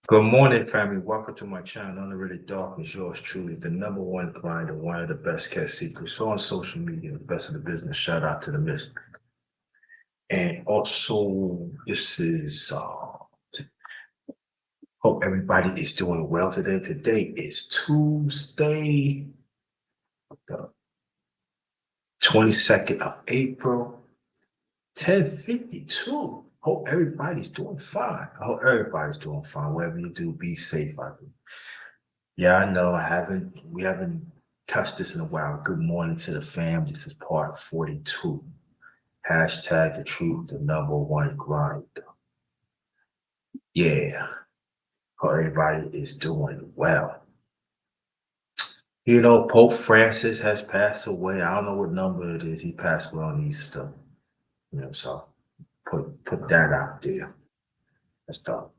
Good morning, family. Welcome to my channel. Unrated Dark is yours truly, the number one grinder, one of the best kept secrets on social media, the best of the business. Shout out to the miss. And also, this is hope everybody is doing well today. Today is Tuesday, the 22nd of April, 10:52. Hope everybody's doing fine. I hope everybody's doing fine. Whatever you do, be safe out there. Yeah, I know. We haven't touched this in a while. Good morning to the fam. This is part 42. Hashtag the truth, the number one grind. Yeah, hope everybody is doing well. You know, Pope Francis has passed away. I don't know what number it is. He passed away on Easter. So put that out there. Let's talk.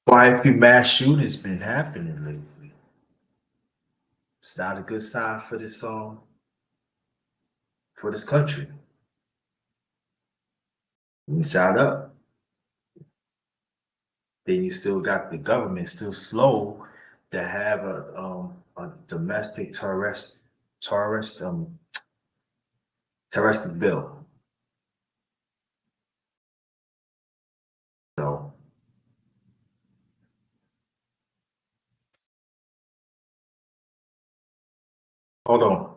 Quite a few mass shootings been happening lately. It's not a good sign for this country. Shout up. Then you still got the government still slow to have a domestic terrorist terroristic bill. So hold on.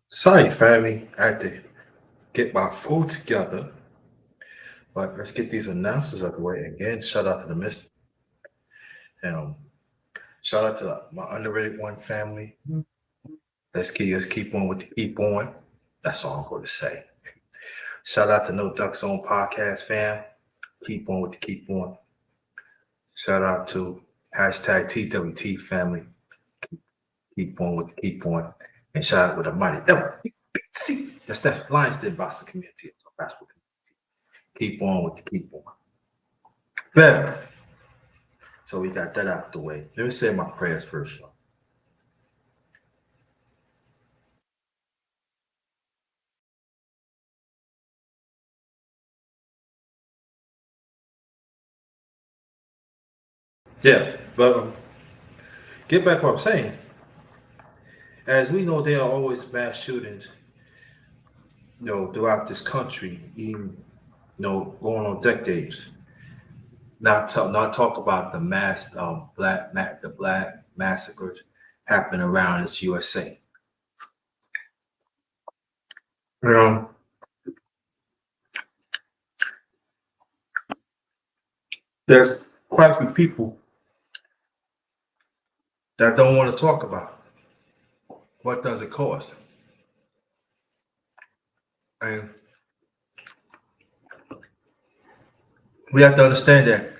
Sorry, family. I had to get my food together, but let's get these announcements out the way. Again, shout out to the Miss. Um, Shout out to my underrated one family. Let's keep on with the keep on. That's all I'm going to say. Shout out to No Ducks On Podcast fam. Keep on with the keep on. Shout out to hashtag TWT family. Keep on with the keep on. And shout out with the mighty LBC. That's Lions Den Boston community. So basketball community. Keep on with the keep on. Yeah. So we got that out the way. Let me say my prayers first, y'all. Yeah, but get back what I'm saying. As we know, there are always mass shootings, throughout this country, even going on decades. Not talk about the the black massacres happening around this USA. You know, there's quite a few people that don't want to talk about what does it cost, and we have to understand that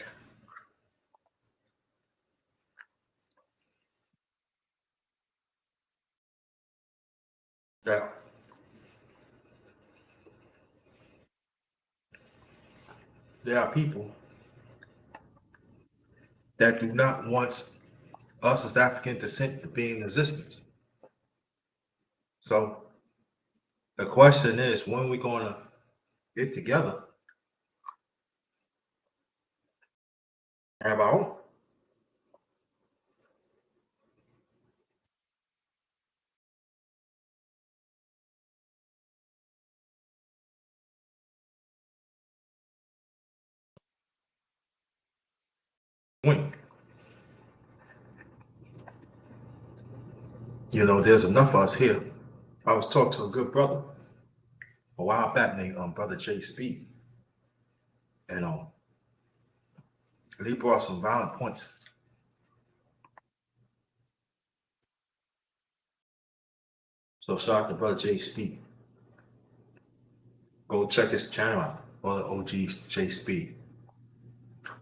there are people that do not want us as African descent to be in existence. So the question is, when are we going to get together and have our own? When? There's enough of us here. I was talking to a good brother a while back named Brother J Speed, and he brought some violent points. So shout out to Brother J Speed. Go check his channel out, Brother OG J Speed.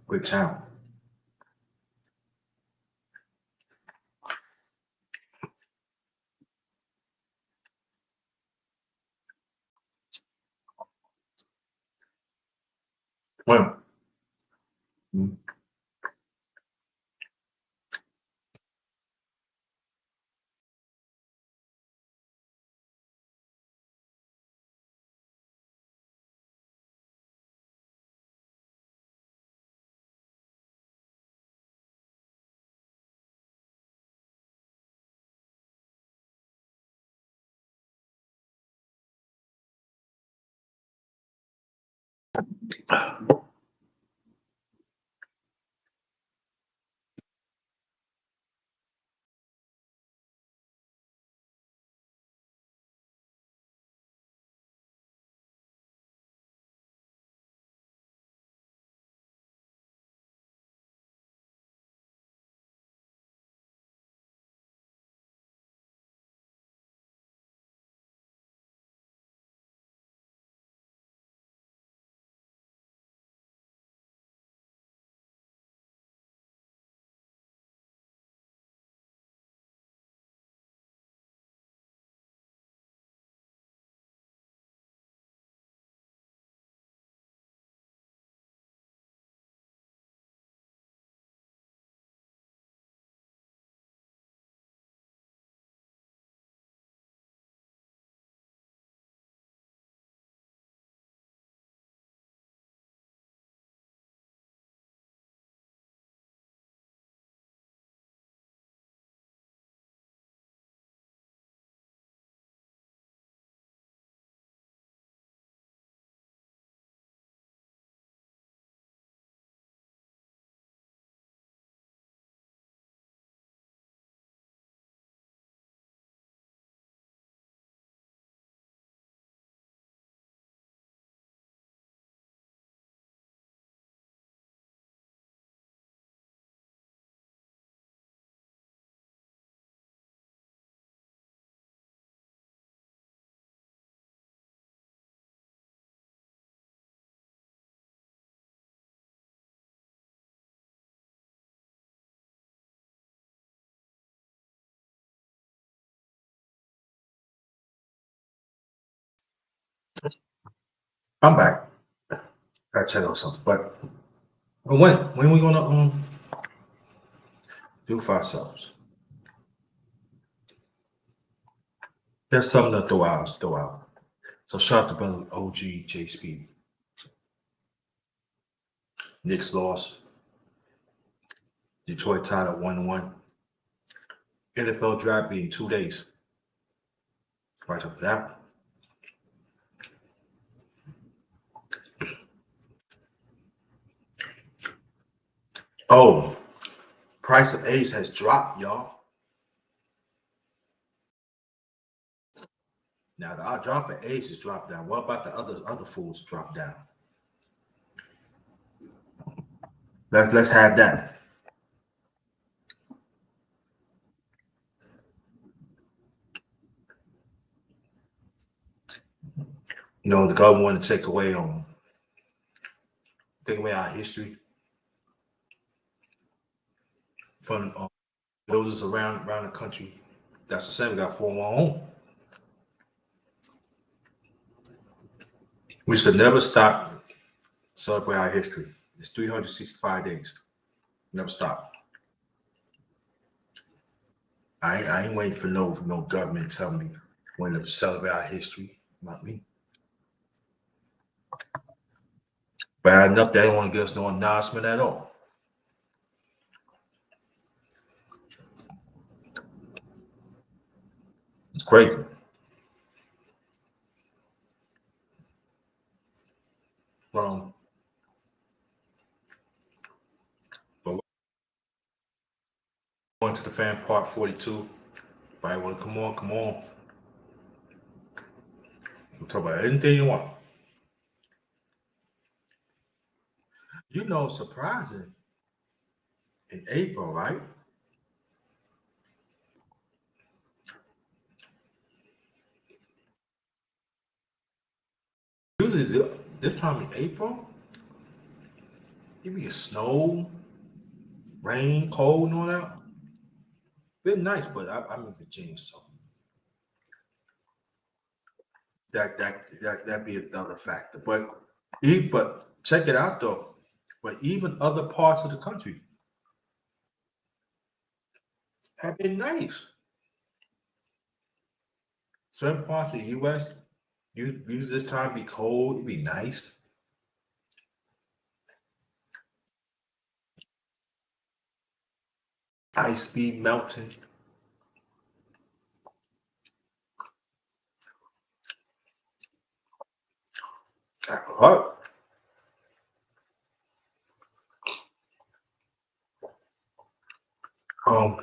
Great channel. Well, I'm back. Gotta check out something. But when we gonna do for ourselves? There's something to throw out. So shout out to brother OG J Speed. Knicks lost. Detroit tied at 1-1. NFL draft be in 2 days. Right after that. Oh, price of Ace has dropped, y'all. Now the drop of Ace has dropped down. What about the other foods drop down? Let's have that. You know, the government want to take away our history from those around the country. That's the same. We got 4-1 home. We should never stop celebrating our history. It's 365 days. Never stop. I ain't waiting for no government to tell me when to celebrate our history. Not me. Bad enough they don't want to give us no announcement at all. It's crazy. But going to the fan part 42. Everybody want to come on, come on. We'll talk about anything you want. You know, surprising in April, right? Usually this time in April, it be snow, rain, cold, and all that. Been nice, but I'm in Virginia, so that be another factor. But check it out though. But even other parts of the country have been nice. Some parts of the U.S. use this time be cold, it be nice. Ice be melting. Hot. Um,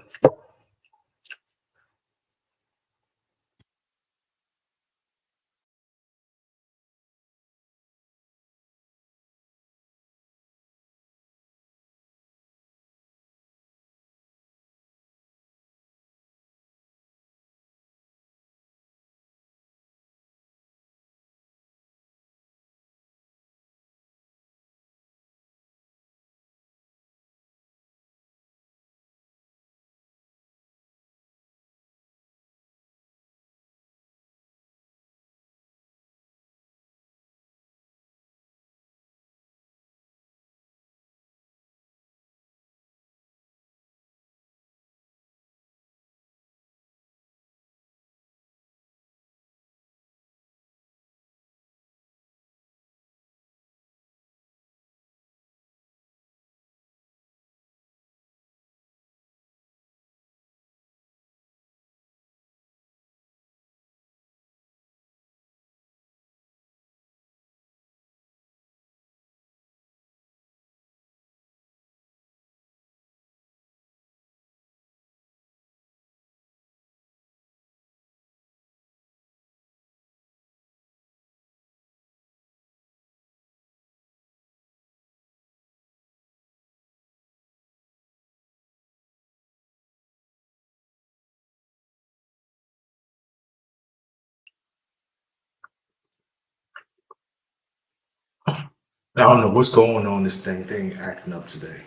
I don't know what's going on. This thing acting up today.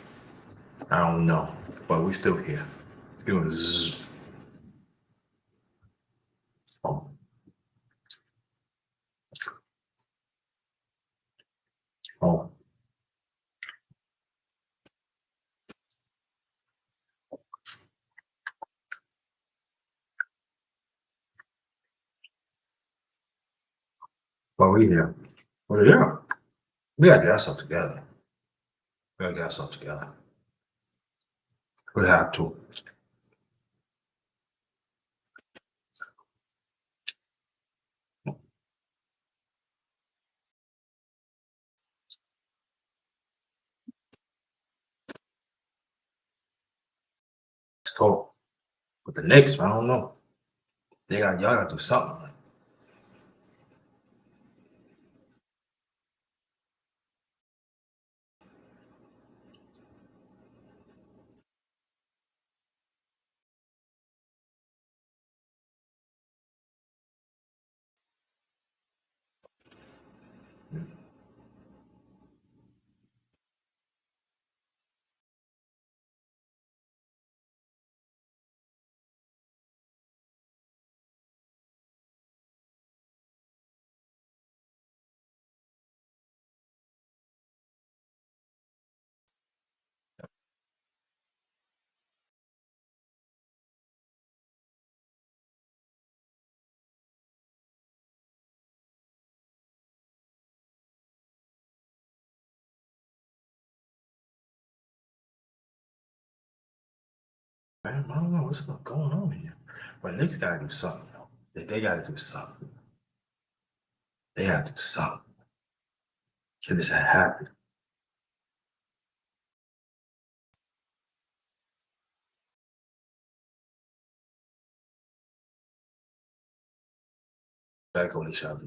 I don't know, but we still here. Doing zzz. But we here. Well, yeah. We gotta get ourselves together. We gotta get ourselves together. We have to. Let's go. But the Knicks, I don't know. Y'all gotta do something. Man, I don't know what's going on here. But Knicks gotta do something. They gotta do something. They gotta do something. Get this happen. Back on each other.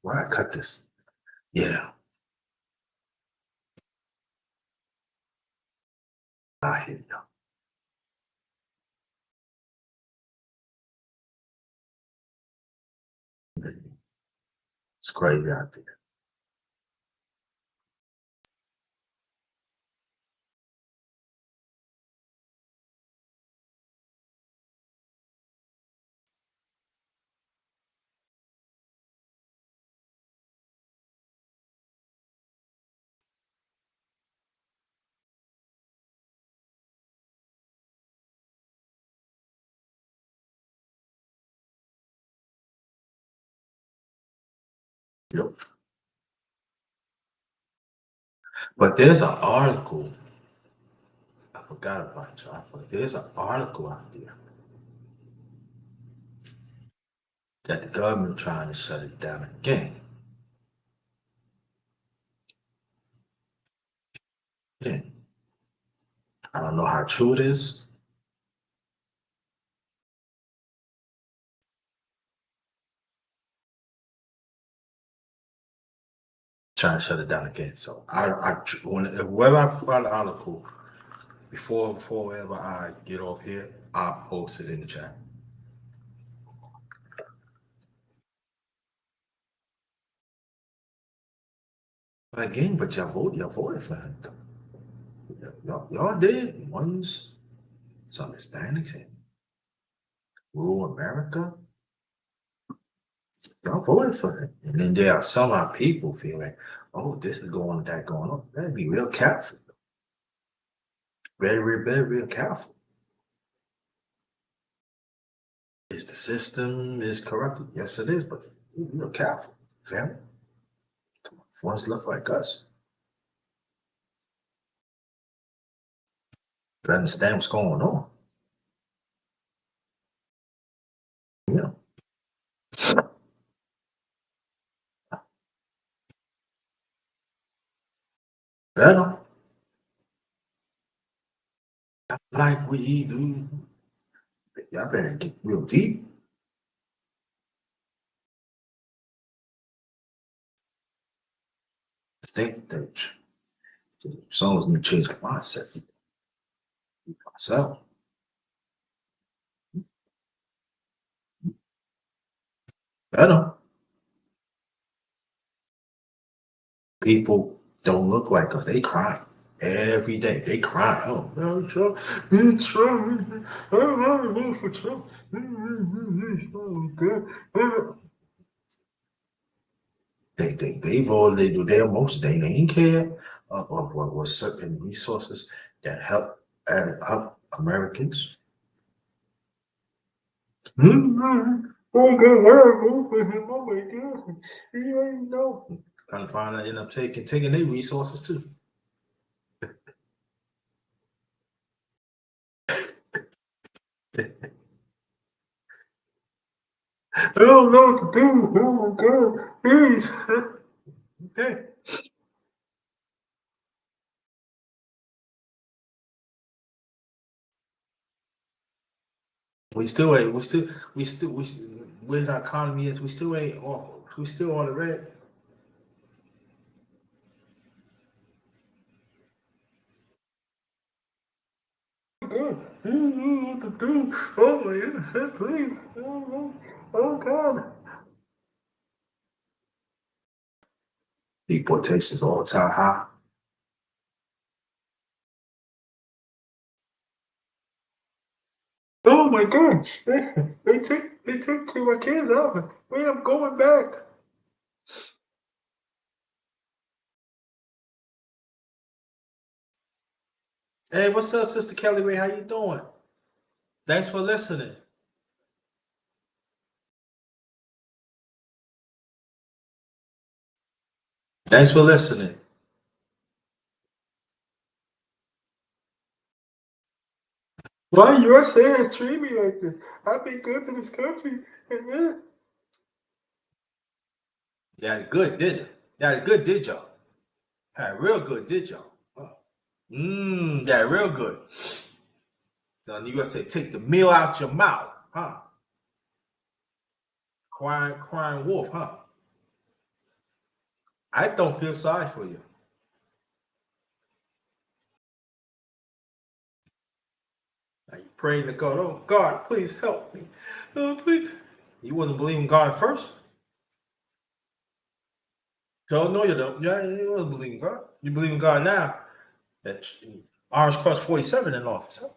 Why I cut this? Yeah. I hear you. It's crazy out there. Yep. But there's an article. I forgot about you. There's an article out there that the government trying to shut it down again. Again. I don't know how true it is. Trying to shut it down again. So whenever I find an article before whenever I get off here, I'll post it in the chat. Again, but y'all voted for him. Y'all did. One's some Hispanics in rural America. Y'all voted for it. And then there are some of our people feeling, oh, this is going, that going on. Better be real careful. Very careful. Is the system is corrupted? Yes, it is, but be real careful, family. Ones look like us. You understand what's going on. Yeah. Better. Like we do. Y'all better get real deep. Think that someone's gonna change the mindset. So better. People don't look like us. They cry every day. They cry. Oh no, Trump. It's Trump. I want to vote for Trump. They voted, they do their most, they didn't care of what was certain resources that help Americans. Oh my God. You ain't know. Trying to find out, end up taking their resources too. I don't know what to do. Oh my God, please. Okay. We still ain't. Where our economy is, we still ain't off. We still on the red. God, I don't know what to do. Oh my God, please. Oh God. Deportations all time high. Oh my gosh. They took two of my kids out. Wait, I'm going back. Hey, what's up, Sister Kelly Ray? How you doing? Thanks for listening. Thanks for listening. Why you are saying treat me like this? I've been good to this country, and then you had it good, did you? You had it good, did y'all? Had it real good, did y'all? Huh. Yeah, real good. So you gonna say take the meal out your mouth, huh? Crying wolf, huh? I don't feel sorry for you. Now you praying to God, oh God, please help me. Oh, please. You wasn't believing God at first? So no, you don't. Yeah, you wasn't believing God. You believe in God now. That Orange Cross 47 in office. Huh?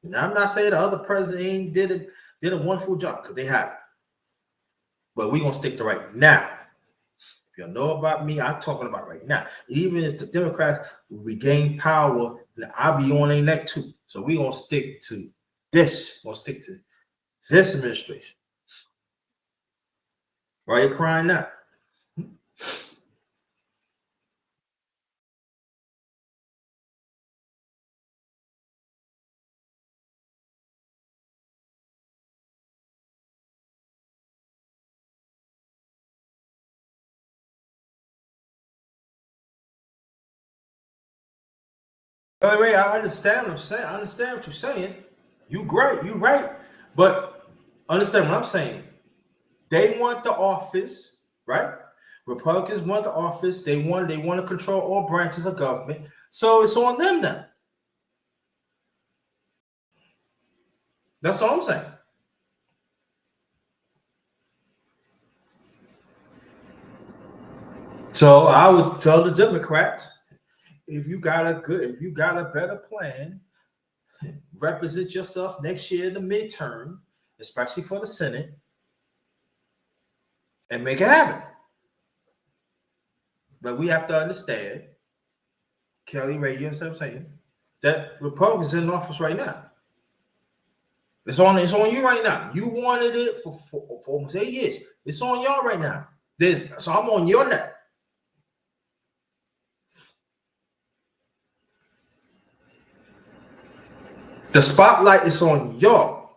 Now I'm not saying the other president ain't did a wonderful job, because they have. But we gonna stick to right now. If you know about me, I'm talking about right now. Even if the Democrats regain power, I'll be on their neck too. So we gonna stick to this. We're gonna stick to this administration. Why you crying now? By the way, I understand what I'm saying. I understand what you're saying. You great, you right. But understand what I'm saying. They want the office, right? Republicans want the office. They want to control all branches of government. So it's on them now. That's all I'm saying. So I would tell the Democrats, if you got a better plan, represent yourself next year in the midterm, especially for the Senate, and make it happen. But we have to understand, Kelly Ray, you understand what I'm saying? That Republicans in office right now. It's on you right now. You wanted it for almost 8 years. It's on y'all right now. So I'm on your neck. The spotlight is on y'all.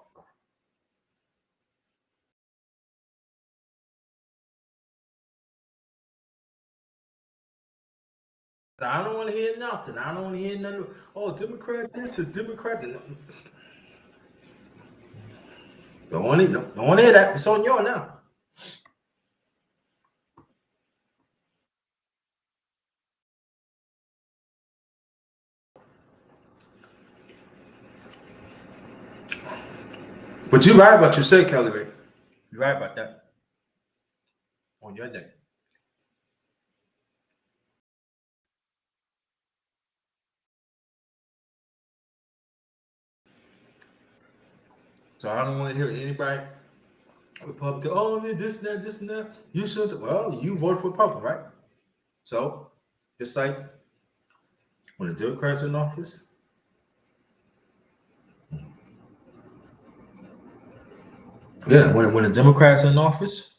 I don't want to hear nothing. I don't want to hear nothing. Oh, Democrat this, a Democrat that. Don't want to hear that. It's on y'all now. But you're right about you said, Kelly Ray. You're right about that. On your neck. So I don't want to hear anybody Republican, oh, this and that. You should. Well, you voted for Republican, right? So, it's like when the Democrats are in office, yeah, when the Democrats are in office,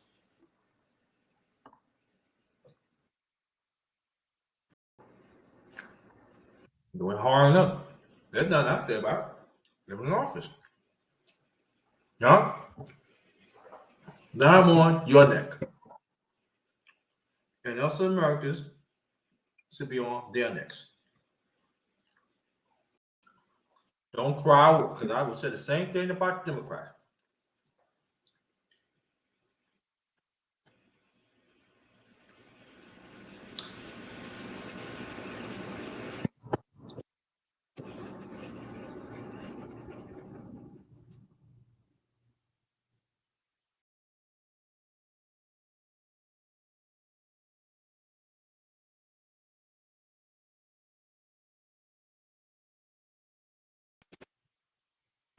doing hard enough. There's nothing I say about it. They're in office. No, now I'm on your neck. And also Americans should be on their necks. Don't cry because I would say the same thing about the Democrats.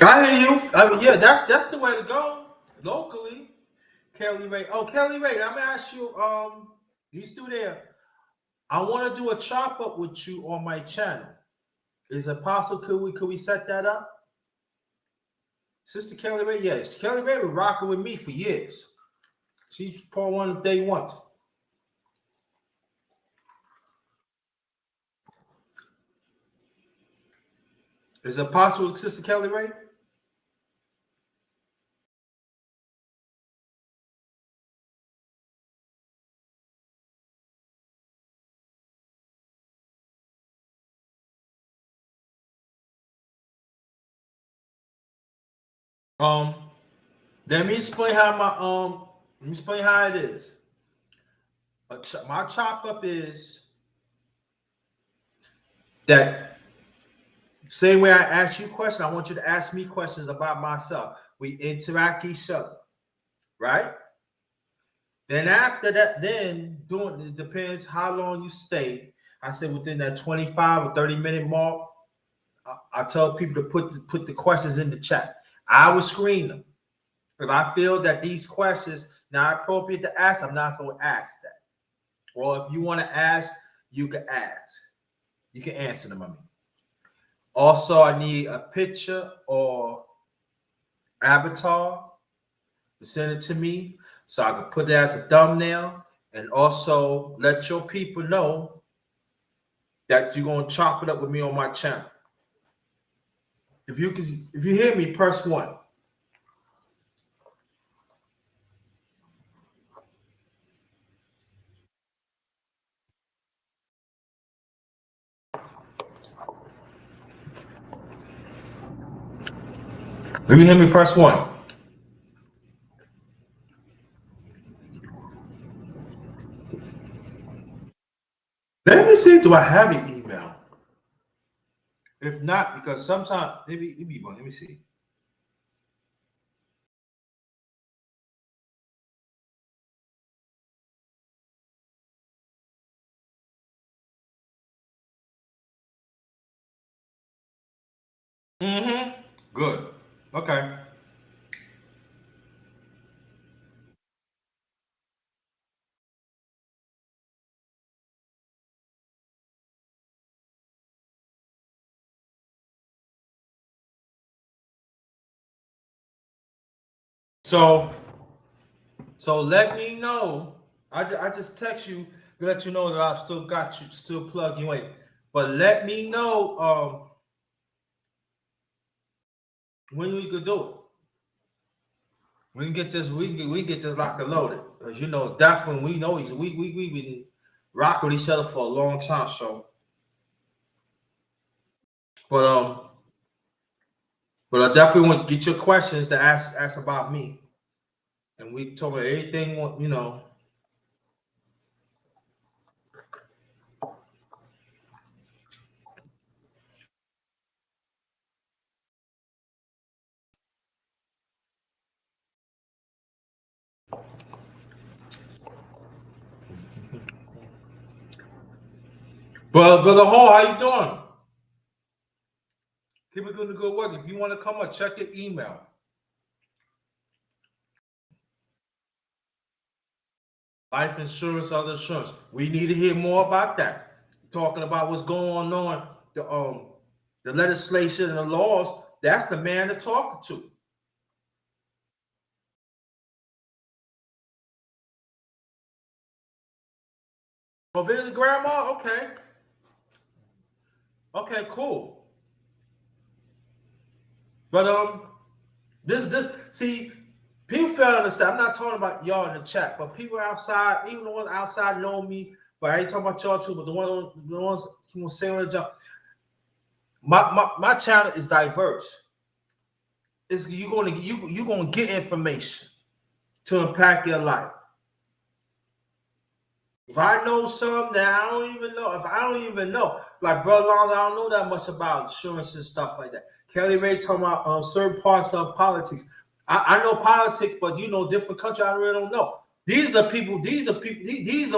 I hear you. I mean, yeah, that's the way to go locally. Kelly Ray. Oh, Kelly Ray. I'm gonna ask you. You still there? I want to do a chop up with you on my channel. Is it possible? Could we set that up? Sister Kelly Ray, yes. Kelly Ray was rocking with me for years. She's part one of day one. Is it possible, Sister Kelly Ray? Um, let me explain how let me explain how it is. My chop up is that same way I ask you questions, I want you to ask me questions about myself. We interact each other, right? Then after that, then doing it depends how long you stay. I said within that 25 or 30-minute mark, I tell people to put the questions in the chat. I will screen them. If I feel that these questions not appropriate to ask, I'm not going to ask that. Or if you want to ask, you can ask. You can answer them. I mean. Also, I need a picture or avatar to send it to me so I can put it as a thumbnail and also let your people know that you're going to chop it up with me on my channel. If you hear me, press 1. If you hear me, press 1. Let me see, do I have your email? If not, because sometimes maybe one. Let me see. Mm-hmm. Good. Okay. So let me know. I just text you to let you know that I've still got you, still plug you in. But let me know when we could do it. We can get this. We can get this locked and loaded. Because definitely we know we've been rocking with each other for a long time. So, but I definitely want to get your questions to ask about me, and we talk about everything. But the whole, how you doing? Keep it doing the good work. If you want to come up, check your email. Life insurance, other insurance. We need to hear more about that. Talking about what's going on, the legislation and the laws. That's the man to talk to. Oh, visit the grandma? Okay. Okay, cool. But this see, people fail to understand. I'm not talking about y'all in the chat, but people outside, even the ones outside know me, but I ain't talking about y'all too, but the ones who say on the job. My channel is diverse. It's you're gonna get information to impact your life. If I know something that I don't even know, if I don't even know, like Brother Long, I don't know that much about insurance and stuff like that. Kelly Ray talking about certain parts of politics. I know politics, but different country, I really don't know. These are people. These are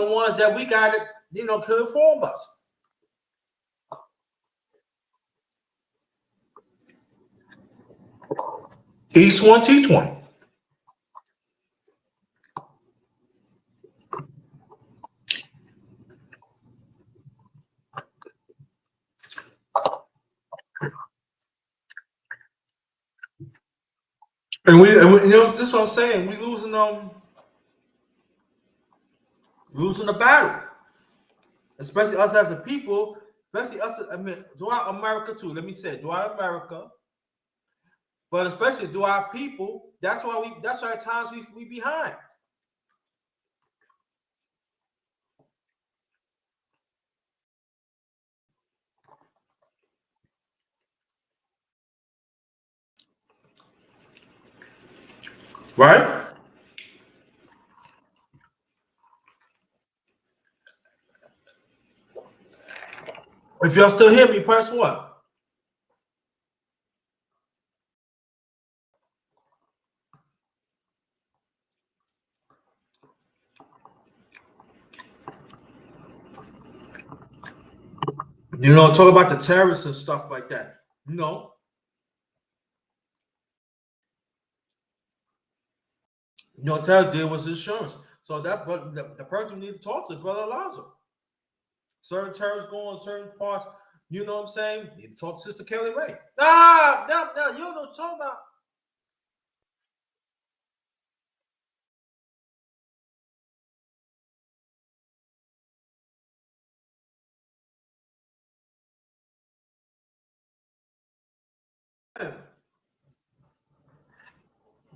ones that we got to, could inform us. Each one teach one. This is what I'm saying. We losing the battle, especially us as a people, especially us. I mean, throughout America too. Let me say, throughout America, but especially throughout people. That's why at times we behind, right? If y'all still hear me, press one. Talk about the terrorists and stuff like that. Tell deal was insurance. So that, but the person we need to talk to is Brother Alonzo. Certain terrorists go on certain parts. You know what I'm saying? You need to talk to Sister Kelly Ray. No, you don't know what I'm talking about.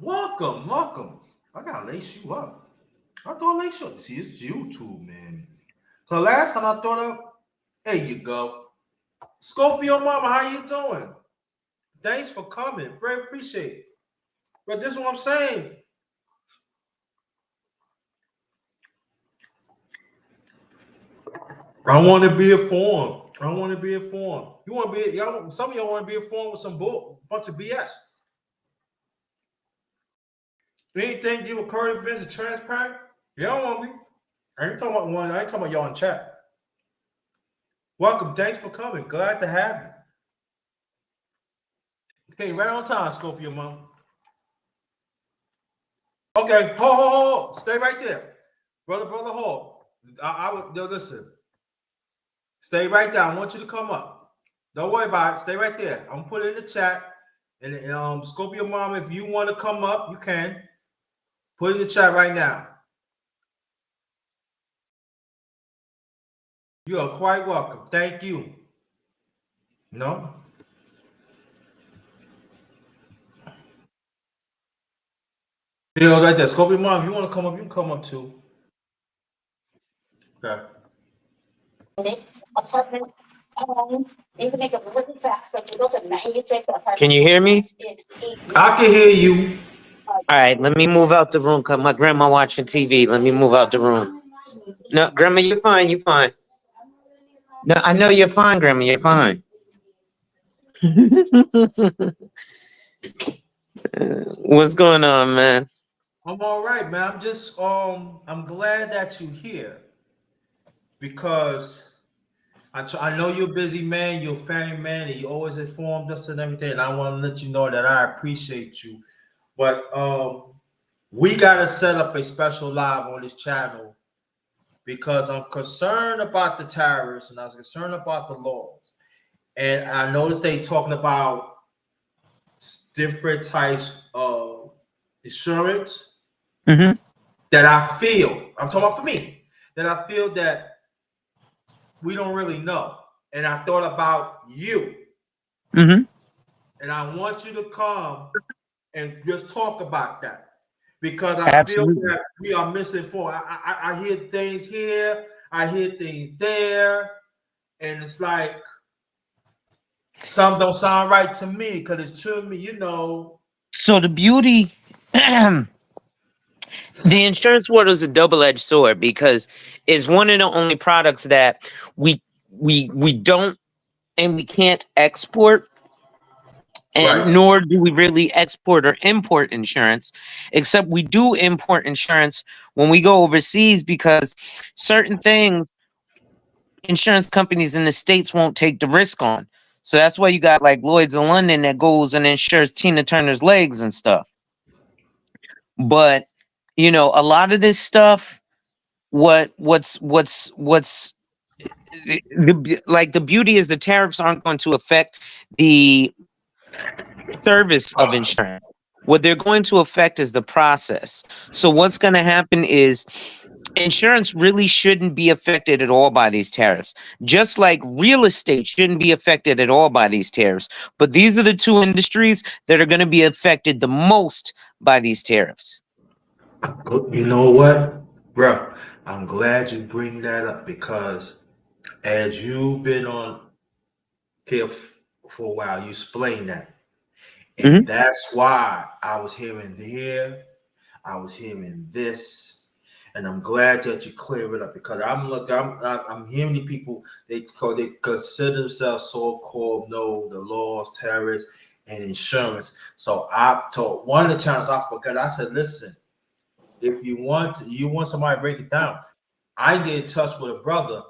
Welcome. I gotta lace you up. I thought lace you up. See, it's YouTube, man. So last time I thought of, there you go. Scorpio Mama, how you doing? Thanks for coming. Very appreciate it. But this is what I'm saying. I want to be informed. I want to be informed. You want to be y'all? Some of y'all want to be informed with some bunch of BS. Anything deal with current events and transparent? Y'all want me? I ain't talking about one. I ain't talking about y'all in chat. Welcome. Thanks for coming. Glad to have you. Okay, right on time, Scorpio Mom. Okay, hold. Stay right there, brother Hall. I would listen. Stay right there. I want you to come up. Don't worry about it. Stay right there. I'm gonna put it in the chat. And Scorpio Mom, if you want to come up, you can. Put it in the chat right now. You are quite welcome. Thank you. No. Right there. Scorpio Mom, if you want to come up, you can come up too. Okay. Apartments, homes, you can make them really fast. Like we built a 96 apartment. Can you hear me? I can hear you. All right, let me move out the room because my grandma watching TV. Let me move out the room. No, grandma, you're fine. You're fine. No, I know you're fine, grandma. You're fine. What's going on, man? I'm all right, man. I'm glad that you're here because I know you're a busy man, you're a family man, and you always informed us and everything. And I want to let you know that I appreciate you. But we gotta set up a special live on this channel because I'm concerned about the tariffs and I was concerned about the laws. And I noticed they talking about different types of insurance Mm-hmm. that I feel, I'm talking about for me, that I feel that we don't really know. And I thought about you. Mm-hmm. And I want you to come and just talk about that because I feel Absolutely. that we are misinformed. I hear things here, I hear things there, and it's like some don't sound right to me because it's to me, you know. So the beauty, the insurance world is a double-edged sword because it's one of the only products that we we don't and we can't export, and Right. nor do we really export or import insurance, except we do import insurance when we go overseas because certain things insurance companies in the States won't take the risk on. So that's why you got like Lloyd's of London that goes and insures Tina Turner's legs and stuff. But a lot of this stuff, what's like the beauty is the tariffs aren't going to affect the service of insurance. What they're going to affect is the process. So what's going to happen is insurance really shouldn't be affected at all by these tariffs. Just like real estate shouldn't be affected at all by these tariffs. But these are the two industries that are going to be affected the most by these tariffs. You know what, bro? I'm glad you bring that up because as you've been on here for a while, you explained that. And Hmm. that's why I was hearing here, I was hearing this, and I'm glad that you clear it up because I'm hearing the people they consider themselves so-called know the laws, tariffs, and insurance. So I told one of the times I forgot. I said, listen, if you want somebody to break it down, I get in touch with a brother.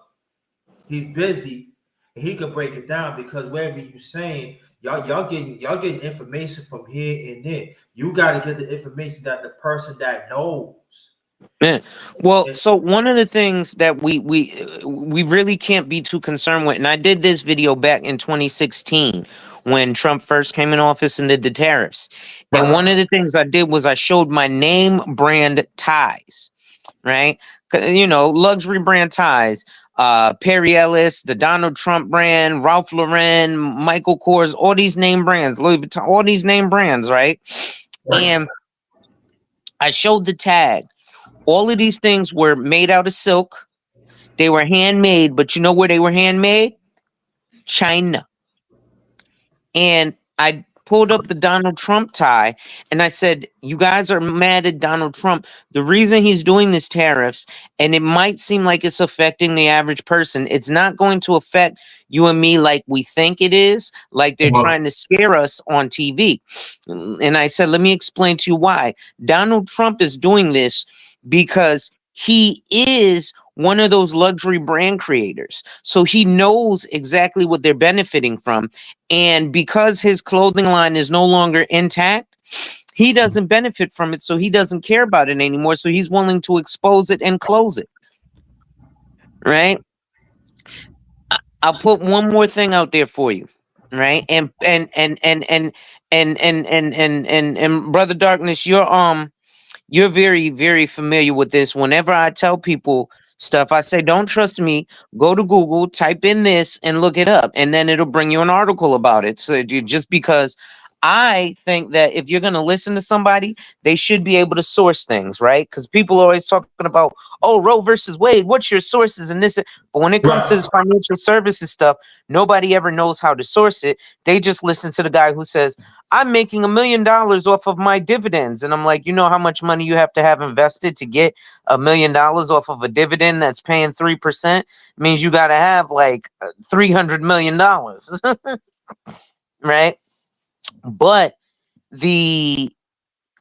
He's busy and he could break it down because wherever you saying y'all getting information from here and there. You got to get the information that the person that knows. Yeah. Well, And so one of the things that we really can't be too concerned with, and I did this video back in 2016 when Trump first came in office and did the tariffs. And one of right, the things I did was I showed my name brand ties, right? Luxury brand ties. Perry Ellis, the Donald Trump brand, Ralph Lauren, Michael Kors, all these name brands, Louis Vuitton, all these name brands, right? right. And I showed the tag. All of these things were made out of silk. They were handmade, but you know where they were handmade? China. And I pulled up the Donald Trump tie and I said, you guys are mad at Donald Trump. The reason he's doing this tariffs, and it might seem like it's affecting the average person, it's not going to affect you and me like we think it is, like they're Uh-huh. trying to scare us on TV. And I said, let me explain to you why. Donald Trump is doing this because he is one of those luxury brand creators. So he knows exactly what they're benefiting from. And because his clothing line is no longer intact, he doesn't benefit from it. So he doesn't care about it anymore. So he's willing to expose it and close it. Right. I'll put one more thing out there for you. Right. And Brother Darkness, you're very, very familiar with this. Whenever I tell people stuff, I say, don't trust me. Go to Google, type in this, and look it up. And then it'll bring you an article about it. So just because I think that if you're going to listen to somebody, they should be able to source things, right? Because people are always talking about, oh, Roe versus Wade, what's your sources and this? But when it comes to Right. this financial services stuff, nobody ever knows how to source it. They just listen to the guy who says, I'm making $1 million off of my dividends. And I'm like, you know how much money you have invested to get $1 million off of a dividend that's paying 3%? Means you got to have like $300 million, right? But the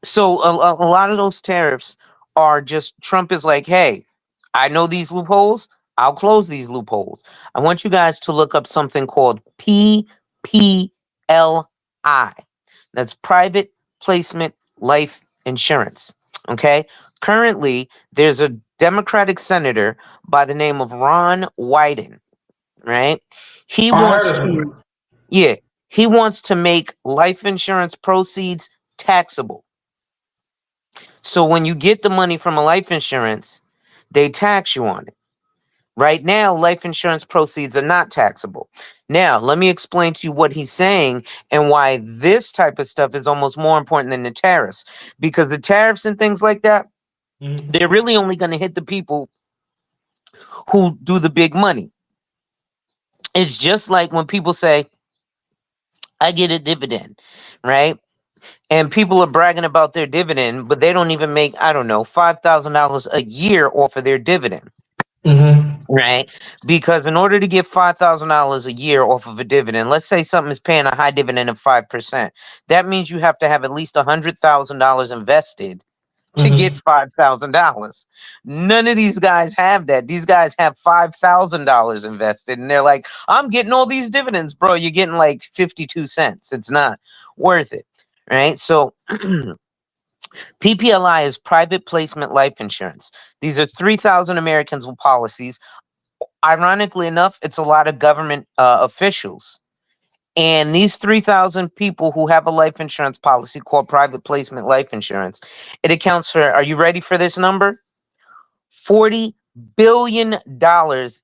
so a lot of those tariffs are just Trump is like, hey, I know these loopholes. I'll close these loopholes. I want you guys to look up something called PPLI. That's private placement life insurance. Okay. Currently, there's a Democratic senator by the name of Ron Wyden, right? He I wants heard of him. to, yeah, he wants to make life insurance proceeds taxable. So when you get the money from a life insurance, they tax you on it. Right now, life insurance proceeds are not taxable. Now, let me explain to you what he's saying and why this type of stuff is almost more important than the tariffs. Because the tariffs and things like that, Mhm. they're really only going to hit the people who do the big money. It's just like when people say, I get a dividend, right? And people are bragging about their dividend, but they don't even make, I don't know, $5,000 a year off of their dividend. Mhm. Right? Because in order to get $5,000 a year off of a dividend, let's say something is paying a high dividend of 5%, that means you have to have at least $100,000 invested to get Mhm. $5,000. None of these guys have that. These guys have $5,000 invested, and they're like, I'm getting all these dividends, bro. You're getting like 52 cents. It's not worth it. Right? So, PPLI is private placement life insurance. These are 3,000 Americans with policies. Ironically enough, it's a lot of government officials. And these 3,000 people who have a life insurance policy called private placement life insurance, it accounts for, are you ready for this number? $40 billion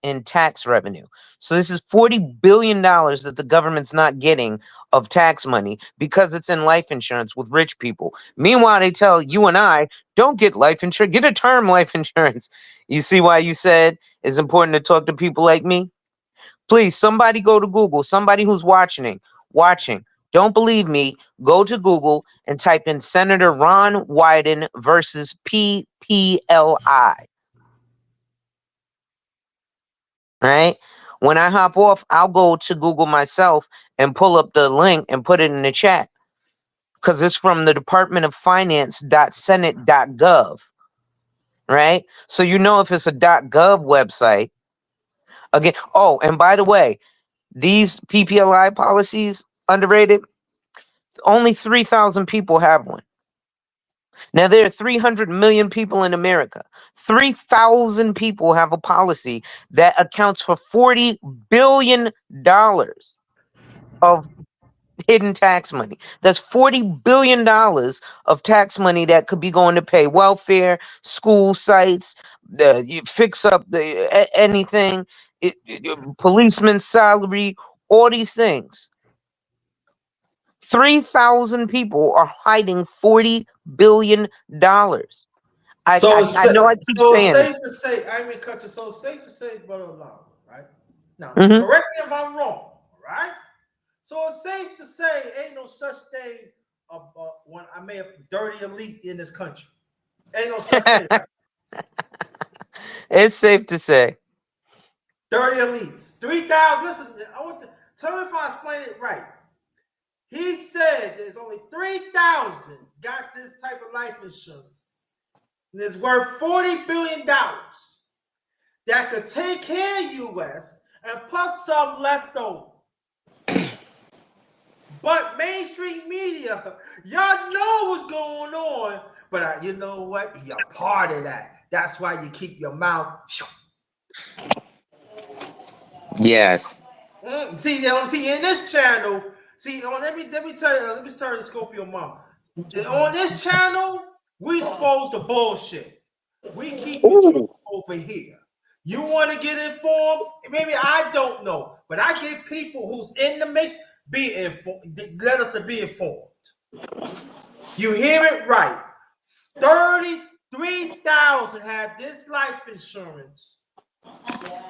in tax revenue. So this is $40 billion that the government's not getting of tax money because it's in life insurance with rich people. Meanwhile, they tell you and I, don't get life insurance, get a term life insurance. You see why you said it's important to talk to people like me? Please, somebody go to Google, somebody who's watching. Don't believe me, go to Google and type in Senator Ron Wyden versus PPLI. Right? When I hop off, I'll go to Google myself and pull up the link and put it in the chat because it's from the Department of Finance.senate.gov. Right? So you know if it's a .gov website. Again, oh, and by the way, these PPLI policies underrated. Only 3,000 people have one. Now, there are 300 million people in America. 3,000 people have a policy that accounts for $40 billion of hidden tax money. That's $40 billion of tax money that could be going to pay welfare, school sites, you fix up anything, policeman's salary, all these things. 3,000 people are hiding $40 billion. I know I keep So it's saying safe to say, I mean, cut you. So it's safe to say, brother Alonzo, right? Now, it. correct me if I'm wrong, right? So it's safe to say, ain't no such thing when I may have dirty elite in this country. Ain't no such thing, right? It's safe to say. Dirty elites. 3,000. Listen, I want to tell me if I explain it right. He said there's only 3,000 got this type of life insurance. And it's worth $40 billion that could take care of US and plus some left over. But mainstream media, y'all know what's going on. But you know what? You're part of that. That's why you keep your mouth. Yes. See in this channel. See, let me tell you. Let me start the Scorpio mom. On this channel, we supposed to bullshit. We keep it true Ooh. over here. You want to get informed? Maybe I don't know, but I get people who's in the mix be informed. Let us be informed. You hear it right. 33,000 have this life insurance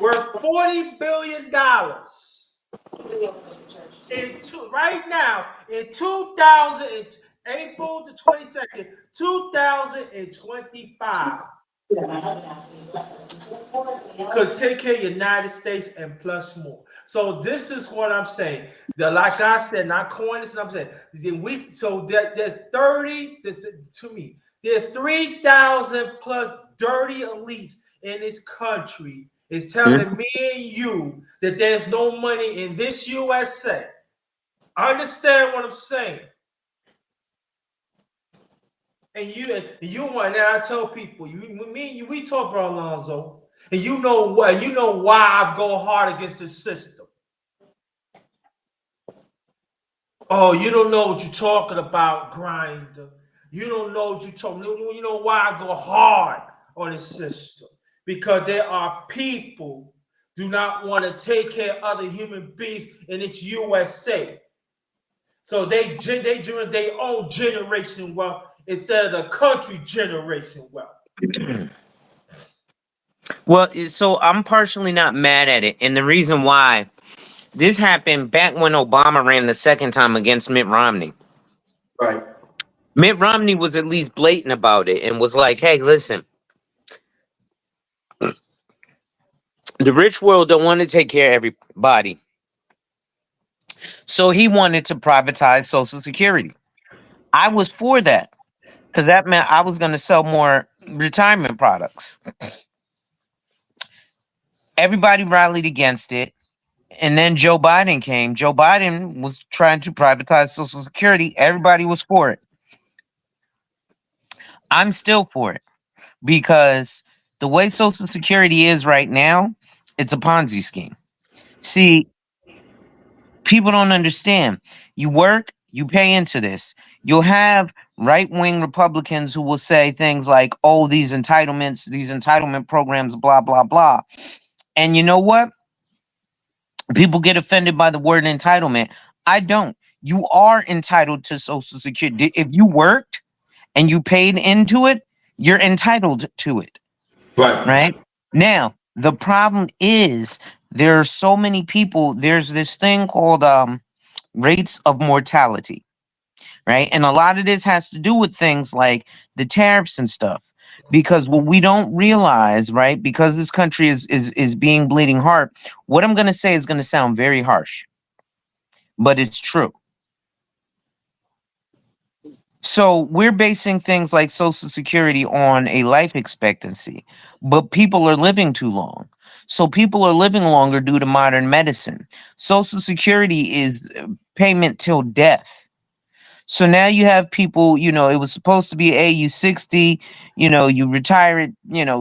worth $40 billion. Right now in 2000, April the 22nd, 2025, could take care of the United States and plus more. So this is what I'm saying. Like I said, not coin this. I'm saying there's 30. This to me. There's 3,000 plus dirty elites in this country. Is telling me and you that there's no money in this USA. Understand what I'm saying? And you want now I tell people, me and you, we talk, bro Alonzo, and you know what? You know why I go hard against the system. Oh, you don't know what you're talking about, Grinder. You don't know what you're talking. You know why I go hard on the system? Because there are people do not want to take care of other human beings, and it's USA. So they generate their own generation wealth instead of the country generation wealth. Well, so I'm partially not mad at it, and the reason why this happened back when Obama ran the second time against Mitt Romney. Right. Mitt Romney was at least blatant about it and was like, "Hey, listen, the rich world don't want to take care of everybody." So he wanted to privatize Social Security. I was for that because that meant I was going to sell more retirement products. Everybody rallied against it. And then Joe Biden came. Joe Biden was trying to privatize Social Security. Everybody was for it. I'm still for it because the way Social Security is right now, it's a Ponzi scheme. See, people don't understand. You work, you pay into this. You'll have right wing Republicans who will say things like, oh, these entitlements, these entitlement programs, blah, blah, blah. And you know what? People get offended by the word entitlement. I don't. You are entitled to Social Security. If you worked and you paid into it, you're entitled to it. Right. Right? Now, the problem is there are so many people, there's this thing called rates of mortality, right? And a lot of this has to do with things like the tariffs and stuff. Because what we don't realize, right? Because this country is being bleeding heart. What I'm gonna say is gonna sound very harsh, but it's true. So we're basing things like Social Security on a life expectancy, but people are living too long. So people are living longer due to modern medicine. Social Security is payment till death. So now you have people, it was supposed to be, you 60, you retire at,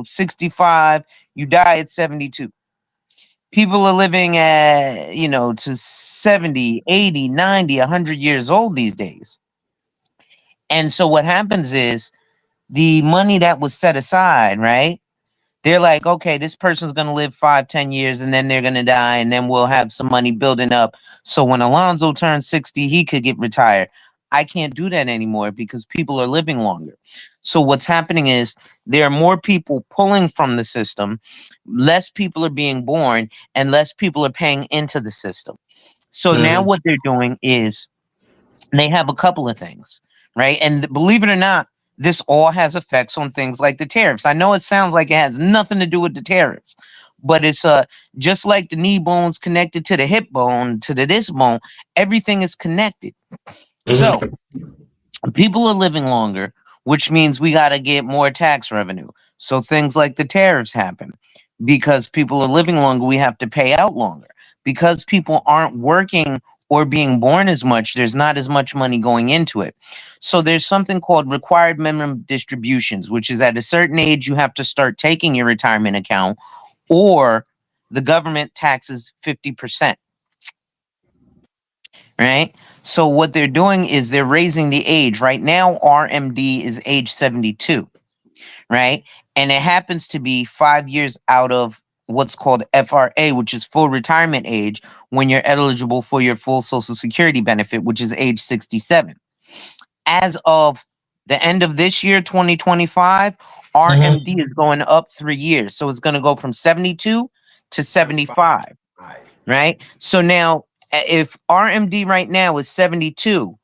65, you die at 72. People are living at, to 70, 80, 90, 100 years old these days. And so what happens is the money that was set aside, right? They're like, okay, this person's gonna live 5, 10 years, and then they're gonna die, and then we'll have some money building up. So when Alonzo turns 60, he could get retired. I can't do that anymore because people are living longer. So what's happening is there are more people pulling from the system, less people are being born, and less people are paying into the system. So now Mhm. what they're doing is they have a couple of things, right? And believe it or not, this all has effects on things like the tariffs. I know it sounds like it has nothing to do with the tariffs, but it's just like the knee bone's connected to the hip bone, to the this bone, everything is connected. So Mhm. people are living longer, which means we got to get more tax revenue. So things like the tariffs happen because people are living longer. We have to pay out longer because people aren't working or being born as much. There's not as much money going into it. So there's something called required minimum distributions, which is at a certain age you have to start taking your retirement account, or the government taxes 50%. Right? So what they're doing is they're raising the age. Right now, RMD is age 72, right? And it happens to be 5 years out of what's called FRA, which is full retirement age, when you're eligible for your full Social Security benefit, which is age 67. As of the end of this year, 2025, RMD Mhm. is going up 3 years. So it's going to go from 72 to 75, Right. right? So now, if RMD right now is 72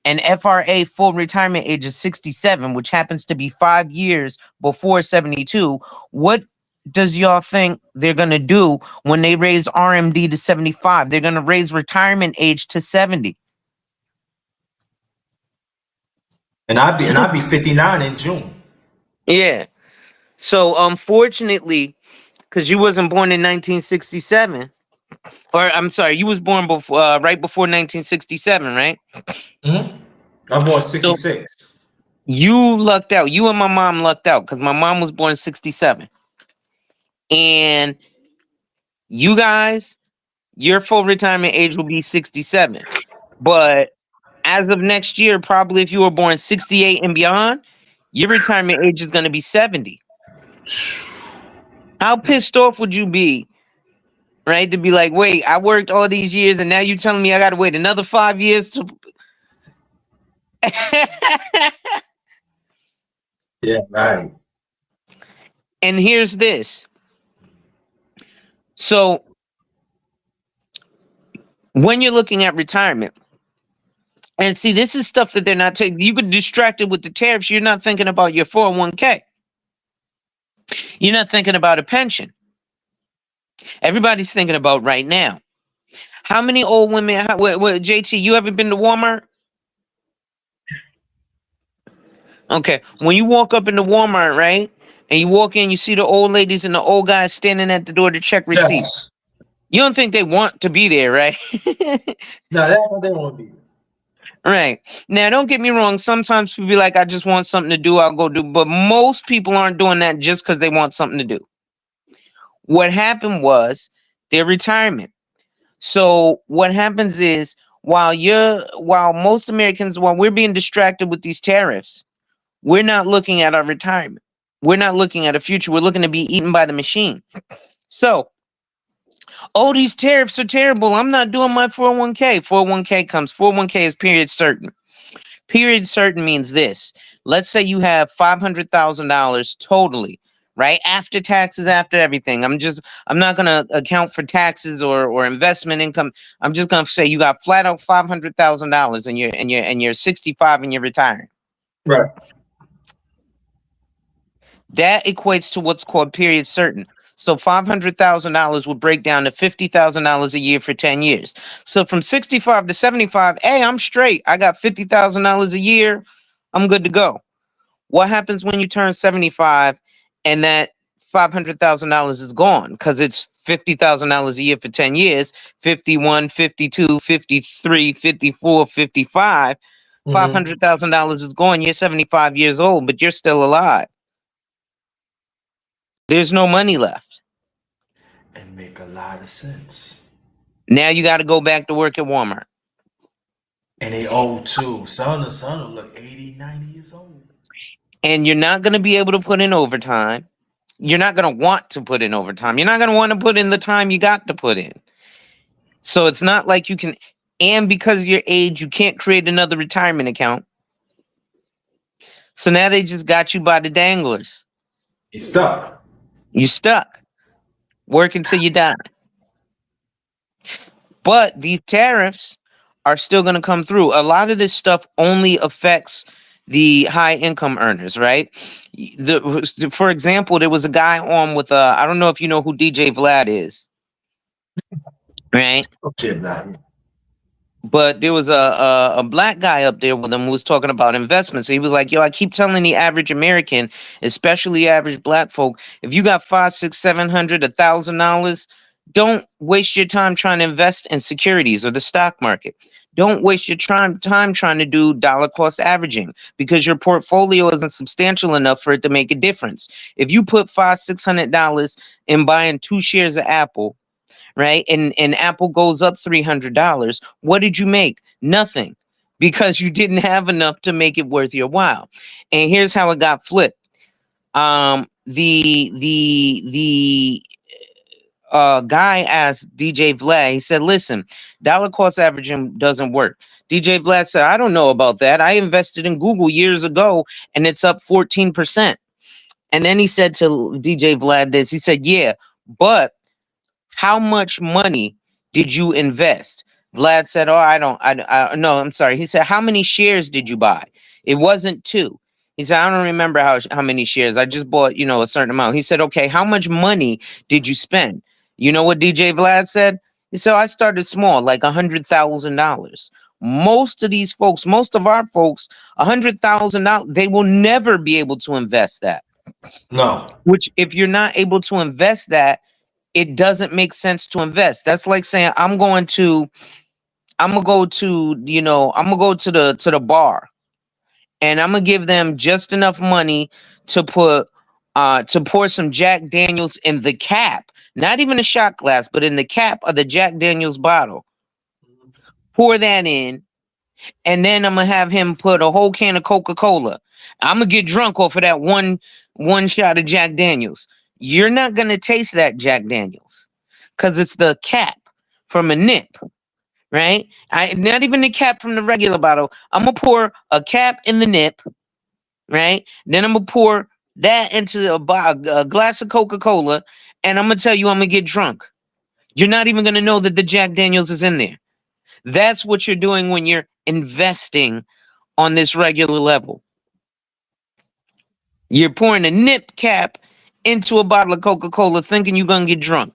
and FRA full retirement age is 67, which happens to be 5 years before 72, what does y'all think they're going to do when they raise RMD to 75? They're going to raise retirement age to 70. And I'd be 59 in June. Yeah. So unfortunately, because you wasn't born in 1967, or I'm sorry, you was born before, right before 1967, right? Mhm. I'm born So 66. You lucked out. You and my mom lucked out because my mom was born in 67. And you guys, your full retirement age will be 67. But as of next year, probably if you were born 68 and beyond, your retirement age is going to be 70. How pissed off would you be, right? To be like, wait, I worked all these years and now you telling me I got to wait another 5 years to. Yeah, right. And here's this. So when you're looking at retirement, and see, this is stuff that they're not taking. You get distracted with the tariffs. You're not thinking about your 401k. You're not thinking about a pension. Everybody's thinking about right now. How many old women, JT, you ever been to Walmart? Okay. When you walk up into Walmart, right? And you walk in, you see the old ladies and the old guys standing at the door to check receipts. Yes. You don't think they want to be there, right? No, that's what they want to be. Right. Now, don't get me wrong. Sometimes people be like, I just want something to do, I'll go do. But most people aren't doing that just because they want something to do. What happened was their retirement. So what happens is while most Americans, while we're being distracted with these tariffs, we're not looking at our retirement. We're not looking at a future. We're looking to be eaten by the machine. So, oh, these tariffs are terrible. I'm not doing my 401k. 401k is period certain. Period certain means this. Let's say you have $500,000 totally, right? After taxes, after everything. I'm not gonna account for taxes or investment income. I'm just gonna say you got flat out $500,000 and you're 65 and you're retiring. Right. That equates to what's called period certain. So $500,000 would break down to $50,000 a year for 10 years. So from 65 to 75, hey, I'm straight. I got $50,000 a year. I'm good to go. What happens when you turn 75 and that $500,000 is gone? Because it's $50,000 a year for 10 years, 51, 52, 53, 54, 55. $500,000 is gone. You're 75 years old, but you're still alive. There's no money left. And make a lot of sense. Now you got to go back to work at Walmart. And they old too. Son will look 80, 90 years old. And you're not going to be able to put in overtime. You're not going to want to put in overtime. You're not going to want to put in the time you got to put in. So it's not like you can, and because of your age, you can't create another retirement account. So now they just got you by the danglers. He's stuck. You stuck. Work until you die. But these tariffs are still going to come through. A lot of this stuff only affects the high income earners, right? For example, there was a guy on with I don't know if you know who DJ Vlad is, right? Okay, that. But there was a black guy up there with him who was talking about investments. He was like, "Yo, I keep telling the average American, especially average black folk, if you got 5, 6, 700, $1,000, don't waste your time trying to invest in securities or the stock market. Don't waste your time trying to do dollar cost averaging because your portfolio isn't substantial enough for it to make a difference. If you put $500, $600 in buying 2 shares of Apple." Right? And Apple goes up $300. What did you make? Nothing, because you didn't have enough to make it worth your while. And here's how it got flipped. The guy asked DJ Vlad, he said, listen, dollar cost averaging doesn't work. DJ Vlad said, I don't know about that. I invested in Google years ago and it's up 14%. And then he said to DJ Vlad this, he said, yeah, but how much money did you invest? Vlad said, oh, no, I'm sorry. He said, how many shares did you buy? It wasn't 2. He said, I don't remember how many shares. I just bought, a certain amount. He said, okay, how much money did you spend? You know what DJ Vlad said? He said, I started small, like $100,000. Most of these folks, most of our folks, $100,000, they will never be able to invest that. No. Which, if you're not able to invest that, it doesn't make sense to invest. That's like saying I'm gonna go to the bar and I'm gonna give them just enough money to pour some Jack Daniels in the cap, not even a shot glass, but in the cap of the Jack Daniels bottle. Pour that in, and then I'm gonna have him put a whole can of Coca-Cola. I'm gonna get drunk off of that one shot of Jack Daniels. You're not gonna taste that Jack Daniels because it's the cap from a nip, right? Not even the cap from the regular bottle. I'm gonna pour a cap in the nip, right? Then I'm gonna pour that into a glass of Coca-Cola, and I'm gonna tell you I'm gonna get drunk. You're not even gonna know that the Jack Daniels is in there. That's what you're doing when you're investing on this regular level. You're pouring a nip cap into a bottle of Coca-Cola thinking you're gonna get drunk.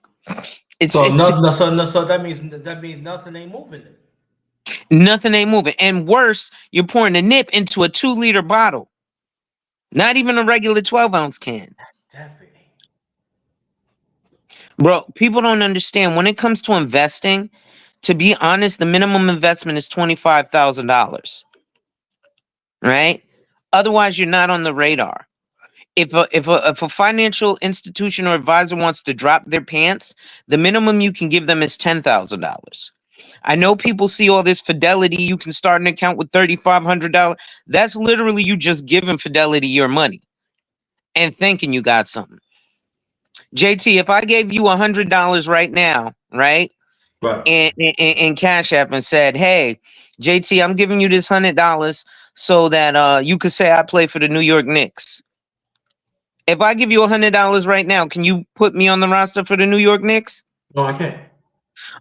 So It's nothing. So that means nothing ain't moving. nothing ain't moving. And worse, you're pouring a nip into a 2-liter bottle. Not even a regular 12-ounce can. Definitely. Bro, people don't understand when it comes to investing, to be honest, the minimum investment is $25,000. Right? Otherwise, you're not on the radar. If a financial institution or advisor wants to drop their pants, the minimum you can give them is $10,000. I know people see all this Fidelity. You can start an account with $3,500. That's literally you just giving Fidelity your money and thinking you got something. JT, if I gave you $100 right now, right, Right. in Cash App and said, "Hey, JT, I'm giving you this $100 so that you could say I play for the New York Knicks." If I give you $100 right now, can you put me on the roster for the New York Knicks? No, I can't.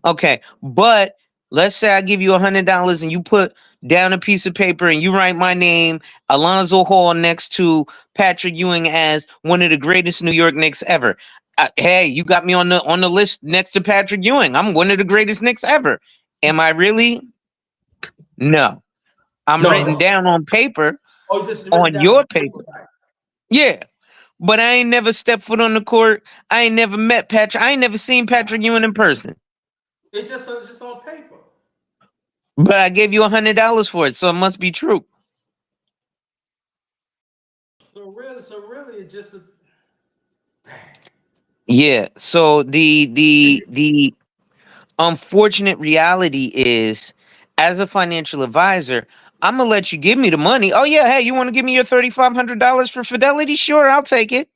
Okay, but let's say I give you $100 and you put down a piece of paper and you write my name, Alonzo Hall, next to Patrick Ewing as one of the greatest New York Knicks ever. Hey, you got me on the list next to Patrick Ewing. I'm one of the greatest Knicks ever. Am I really? No. I'm No, written no. down on paper, Oh, just written on down your on paper. paper. Yeah. But I ain't never stepped foot on the court. I ain't never met Patrick. I ain't never seen Patrick Ewing in person. It's just on paper. But I gave you $100 for it, so it must be true. So really, it's just a. Yeah. So the unfortunate reality is, as a financial advisor, I'm gonna let you give me the money. Oh yeah, hey, you want to give me your $3,500 for Fidelity? Sure, I'll take it,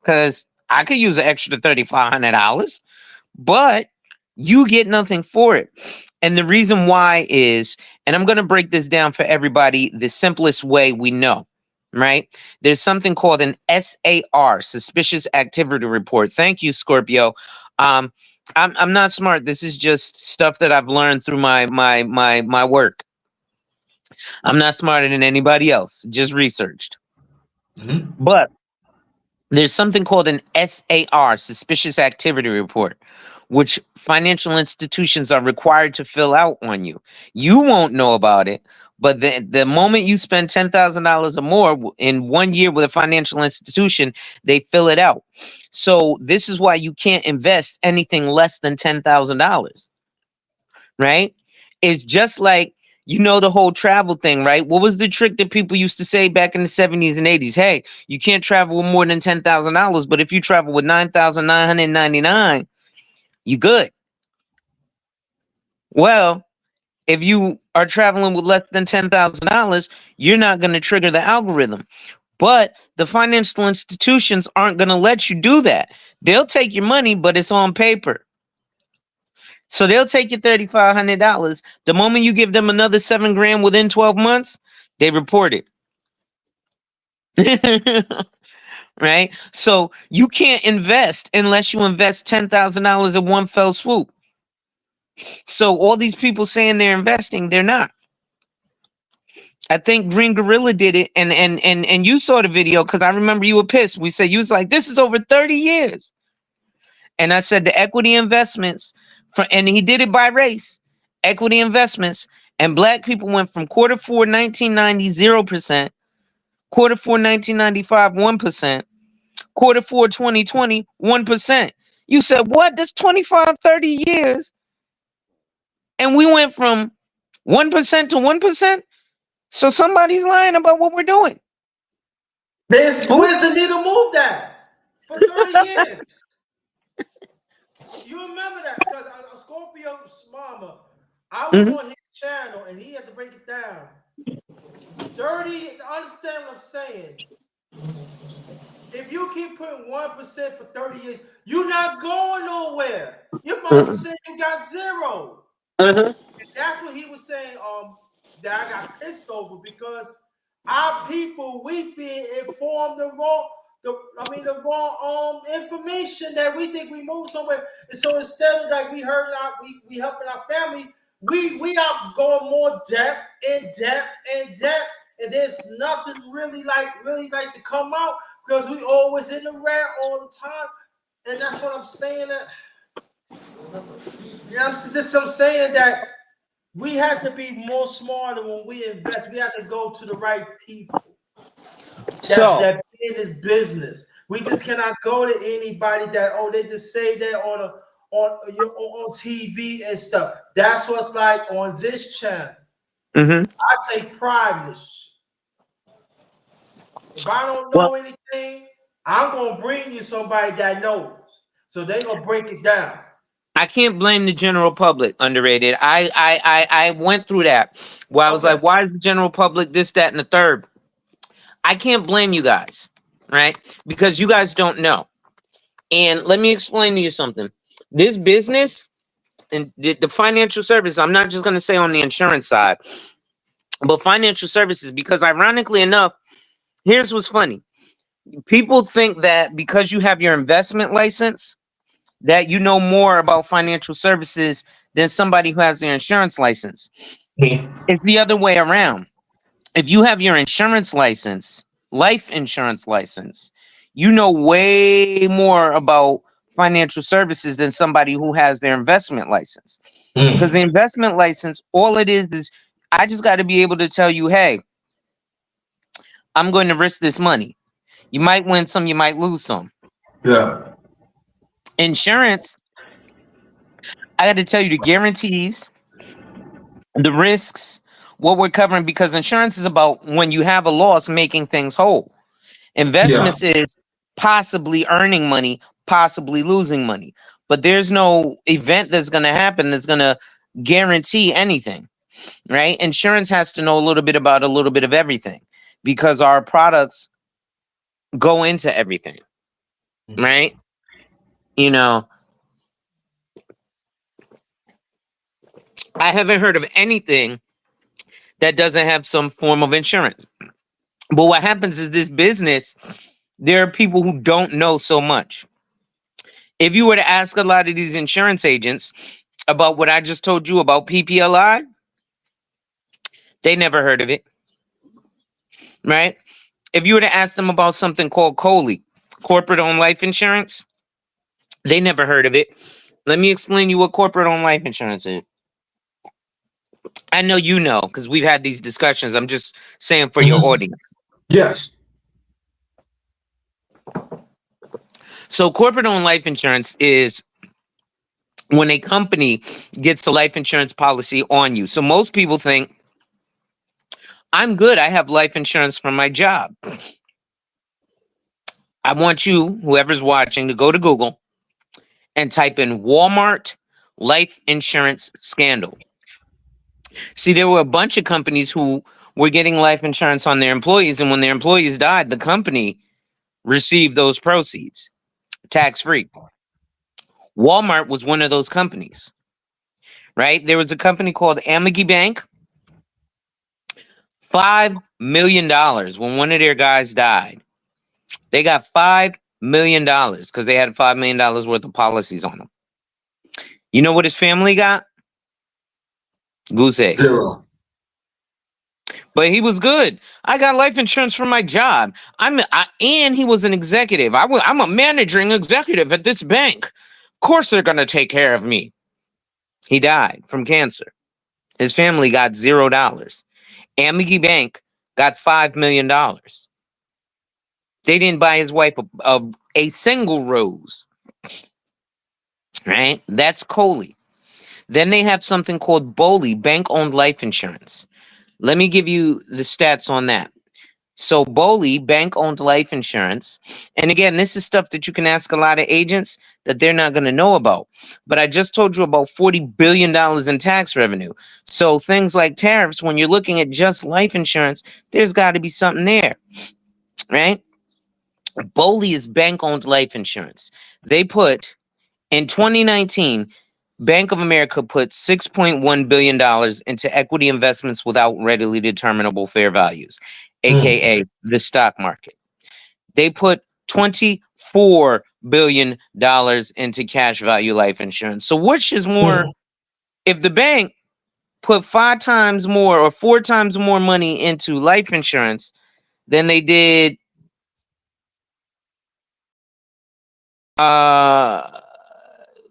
because I could use an extra $3,500. But you get nothing for it. And the reason why is, and I'm going to break this down for everybody the simplest way we know, right? There's something called an SAR, Suspicious Activity Report. Thank you, Scorpio. Um, I'm not smart. This is just stuff that I've learned through my work. I'm not smarter than anybody else, just researched. Mm-hmm. But there's something called an SAR, Suspicious Activity Report, which financial institutions are required to fill out on you. You won't know about it, but the moment you spend $10,000 or more in 1 year with a financial institution, they fill it out. So this is why you can't invest anything less than $10,000, right? It's just like, the whole travel thing, right? What was the trick that people used to say back in the 70s and 80s? Hey, you can't travel with more than $10,000, but if you travel with 9,999, you good. Well, if you are traveling with less than $10,000, you're not going to trigger the algorithm. But the financial institutions aren't going to let you do that. They'll take your money, but it's on paper. So they'll take your $3,500. The moment you give them another $7,000 within 12 months, they report it. Right? So you can't invest unless you invest $10,000 in one fell swoop. So all these people saying they're investing, they're not. I think Green Gorilla did it, and you saw the video because I remember you were pissed. We said you was like, this is over 30 years. And I said the equity investments and he did it by race. Equity investments and black people went from Q4 1990 0%, Q4 1995 1%, Q4 2020 1%. You said what? That's 25, 30 years. And we went from 1% to 1%. So somebody's lying about what we're doing. Where's the needle moved at? For 30 years. You remember that? Because Scorpio's mama, I was Mhm. on his channel and he had to break it down. 30, understand what I'm saying? If you keep putting 1% for 30 years, you're not going nowhere. Your mother said you got zero. Mhm. And that's what he was saying, that I got pissed over because our people, we being informed the wrong information that we think we move somewhere. And so instead of like we helping our family, we are going more depth and depth and depth, and there's nothing really like to come out because we always in the red all the time. And that's what I'm saying. That I'm saying that we have to be more smarter when we invest. We have to go to the right people So that be in this business. We just cannot go to anybody that they just say that on TV and stuff. That's what's like on this channel. mhm. I take pride in this. If I don't Well, know anything, I'm gonna bring you somebody that knows. So they gonna break it down. I can't blame the general public. Underrated. I went through that where I was Okay. like, why is the general public this, that, and the third? I can't blame you guys, right? Because you guys don't know. And let me explain to you something. This business and the financial service, I'm not just going to say on the insurance side, but financial services, because ironically enough, here's what's funny. People think that because you have your investment license, that you know more about financial services than somebody who has their insurance license. It's the other way around. If you have your insurance license, life insurance license, you know way more about financial services than somebody who has their investment license. Because the Mm. investment license, all it is I just got to be able to tell you, hey, I'm going to risk this money. You might win some, you might lose some. Yeah. Insurance, I got to tell you the guarantees, the risks, what we're covering, because insurance is about when you have a loss, making things whole. Yeah. Investments is possibly earning money, possibly losing money. But there's no event that's going to happen that's going to guarantee anything, right? Insurance has to know a little bit about a little bit of everything because our products go into everything, right? You know, I haven't heard of anything that doesn't have some form of insurance. But what happens is this business, there are people who don't know so much. If you were to ask a lot of these insurance agents about what I just told you about PPLI, they never heard of it, right? If you were to ask them about something called COLI, corporate owned life insurance, they never heard of it. Let me explain you what corporate owned life insurance is. I know you know because we've had these discussions. I'm just saying for your Mhm. audience. Yes. So, corporate owned life insurance is when a company gets a life insurance policy on you. So, most people think, I'm good. I have life insurance from my job. I want you, whoever's watching, to go to Google and type in Walmart life insurance scandal. See, there were a bunch of companies who were getting life insurance on their employees, and when their employees died, the company received those proceeds tax free. Walmart was one of those companies, right? There was a company called Amity Bank, $5 million when one of their guys died. They got $5 million because they had $5 million worth of policies on them. You know what his family got? Goose egg. Zero. But he was good. I got life insurance from my job. And he was an executive. I'm a managing executive at this bank. Of course they're gonna take care of me. He died from cancer. His family got $0. Amity Bank got $5 million. They didn't buy his wife a single rose. Right? That's Coley. Then they have something called BOLI, bank-owned life insurance. Let me give you the stats on that. So Boley, bank-owned life insurance. And again, this is stuff that you can ask a lot of agents that they're not going to know about. But I just told you about $40 billion in tax revenue. So things like tariffs, when you're looking at just life insurance, there's got to be something there, right? Boley is bank-owned life insurance. They put, in 2019, Bank of America put $6.1 billion into equity investments without readily determinable fair values, aka the stock market. They put $24 billion into cash value life insurance. So which is more, if the bank put 5 times more or 4 times more money into life insurance than they did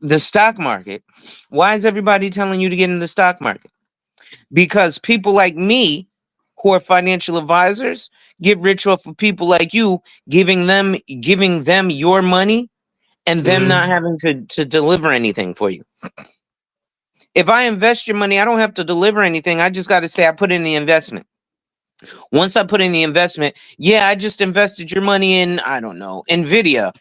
the stock market, why is everybody telling you to get in the stock market? Because people like me, who are financial advisors, get rich off of people like you giving them your money and them not having to deliver anything for you. If I invest your money, I don't have to deliver anything. I just got to say I put in the investment. Once I put in the investment, yeah, I just invested your money in, I don't know, Nvidia.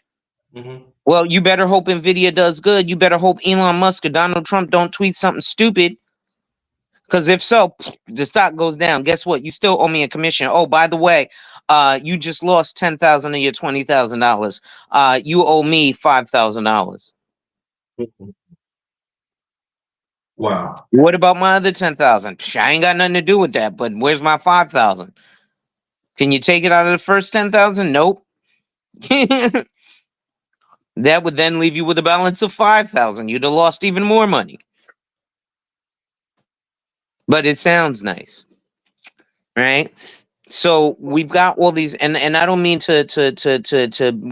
Well, you better hope Nvidia does good. You better hope Elon Musk or Donald Trump don't tweet something stupid. Because if so, the stock goes down. Guess what? You still owe me a commission. Oh, by the way, you just lost $10,000 of your $20,000. You owe me $5,000. Wow. What about my other 10,000? I ain't got nothing to do with that. But where's my 5,000? Can you take it out of the first 10,000? Nope. That would then leave you with a balance of 5,000. You'd have lost even more money. But it sounds nice, right? So we've got all these, and I don't mean to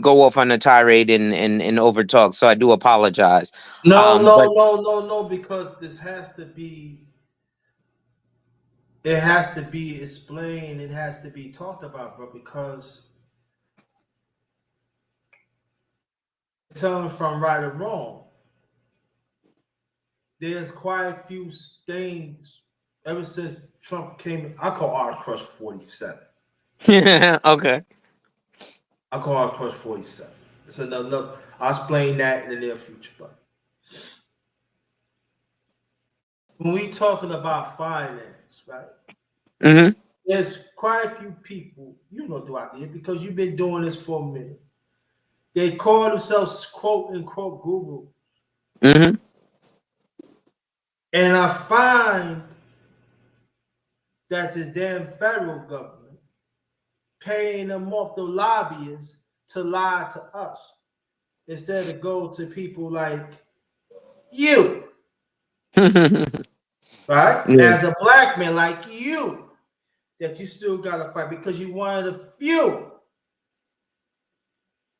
go off on a tirade and over talk. So I do apologize. But No, because this has to be, it has to be explained, it has to be talked about, bro, because telling from right or wrong, there's quite a few things ever since Trump came. I call ours Crush 47. okay. I call ours Crush 47. It's another. I'll explain that in the near future, but when we talking about finance, right? Mm-hmm. There's quite a few people, throughout the year, because you've been doing this for a minute. They call themselves quote unquote Google. Mm-hmm. And I find that this damn federal government paying them off, the lobbyists, to lie to us instead of go to people like you, right? Yeah. As a black man like you, that you still gotta fight because you one of the few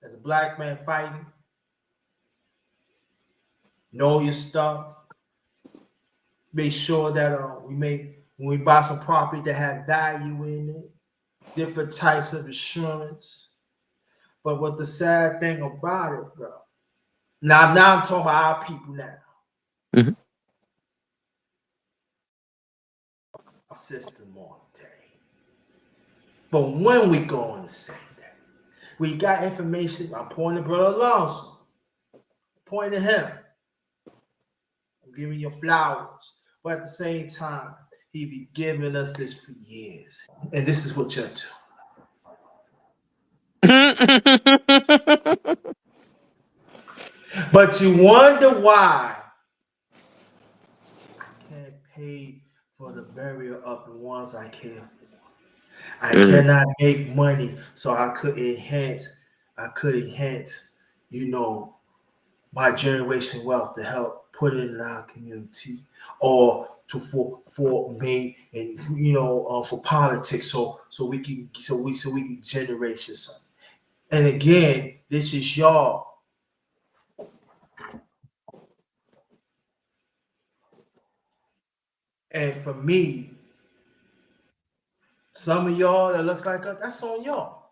as a black man fighting. Know your stuff. Make sure that when we buy some property that have value in it, different types of insurance. But what the sad thing about it, bro. Now I'm talking about our people now. Mm-hmm. System all day. But when we going to say that, we got information. I'm pointing to Brother Alonso. Pointing to him. I'm giving you flowers. But at the same time, he be giving us this for years. And this is what you're doing. But you wonder why I can't pay for the burial of the ones I care for. I cannot make money, so I could enhance, my generation wealth to help put it in our community, or for me and for politics, so we can generate something. And again, this is y'all. And for me, some of y'all that looks like us, that's on y'all.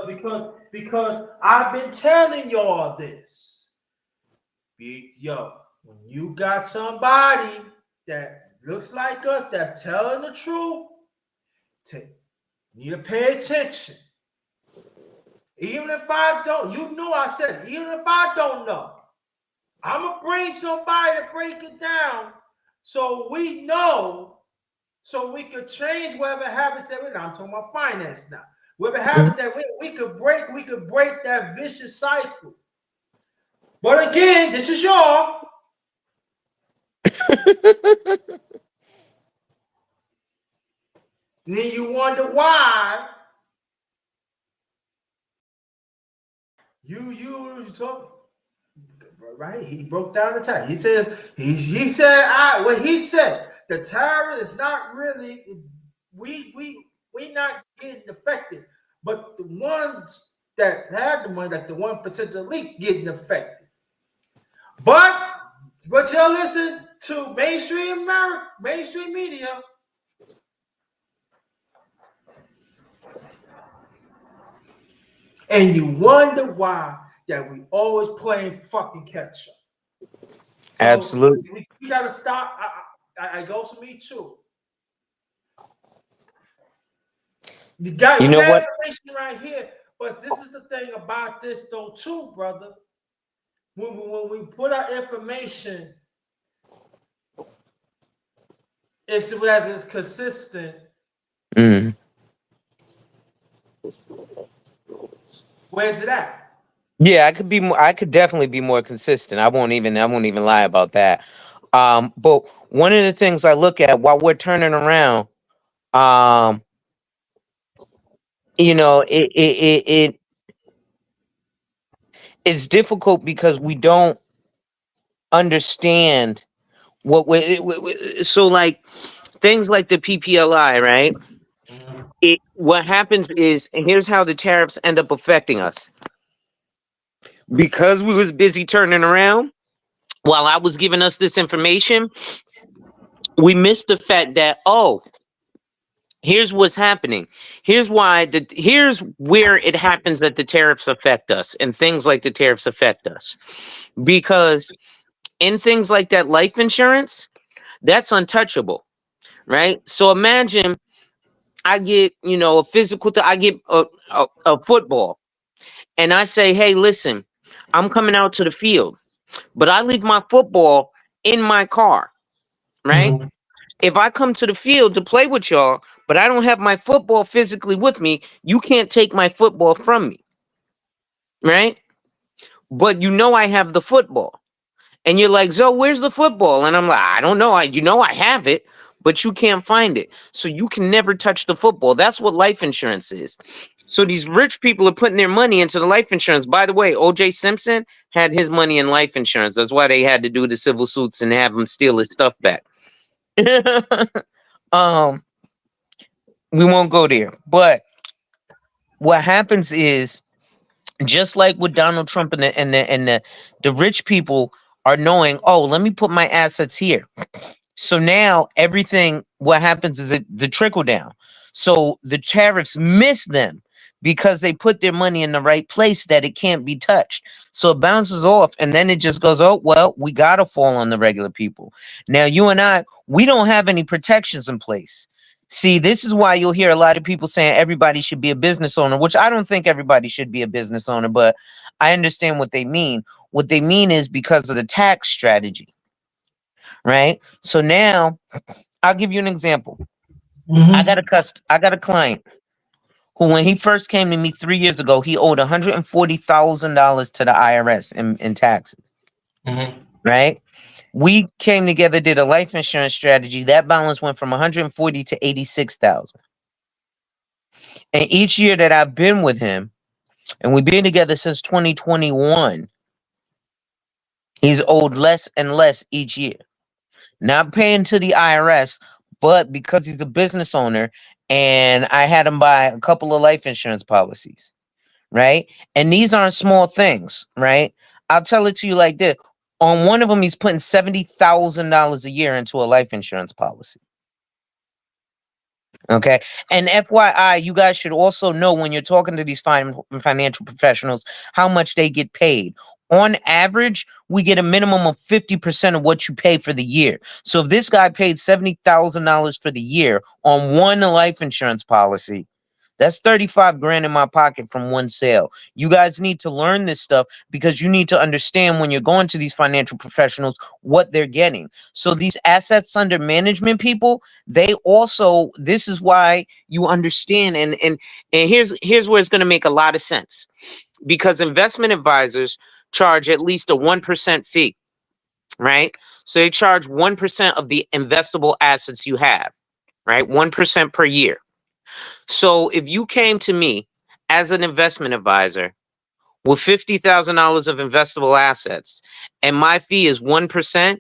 Because I've been telling y'all this. When you got somebody that looks like us that's telling the truth, need to pay attention. Even if I don't, you know I said, even if I don't know, I'm going to bring somebody to break it down so we know, so we could change whatever happens that we're not. I'm talking about finance now. Whatever happens that we could break that vicious cycle. But again, this is y'all. Then you wonder why you talk right. He broke down the tariff. He says he said what he said. The tariff is not really we not getting affected, but the ones that had the money, like the 1% elite, getting affected. But y'all listen to mainstream media. And you wonder why that we always playing fucking catch up. So Absolutely. we gotta stop. I goes to me too. You got what? information right here, but this is the thing about this though too, brother. When we put our information, it's whether it's consistent. Mm. Where's it at? Yeah, I could be more, I could definitely be more consistent. I won't even lie about that. But one of the things I look at while we're turning around, um, it's difficult because we don't understand what so like things like the PPLI, right? What happens is, and here's how the tariffs end up affecting us. Because we was busy turning around while I was giving us this information, we missed the fact that, oh, here's what's happening. Here's where it happens that the tariffs affect us and things like the tariffs affect us. Because in things like that life insurance, that's untouchable, right? So imagine I get, a physical, I get a football, and I say, hey, listen, I'm coming out to the field, but I leave my football in my car, right? Mm-hmm. If I come to the field to play with y'all, but I don't have my football physically with me, you can't take my football from me, right? But I have the football. And you're like, Zoe, where's the football? And I'm like, I don't know. I have it, but you can't find it. So you can never touch the football. That's what life insurance is. So these rich people are putting their money into the life insurance. By the way, O.J. Simpson had his money in life insurance. That's why they had to do the civil suits and have him steal his stuff back. um, we won't go there. But what happens is, just like with Donald Trump and the rich people are knowing, oh, let me put my assets here. So now everything, what happens is the trickle down. So the tariffs miss them because they put their money in the right place that it can't be touched. So it bounces off and then it just goes, oh, well, we got to fall on the regular people. Now, you and I, we don't have any protections in place. See, this is why you'll hear a lot of people saying everybody should be a business owner, which I don't think everybody should be a business owner, but I understand what they mean. What they mean is because of the tax strategy, right? So now I'll give you an example. Mm-hmm. I got a client who, when he first came to me 3 years ago, he owed $140,000 to the IRS in taxes. Mm-hmm. Right? We came together, did a life insurance strategy. That balance went from 140 to 86,000. And each year that I've been with him, and we've been together since 2021, he's owed less and less each year. Not paying to the IRS, but because he's a business owner and I had him buy a couple of life insurance policies, right? And these aren't small things, right? I'll tell it to you like this. On one of them, he's putting $70,000 a year into a life insurance policy. Okay. And FYI, you guys should also know when you're talking to these financial professionals how much they get paid. On average, we get a minimum of 50% of what you pay for the year. So if this guy paid $70,000 for the year on one life insurance policy, that's 35 grand in my pocket from one sale. You guys need to learn this stuff because you need to understand when you're going to these financial professionals what they're getting. So these assets under management people, they also, this is why you understand, and here's where it's going to make a lot of sense, because investment advisors charge at least a 1% fee, right? So they charge 1% of the investable assets you have, right? 1% per year. So if you came to me as an investment advisor with $50,000 of investable assets and my fee is 1%,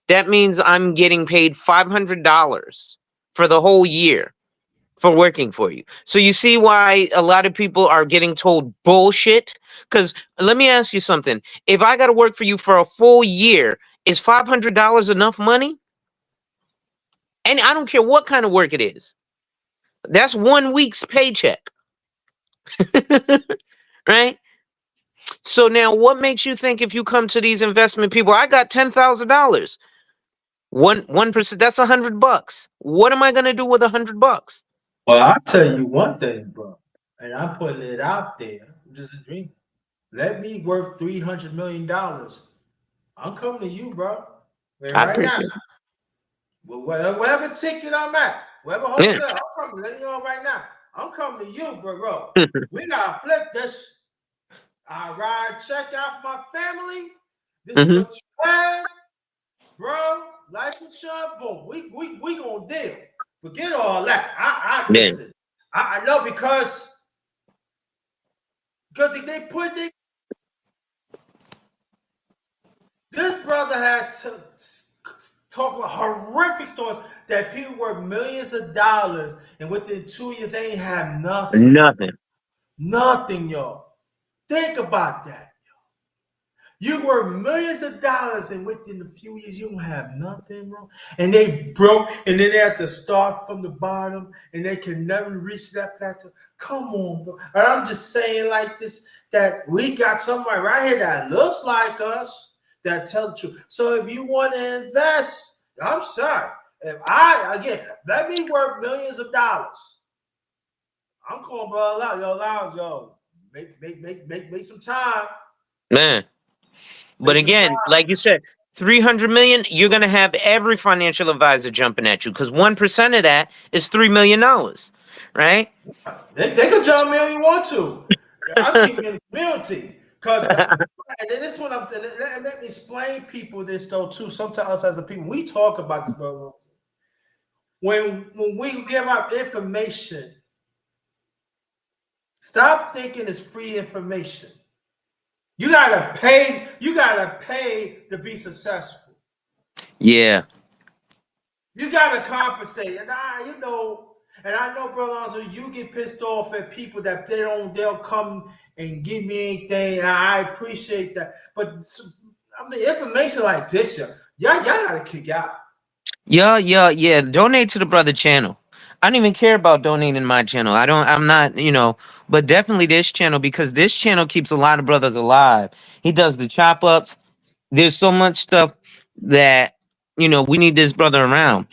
that means I'm getting paid $500 for the whole year for working for you. So you see why a lot of people are getting told bullshit? Because let me ask you something. If I got to work for you for a full year, is $500 enough money? And I don't care what kind of work it is. That's 1 week's paycheck. Right? So now what makes you think if you come to these investment people, I got $10,000. 1%, that's $100. What am I gonna do with $100? Well, I'll tell you one thing, bro, and I'm putting it out there. I'm just a dreamer. Let me worth $300 million. I'm coming to you, bro. And I right now, appreciate whatever ticket I'm at, whatever it. hotel, I'm coming. Let you know right now. I'm coming to you, bro. Yeah. We gotta flip this. I ride check out for my family. This is Hmm. what you have, bro. Life insurance, boom. We gonna deal. Forget all that. I Yeah. listen. I know because they put this brother had to talk about horrific stories that people worth millions of dollars and within 2 years they ain't have nothing. Nothing. Nothing, y'all. Think about that. You were millions of dollars, and within a few years, you don't have nothing, bro. And they broke, and then they have to start from the bottom, and they can never reach that plateau. Come on, bro. And I'm just saying like this, that we got somebody right here that looks like us that tell the truth. So if you want to invest, I'm sorry. If again, let me work millions of dollars. I'm calling brother out, yo, make some time. Man. But Make some again, time. like you said, 300 million, you're going to have every financial advisor jumping at you because 1% of that is $3 million, right? They can jump me if you want to. I'm keeping in the community. And then this one, let me explain people this though too. Sometimes us as a people, we talk about this, bro. When we give out information, stop thinking it's free information. You gotta pay. You gotta pay to be successful. Yeah. You gotta compensate, and and I know, brother, also you get pissed off at people that they'll come and give me anything. And I appreciate that, but I mean, information like this, y'all gotta kick out. Yeah, yeah, yeah. Donate to the brother channel. I don't even care about donating my channel. I'm not, but definitely this channel because this channel keeps a lot of brothers alive. He does the chop ups. There's so much stuff that, we need this brother around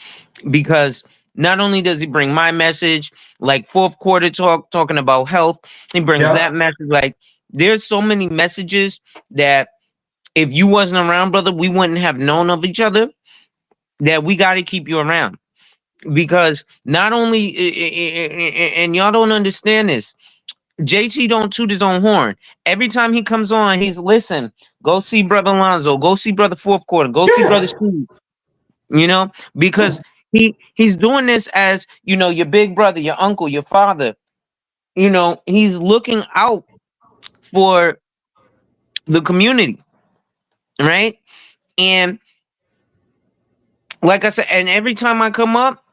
because not only does he bring my message, like fourth quarter talking about health, he brings Yeah, that message. Like there's so many messages that if you wasn't around, brother, we wouldn't have known of each other. That we got to keep you around because not only and y'all don't understand this. JT don't toot his own horn. Every time he comes on, he's listen. Go see brother Alonzo. Go see brother Fourth Quarter. Go see brother yeah. Steve. Because he's doing this as your big brother, your uncle, your father. He's looking out for the community, right? And like I said, and every time I come up,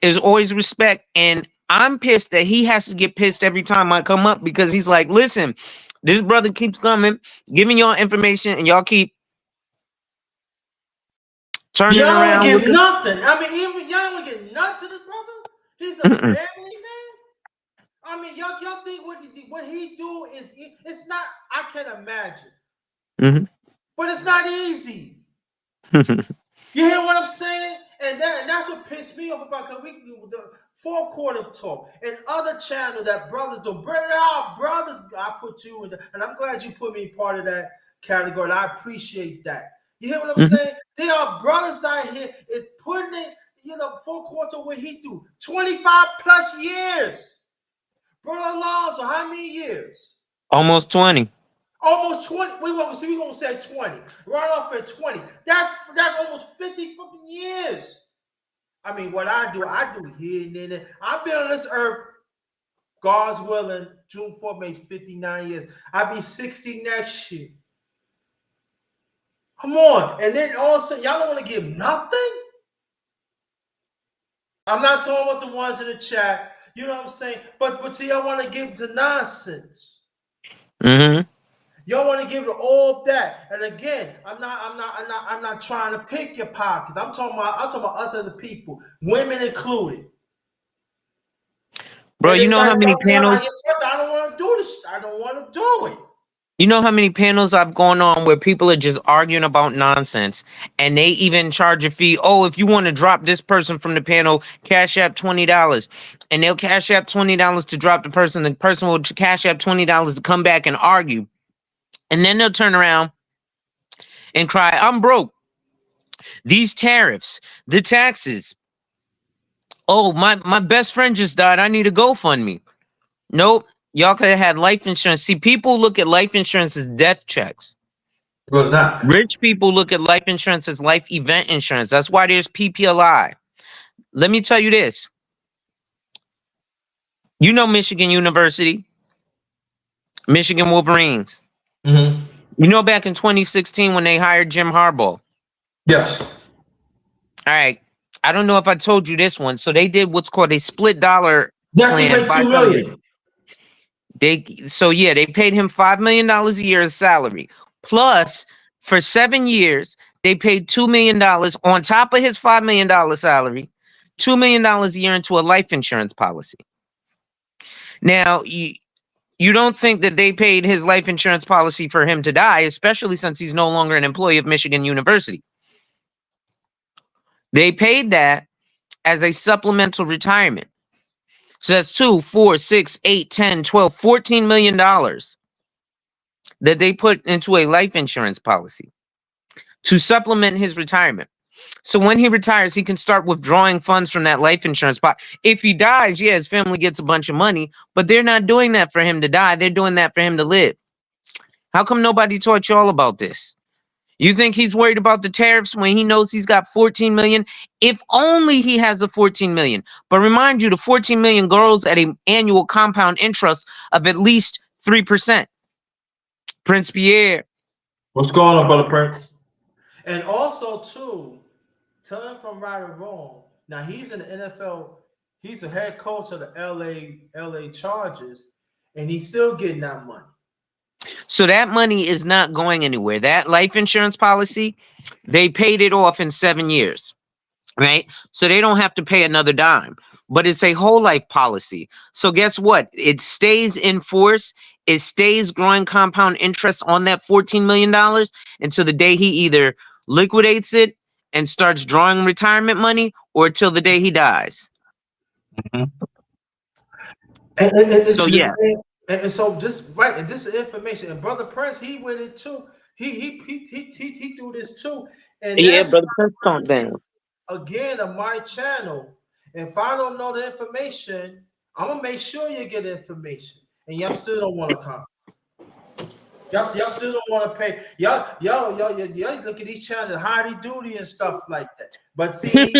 there's always respect. And I'm pissed that he has to get pissed every time I come up because he's like, listen, this brother keeps coming, giving y'all information, and y'all keep turning Y'all don't around get looking. nothing. I mean, even y'all don't get nothing to this brother. He's a Mm-mm. family man. I mean, y'all think what he do is it's not. I can imagine. Mm-hmm. But it's not easy. You hear what I'm saying? And that's what pissed me off about the fourth quarter talk and other channel that brothers don't bring out. Brothers, I put you in, and I'm glad you put me part of that category. I appreciate that. You hear what I'm Mm-hmm. saying? There are brothers out here is putting it, fourth quarter where he do 25 plus years. Brother Alonzo, how many years? Almost 20. Almost 20. We're gonna say 20. Right off at 20. That's almost 50 fucking years. I mean, what I do here and there. I've been on this earth, God's willing, June 4th makes 59 years. I'll be 60 next year. Come on. And then all of a sudden, y'all don't want to give nothing? I'm not talking about the ones in the chat. You know what I'm saying? But see, y'all want to give the nonsense. Mm-hmm. Y'all want to give it all that. And again, I'm not trying to pick your pockets. I'm talking about us as a people, women included. Bro, And you it's know like how many sometimes panels? I don't want to do this. I don't want to do it. You know how many panels I've gone on where people are just arguing about nonsense, and they even charge a fee. Oh, if you want to drop this person from the panel, cash app $20, and they'll cash app $20 to drop the person. The person will cash app $20 to come back and argue, and then they'll turn around and cry, "I'm broke. These tariffs, the taxes. Oh, my best friend just died. I need a GoFundMe." Nope. Y'all could have had life insurance. See, people look at life insurance as death checks. Well, it's not. Rich people look at life insurance as life event insurance. That's why there's PPLI. Let me tell you this. You know Michigan University, Michigan Wolverines. Mm-hmm. You know back in 2016 when they hired Jim Harbaugh. Yes. All right. I don't know if I told you this one. So they did what's called a split dollar Yes, he plan made by $2 television. million. They paid him $5 million a year as salary. Plus, for 7 years, they paid $2 million on top of his $5 million salary, $2 million a year into a life insurance policy. Now, you don't think that they paid his life insurance policy for him to die, especially since he's no longer an employee of Michigan University. They paid that as a supplemental retirement. So that's 2, 4, 6, 8, 10, 12, $14 million that they put into a life insurance policy to supplement his retirement. So when he retires, he can start withdrawing funds from that life insurance pot. If he dies, yeah, his family gets a bunch of money, but they're not doing that for him to die. They're doing that for him to live. How come nobody taught y'all about this? You think he's worried about the tariffs when he knows he's got 14 million? If only he has the 14 million. But remind you, the 14 million grows at an annual compound interest of at least 3%. Prince Pierre. What's going on, Brother Prince? And also, too, tell him from right or wrong. Now, he's in the NFL. He's a head coach of the LA Chargers, and he's still getting that money. So that money is not going anywhere. That life insurance policy, they paid it off in 7 years, right? So they don't have to pay another dime, but it's a whole life policy. So guess what? It stays in force. It stays growing compound interest on that $14 million until the day he either liquidates it and starts drawing retirement money or till the day he dies. Mm-hmm. And So yeah. And so this right, and this is information. And Brother Prince, he with it too. He do this too. And Yeah, that's brother, Prince calm down. again on my channel. If I don't know the information, I'm gonna make sure you get information. And y'all still don't want to come. Y'all still don't want to pay. Y'all look at these channels, hardy duty and stuff like that. But see,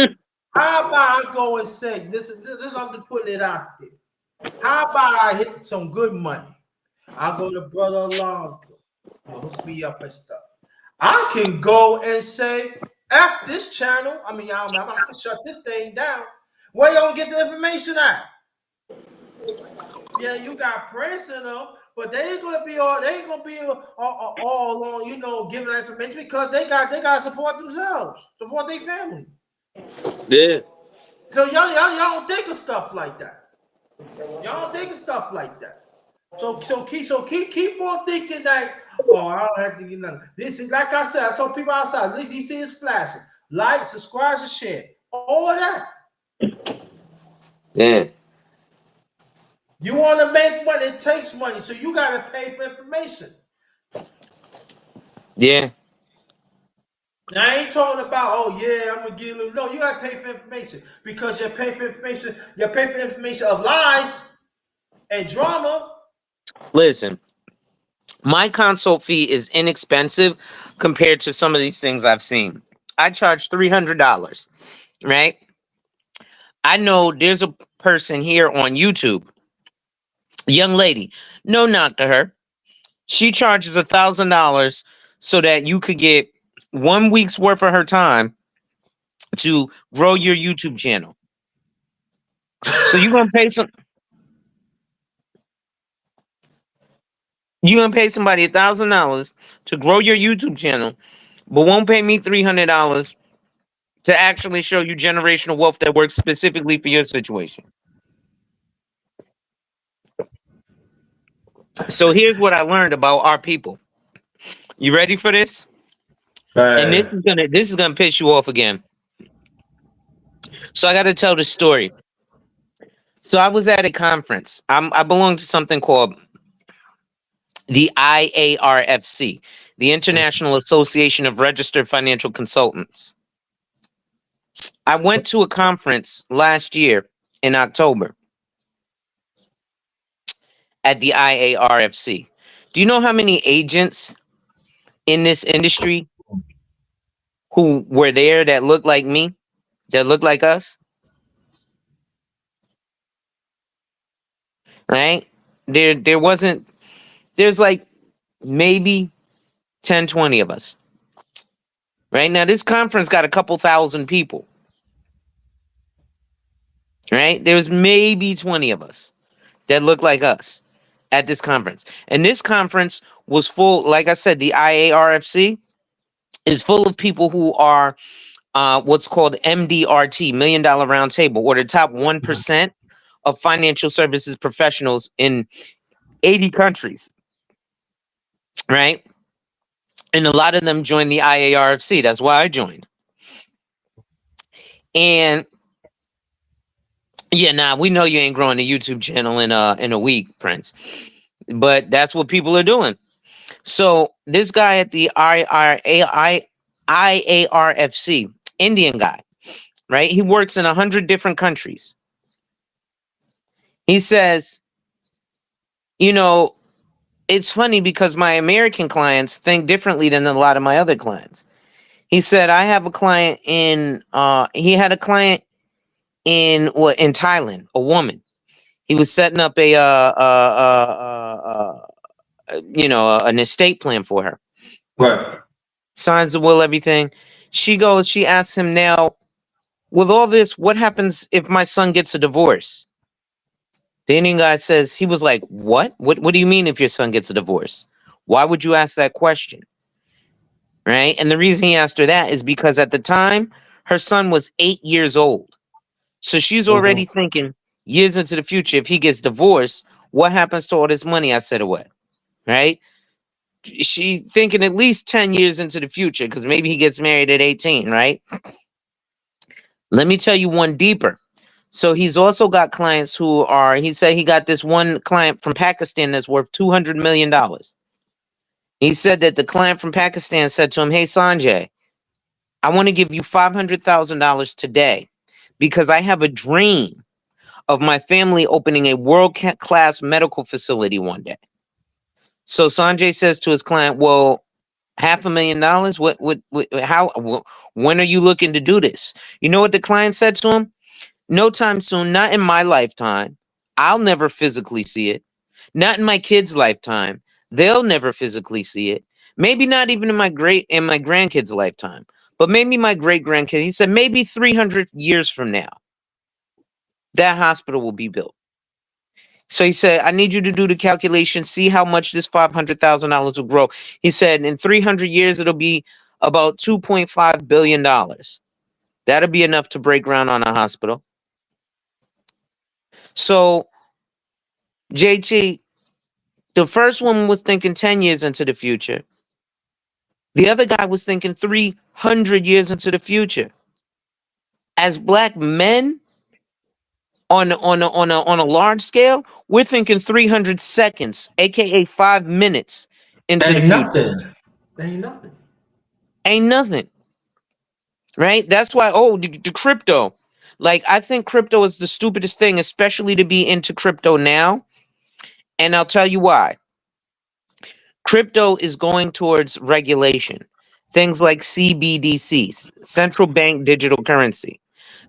how about I go and say this is I'm just putting it out there. How about I hit some good money? I'll go to Brother Alonzo. He'll hook me up and stuff. I can go and say, F this channel. I mean, I'm gonna have to shut this thing down. Where y'all get the information at? Yeah, you got Prince in them, but they ain't gonna be all. They ain't gonna be all on. Giving that information because they got to support themselves, support their family. Yeah. So y'all don't think of stuff like that. Y'all don't think of stuff like that. So keep on thinking that Oh, I don't have to get nothing. This is like I said. I told people outside. At least you see it's flashing. Like, subscribe, and share. All of that. Yeah. You want to make money? It takes money, so you got to pay for information. Yeah. Now, I ain't talking about, oh yeah, I'm gonna get a little. No, you gotta pay for information because you pay for information. You pay for information of lies and drama. Listen, my consult fee is inexpensive compared to some of these things I've seen. I charge $300, right? I know there's a person here on YouTube, young lady, no knock to her. She charges $1,000 so that you could get 1 week's worth of her time to grow your YouTube channel. So you're gonna pay somebody $1,000 to grow your YouTube channel, but won't pay me $300 to actually show you generational wealth that works specifically for your situation. So here's what I learned about our people. You ready for this? And Right. this is gonna piss you off again. So I got to tell the story. So I was at a conference. I belong to something called the IARFC, the International Association of Registered Financial Consultants. I went to a conference last year in October at the IARFC. Do you know how many agents in this industry who were there that look like me, that look like us, right? There wasn't, there's like maybe 10, 20 of us. Right now, this conference got a couple thousand people. Right? There's maybe 20 of us that look like us at this conference. And this conference was full, like I said, the IARFC is full of people who are what's called MDRT, Million Dollar Round Table, or the top 1% of financial services professionals in 80 countries, right? And a lot of them joined the IARFC. That's why I joined. And yeah, nah, we know you ain't growing a YouTube channel in a week, Prince. But that's what people are doing. So this guy at the IARFC, Indian guy, right? He works in 100 different countries. He says, you know, it's funny because my American clients think differently than a lot of my other clients. He said, I have a client he had a client in Thailand, a woman. He was setting up an estate plan for her. Right. Signs the will, everything. She asks him now, with all this, what happens if my son gets a divorce? The Indian guy says, he was like, what? What do you mean if your son gets a divorce? Why would you ask that question? Right? And the reason he asked her that is because at the time, her son was 8 years old. So she's already Mhm. thinking years into the future, if he gets divorced, what happens to all this money I set away? Right? She thinking at least 10 years into the future because maybe he gets married at 18, right? Let me tell you one deeper. So he's also got clients he said he got this one client from Pakistan that's worth $200 million. He said that the client from Pakistan said to him, hey, Sanjay, I want to give you $500,000 today because I have a dream of my family opening a world class medical facility one day. So Sanjay says to his client, well, $500,000. When are you looking to do this? You know what the client said to him? No time soon, not in my lifetime. I'll never physically see it. Not in my kids' lifetime. They'll never physically see it. Maybe not even in my grandkids' lifetime. But maybe my great grandkids. He said maybe 300 years from now, that hospital will be built. So he said, I need you to do the calculation, see how much this $500,000 will grow. He said, in 300 years, it'll be about $2.5 billion. That'll be enough to break ground on a hospital. So, JT, The first one was thinking 10 years into the future. The other guy was thinking 300 years into the future. As black men on a large scale, we're thinking 300 seconds, aka 5 minutes into the Ain't future. nothing. Ain't nothing. Ain't nothing, right? That's why, the crypto. Like, I think crypto is the stupidest thing, especially to be into crypto now. And I'll tell you why. Crypto is going towards regulation. Things like CBDCs, central bank digital currency.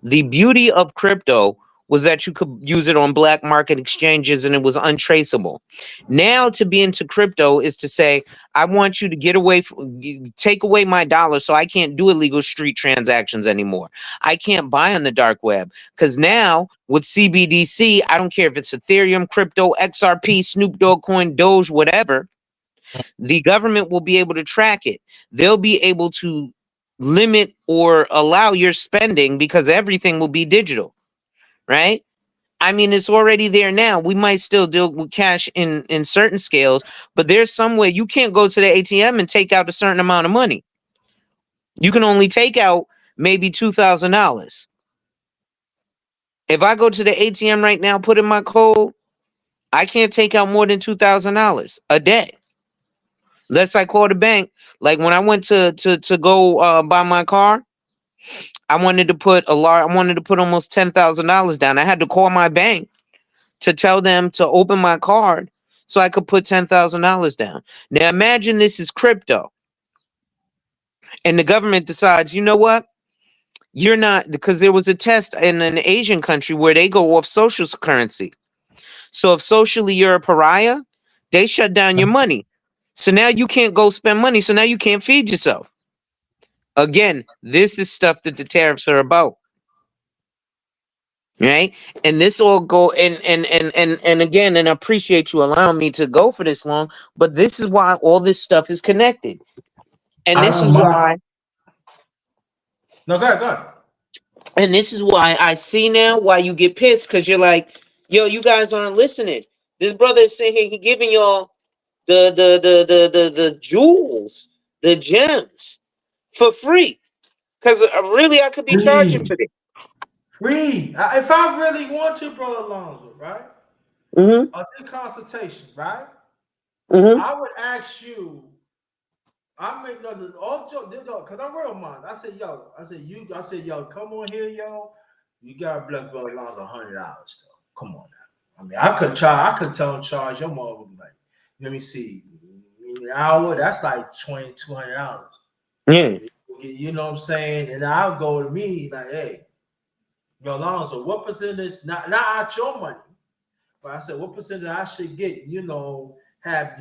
The beauty of crypto was that you could use it on black market exchanges and it was untraceable. Now, to be into crypto is to say, I want you to take away my dollar so I can't do illegal street transactions anymore. I can't buy on the dark web because now with CBDC, I don't care if it's Ethereum, crypto, XRP, Snoop Dogg coin, Doge, whatever, the government will be able to track it. They'll be able to limit or allow your spending because everything will be digital, right? I mean, it's already there now. We might still deal with cash in certain scales, but there's some way you can't go to the ATM and take out a certain amount of money. You can only take out maybe $2,000. If I go to the ATM right now, put in my code, I can't take out more than $2,000 a day. Unless I call the bank. Like when I went to go buy my car, I wanted to put almost $10,000 down. I had to call my bank to tell them to open my card so I could put $10,000 down. Now imagine this is crypto, and the government decides, you know what? You're not, because there was a test in an Asian country where they go off social currency. So if socially you're a pariah, they shut down your money. So now you can't go spend money. So now you can't feed yourself. Again, this is stuff that the tariffs are about. Right? And this all go and again, and I appreciate you allowing me to go for this long, but this is why all this stuff is connected. And I this is don't mind. why No, go ahead, go ahead. I see now why you get pissed, because you're like, yo, you guys aren't listening. This brother is sitting here, he giving y'all the jewels, the gems for free. Because really I could be charging Free. for this. Free. If I really want to, brother Alonzo, right? Mm-hmm. I'll do consultation, right? Mm-hmm. I would ask you. I make no all joke, because I'm real mind. I said, yo, come on here, yo. You gotta bless brother Alonzo $100 though. Come on now. I mean, I could tell him charge your mother like, let me see, an hour. That's like $200. Yeah. You know what I'm saying? And I'll go to me like, hey, yo, Alonzo, what percentage? Not out your money, but I said, what percentage I should get? You know, have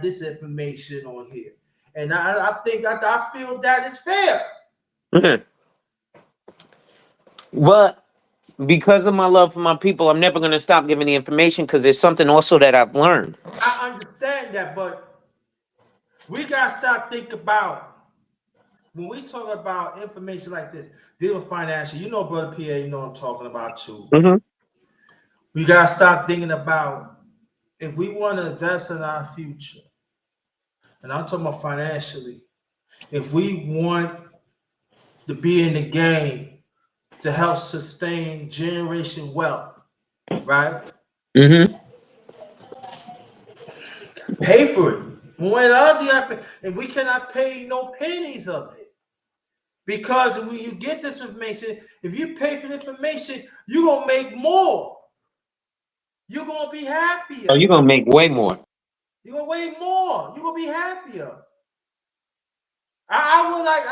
this information on here, and I think I feel that is fair. Mm-hmm. But because of my love for my people, I'm never going to stop giving the information, because there's something also that I've learned. I understand that, but we gotta stop thinking about when we talk about information like this, deal with financial. You know, brother Pierre, you know what I'm talking about too. Mm-hmm. We gotta stop thinking about if we want to invest in our future, and I'm talking about financially. If we want to be in the game to help sustain generation wealth, right? Mm-hmm. Pay for it. When other and we cannot pay no pennies of it. Because when you get this information, if you pay for the information, you're gonna make more. You're gonna be Oh, happier. you're going to make way more. You're gonna weigh more. You're gonna be happier. I would like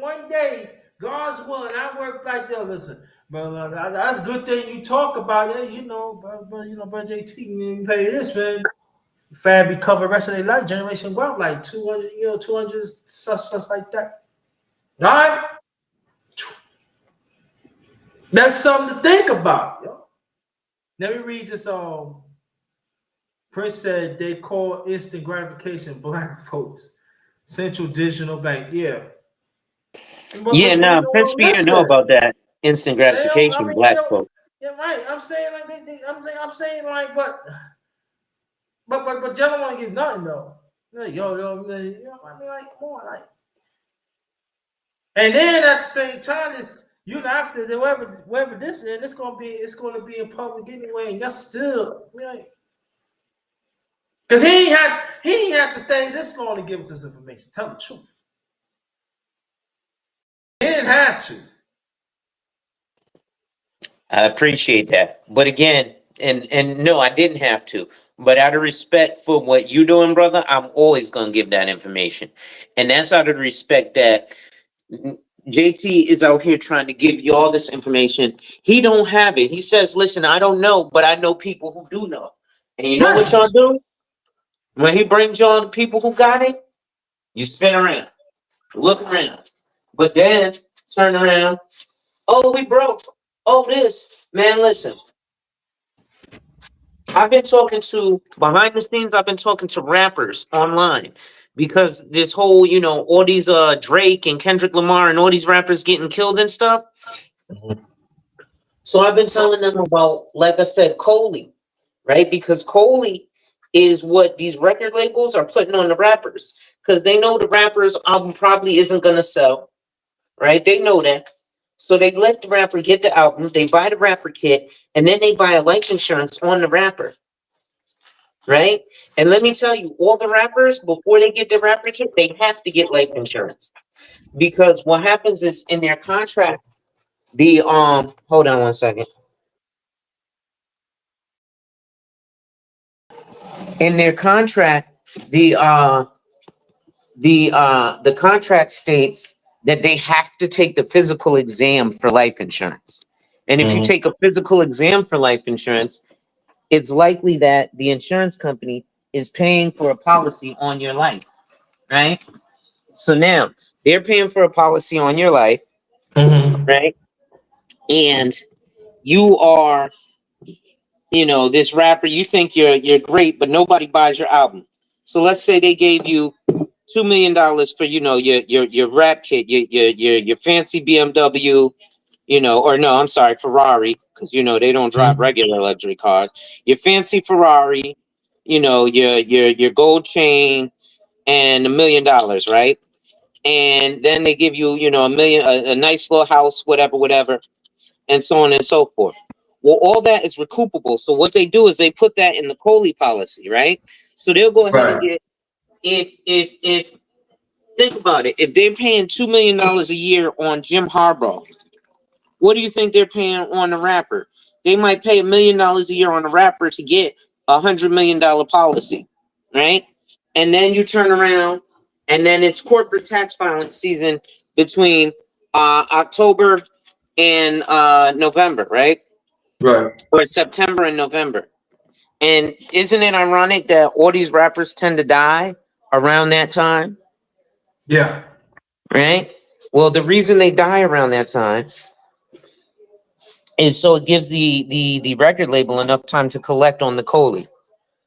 one day, God's willing, I work like yo, listen, but that's a good thing you talk about it, you know, but JT, you pay this, man. Family cover the rest of their life, generation wealth, like 200, 200 such like that. All right? That's something to think about, yo. Let me read this. Prince said they call instant gratification black folks. Central Digital Bank. Yeah. Yeah, But now Prince Pierre know listen. about that instant Yeah, they don't, I gratification, mean, they black don't. folk. Yeah, right. I'm saying like I'm saying like, but but y'all don't want to give nothing though. Like, yo, man, you know what I mean? Like, come on, like. And then at the same time, it's you after whoever this is, it's gonna be in public anyway, and that's still like, because he ain't have to stay this long to give us this information. Tell the truth. He didn't have to. I appreciate that. But again, and no, I didn't have to. But out of respect for what you doing, brother, I'm always gonna give that information. And that's out of respect that JT is out here trying to give you all this information. He don't have it. He says, listen, I don't know, but I know people who do know. And you know what Right. y'all do? When he brings y'all the people who got it, you spin around, look around. But then turn around. Oh, we broke. Oh, this. Man, listen. I've been talking to behind the scenes. I've been talking to rappers online because this whole, all these Drake and Kendrick Lamar and all these rappers getting killed and stuff. So I've been telling them about, like I said, Coley, right? Because Coley is what these record labels are putting on the rappers because they know the rappers' album probably isn't gonna sell, right? They know that. So they let the rapper get the album, they buy the rapper kit, and then they buy a life insurance on the rapper. Right? And let me tell you, all the rappers, before they get their rapper kit, they have to get life insurance. Because what happens is in their contract, the hold on one second. In their contract, the uh the contract states that they have to take the physical exam for life insurance. And if you Mm-hmm. take a physical exam for life insurance, it's likely that the insurance company is paying for a policy on your life, right? So now they're paying for a policy on your life, Mm-hmm. right? And you are, this rapper, you think you're great, but nobody buys your album. So let's say they gave you $2 million for, your rap kit, your fancy BMW, or no, I'm sorry, Ferrari, because they don't drive Mm-hmm. regular luxury cars. Your fancy Ferrari, your gold chain, and $1 million, right? And then they give you, a million, a nice little house, whatever, whatever, and so on and so forth. Well, all that is recoupable. So what they do is they put that in the Coley policy, right? So they'll go ahead and Right. get if think about it, if they're paying $2 million a year on Jim Harbaugh, what do you think they're paying on the rapper? They might pay $1 million a year on a rapper to get $100 million policy, right? And then you turn around, and then it's corporate tax filing season between October and November, right? Right. Or September and November. And isn't it ironic that all these rappers tend to die around that time, Yeah. right? Well, the reason they die around that time is so it gives the record label enough time to collect on the Coley.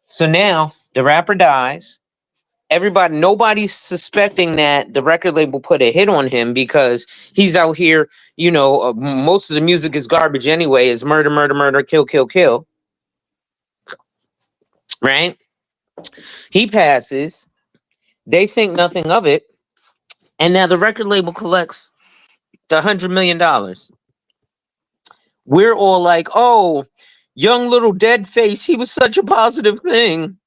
So now the rapper dies. Nobody's suspecting that the record label put a hit on him because he's out here. Most of the music is garbage anyway. Is murder, murder, murder, kill, kill, kill. Right? He passes. They think nothing of it, and now the record label collects the $100 million. We're all like, "Oh, young little dead face. He was such a positive thing."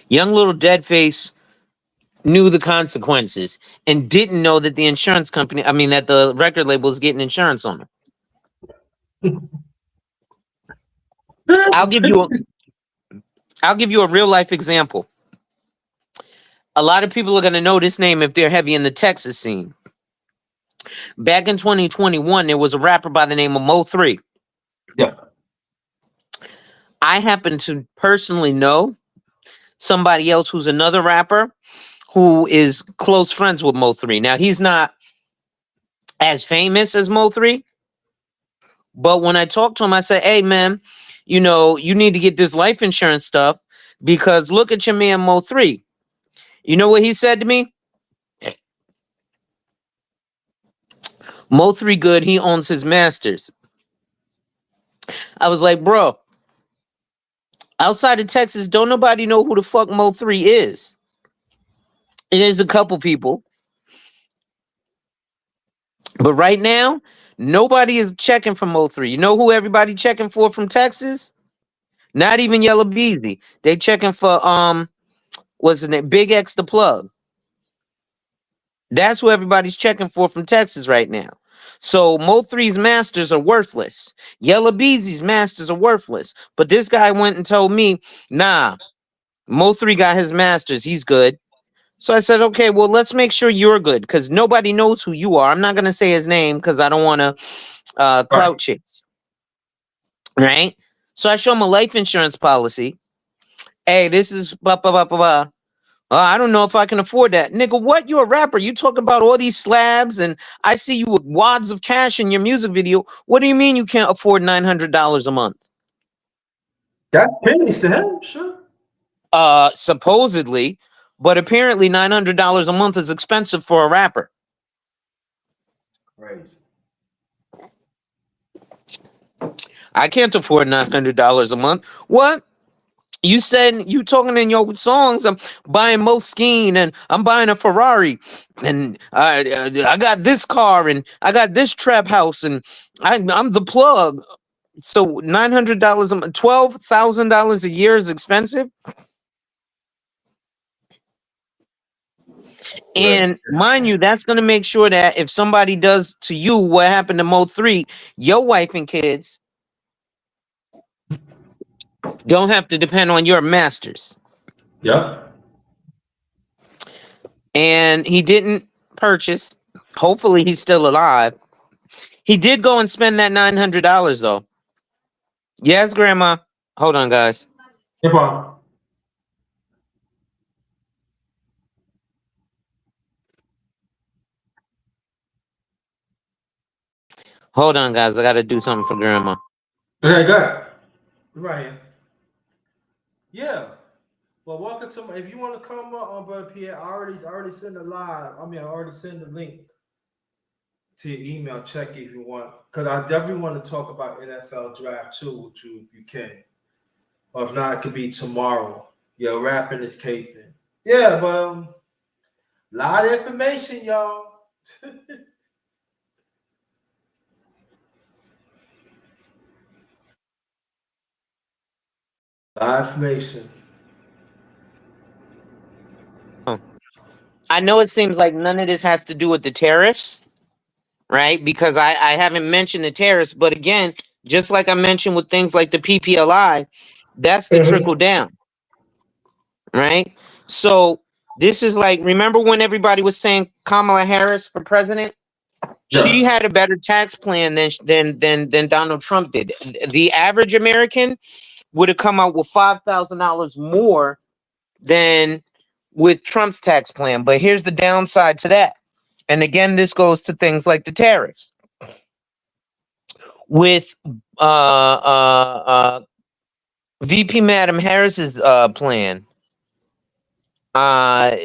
Young little dead face knew the consequences and didn't know that the insurance company, I mean, that the record label is getting insurance on him. I'll give you a, I'll give you a real life example. A lot of people are going to know this name if they're heavy in the Texas scene. Back in 2021, there was a rapper by the name of Mo3. Yeah. I happen to personally know somebody else who's another rapper who is close friends with Mo3. Now, he's not as famous as Mo3, but when I talked to him, I said, "Hey, man, you need to get this life insurance stuff because look at your man Mo3." You know what he said to me? Mo3 good. He owns his masters. I was like, bro, Outside of Texas, don't nobody know who the fuck Mo3 is. It is a couple people, but right now, nobody is checking for Mo3. You know who everybody checking for from Texas? Not even Yellow Beezy. They checking for what's his name? Big X the plug. That's who everybody's checking for from Texas right now. So Mo3's masters are worthless. Yellow Beezy's masters are worthless. But this guy went and told me, nah, Mo3 got his masters. He's good. So I said, okay, well, let's make sure you're good because nobody knows who you are. I'm not going to say his name because I don't want to Right. clout chase. Right? So I show him a life insurance policy. Hey, this is blah, blah, blah, blah, blah. I don't know if I can afford that. Nigga, what? You're a rapper. You talk about all these slabs and I see you with wads of cash in your music video. What do you mean you can't afford $900 a month? That's pennies to him, sure. Supposedly, but apparently $900 a month is expensive for a rapper. Crazy. I can't afford $900 a month. What? You said you talking in your songs. I'm buying Moschine and I'm buying a Ferrari, and I got this car and I got this trap house and I'm the plug. So $900 a month, $12,000 a year is expensive. Well, And mind you, that's gonna make sure that if somebody does to you what happened to Mo3, your wife and kids don't have to depend on your masters. yeah. And he didn't purchase. Hopefully, he's still alive. He did go and spend that $900 though. Yes, Grandma. Hold on, guys. Hip hop. Hold on, guys. I gotta do something for Grandma. Okay, good. Right here. Yeah. Well, welcome to my. If you want to come up on Brother Pierre, I already sent a live. I mean, I already sent the link to your email. Check it if you want, because I definitely want to talk about NFL draft too with you if you can. Or if not, it could be tomorrow. Yeah, rapping is caping. Yeah, but a lot of information, y'all. A lot of information. I know it seems like none of this has to do with the tariffs, right? Because I haven't mentioned the tariffs, but again, just like I mentioned with things like the PPLI, that's the trickle Mhm. down, right? So this is like, remember when everybody was saying Kamala Harris for president? She Yeah. had a better tax plan than Donald Trump did. The average American would have come out with $5,000 more than with Trump's tax plan. But here's the downside to that. And again, this goes to things like the tariffs. With VP Madam Harris's plan, uh,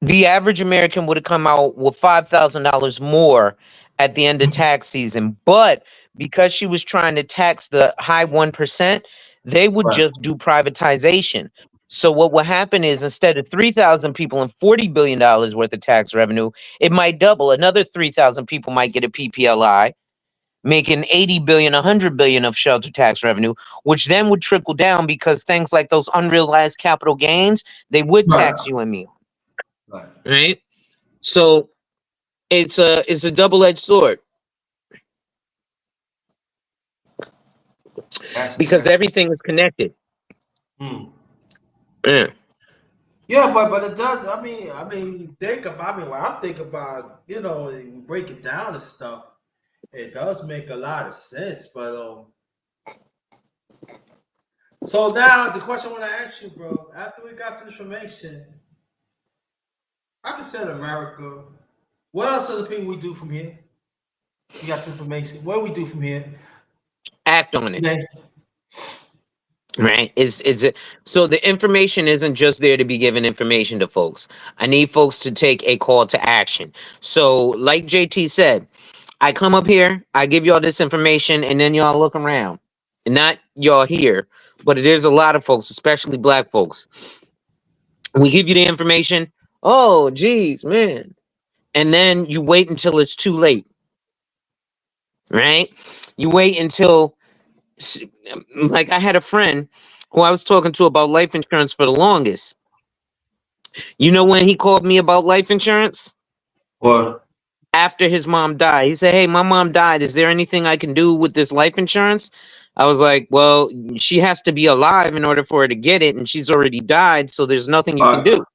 the average American would have come out with $5,000 more at the end of tax season. But because she was trying to tax the high 1%, they would Right. just do privatization. So what will happen is instead of 3,000 people and $40 billion worth of tax revenue, it might double. Another 3,000 people might get a PPLI, making 80 billion, 100 billion of shelter tax revenue, which then would trickle down because things like those unrealized capital gains, they would Right. tax you and me, Right. right? So it's a double-edged sword because That's everything is connected. hmm. Yeah. Yeah, but it does. I mean, think about. I mean, when I'm thinking about, and you break it down and stuff, it does make a lot of sense. But so now the question I want to ask you, bro. After we got the information, I can send America. What else are the people we do from here? We got the information. What do we do from here? Act on it. Yeah. Right. So the information isn't just there to be given information to folks. I need folks to take a call to action. So, like JT said, I come up here, I give y'all this information, and then y'all look around. not y'all here, but there's a lot of folks, especially black folks. We give you the information. Oh, geez, man. And then you wait until it's too late, right? You wait until, like, I had a friend who I was talking to about life insurance for the longest. You know when he called me about life insurance? Or After his mom died. He said, "Hey, my mom died. Is there anything I can do with this life insurance?" I was like, "Well, she has to be alive in order for her to get it, and she's already died, so there's nothing you can do."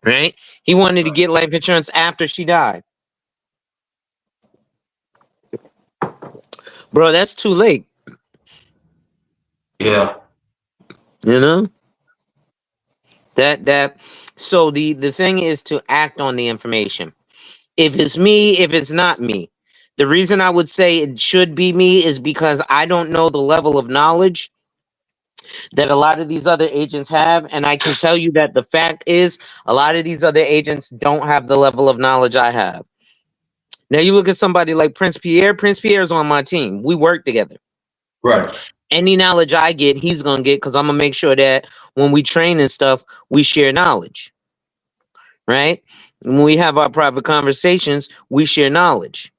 Right? He wanted to get life insurance after she died. Bro, that's too late. yeah, You know? That so the thing is to act on the information. If it's me, if it's not me. The reason I would say it should be me is because I don't know the level of knowledge that a lot of these other agents have. And I can tell you that the fact is, a lot of these other agents don't have the level of knowledge I have. Now, you look at somebody like Prince Pierre. Prince Pierre's on my team. We work together. right. Any knowledge I get, he's going to get because I'm going to make sure that when we train and stuff, we share knowledge, right? When we have our private conversations, we share knowledge.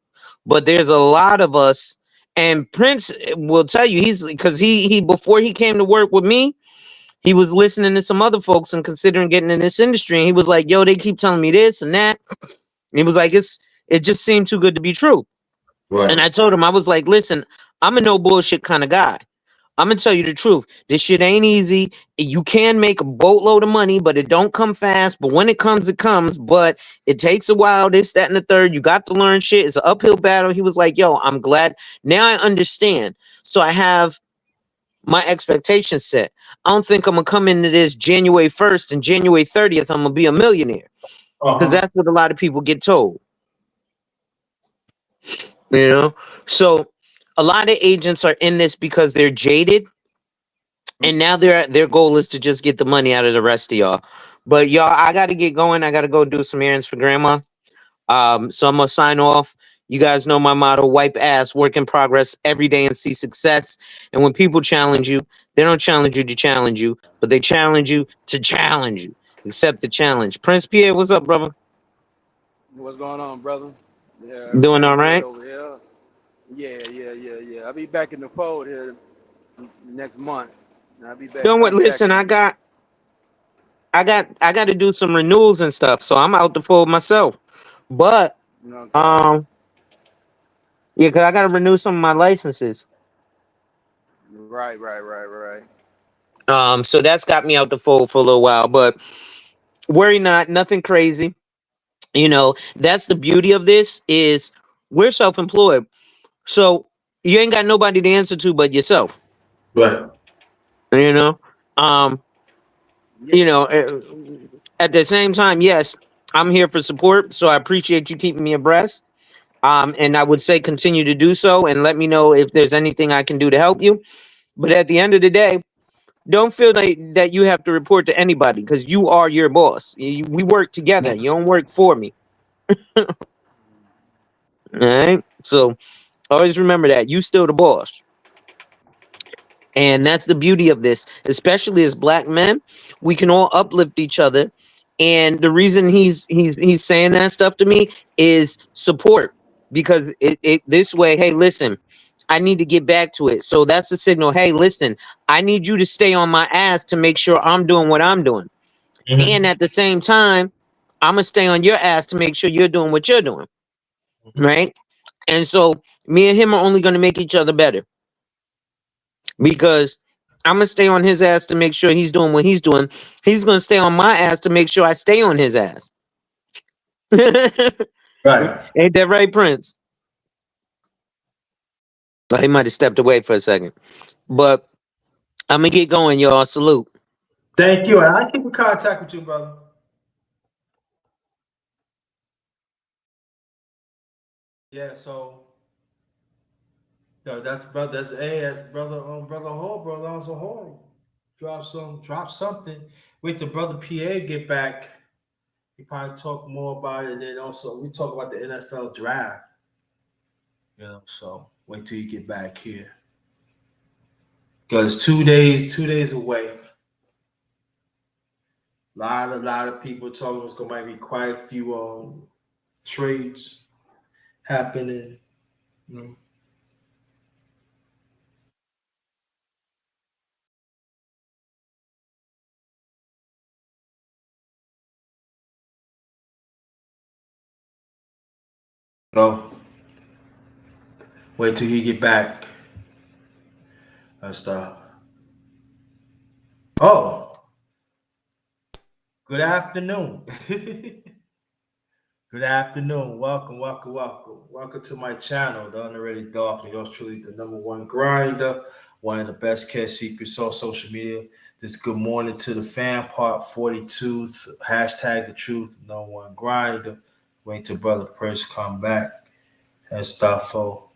But there's a lot of us, and Prince will tell you, he's because he before he came to work with me, he was listening to some other folks and considering getting in this industry. And he was like, "Yo, they keep telling me this and that." And he was like, it just seemed too good to be true. And Right. I told him, I was like, "Listen, I'm a no bullshit kind of guy. I'm gonna tell you the truth. This shit ain't easy. You can make a boatload of money, but it don't come fast. But when it comes, it comes. But it takes a while. This, that, and the third. You got to learn shit. It's an uphill battle." He was like, "Yo, I'm glad now I understand. So I have my expectations set. I don't think I'm gonna come into this January 1st and January 30th. I'm gonna be a millionaire because Uh-huh. that's what a lot of people get told. You know, so a lot of agents are in this because they're jaded, and now their goal is to just get the money out of the rest of y'all. But y'all, I got to get going. I got to go do some errands for grandma. So I'm gonna sign off. You guys know my motto: wipe ass, work in progress every day, and see success. And when people challenge you, they don't challenge you to challenge you, but they challenge you to challenge you. Accept the challenge. Prince Pierre, what's up, brother? What's going on, brother? Yeah, Doing all everything good right? over here. Yeah. I'll be back in the fold here next month. I'll be back Doing what? Listen, contacting you. I got to do some renewals and stuff, so I'm out the fold myself. But Okay. um, yeah, cause I got to renew some of my licenses. Right. So that's got me out the fold for a little while, but worry not, nothing crazy. You know, that's the beauty of this is we're self-employed. So you ain't got nobody to answer to but yourself. Right. You know? Um, Yeah. you know, at the same time, yes, I'm here for support. So I appreciate you keeping me abreast. And I would say continue to do so and let me know if there's anything I can do to help you. But at the end of the day, don't feel that you have to report to anybody because you are your boss. We work together. You don't work for me. All right. So always remember that you still the boss. And that's the beauty of this, especially as black men, we can all uplift each other. And the reason he's saying that stuff to me is support because it this way, hey, listen, I need to get back to it. So that's the signal. Hey, listen, I need you to stay on my ass to make sure I'm doing what I'm doing. And Mm-hmm. at the same time, I'm gonna stay on your ass to make sure you're doing what you're doing. Right. And so me and him are only gonna make each other better because I'm gonna stay on his ass to make sure he's doing what he's doing. He's gonna stay on my ass to make sure I stay on his ass. Ain't Right. that right, Prince? Oh, he might have stepped away for a second, but I'm gonna get going, y'all. Salute. Thank you. And I keep in contact with you, brother. Yeah, so that's brother. That's that's brother. Brother Hall, brother also Hall. Drop something. Wait till brother PA get back. He probably talk more about it. And then also we talk about the NFL draft. So Wait till you get back here. Because 2 days away. A lot of people talking it's gonna might be quite a few trades happening. You know. No. Wait till he get back. And stuff. Oh, good afternoon. Good afternoon. Welcome to my channel, The Underrated Dog. Yours truly, the #1 grinder, one of the best care secrets on social media. This good morning to the fan, part 42, hashtag the truth, #1 grinder. Wait till Brother Prince come back and stuff. For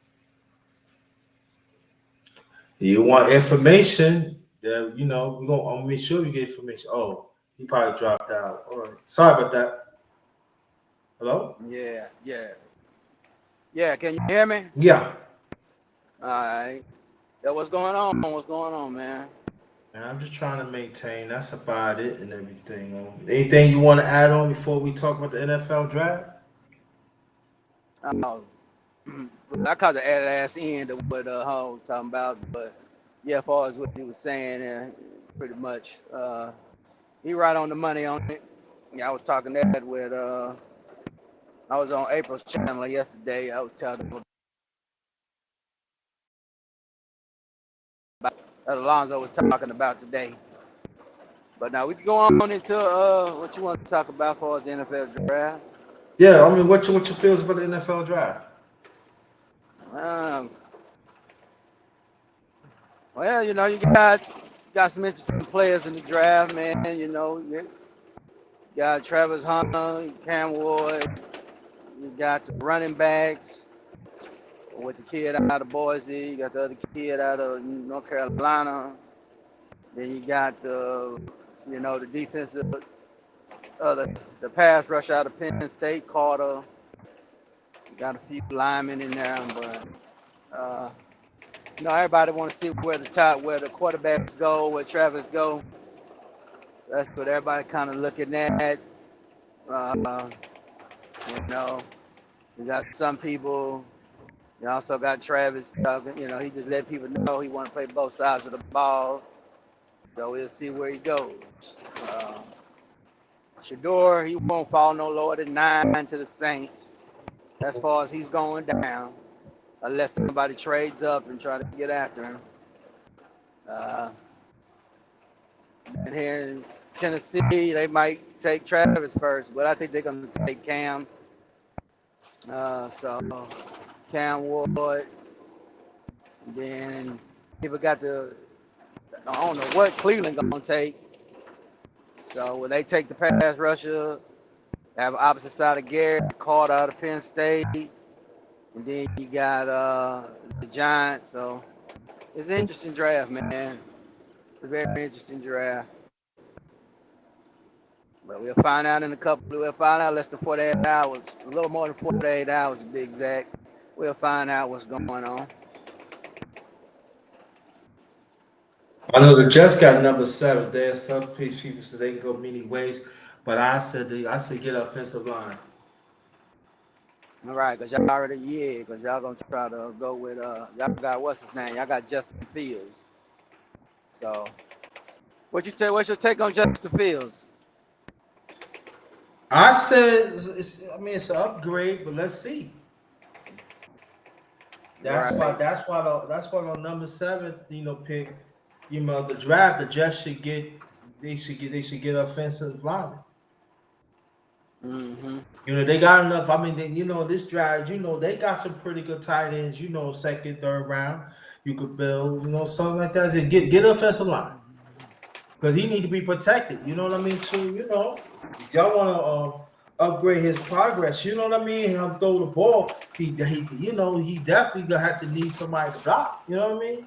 you want information, we're gonna make sure we get information. Oh, he probably dropped out. All right. Sorry about that. Hello? Yeah, yeah. Yeah, can you hear me? Yeah. All right. Yeah, what's going on? What's going on, man? And I'm just trying to maintain. That's about it and everything. Anything you want to add on before we talk about the NFL draft? Oh, I caught the last end of what Hall was talking about, but yeah, as far as what he was saying, pretty much, he right on the money on it. Yeah, I was talking that with I was on April's channel yesterday. I was telling him about that Alonzo was talking about today. But now we can go on into what you want to talk about as far as the NFL draft. Yeah, I mean, what your feels about the NFL draft? Um, well, you got some interesting players in the draft, man. You got Travis Hunter, Cam Ward. You got the running backs with the kid out of Boise. You got the other kid out of North Carolina. Then you got the defensive, the pass rush out of Penn State, Carter. You got a few linemen in there, but everybody want to see where the quarterbacks go, where Travis go. That's what everybody kind of looking at. You know, you got some people. You also got Travis talking. He just let people know he want to play both sides of the ball. So we'll see where he goes. Shador, he won't fall no lower than 9 to the Saints. As far as he's going down, unless somebody trades up and try to get after him. And here in Tennessee, they might take Travis first, but I think they're going to take Cam. So Cam Ward. Then people got I don't know what Cleveland going to take. So when they take the pass rusher, have opposite side of Garrett, Carter out of Penn State. And then you got the Giants. So it's an interesting draft, man. It's a very interesting draft. But we'll find out we'll find out less than 48 hours, a little more than 48 hours to be exact. We'll find out what's going on. I know the Jets got #7. There are some people so they can go many ways, but I said get an offensive line. All right, because y'all because y'all going to try to go with, y'all got, what's his name? Y'all got Justin Fields. So, what's your take on Justin Fields? I said, it's an upgrade, but let's see. That's why the #7, pick. The draft. The Jets should get. They should get offensive linemen. Mm-hmm. They got enough. I mean, this draft. They got some pretty good tight ends. Second, third round. You could build. Something like that. Get offensive line because he need to be protected. You know what I mean? Too. If y'all want to upgrade his progress, you know what I mean? He'll throw the ball. He definitely gonna have to need somebody to block. You know what I mean?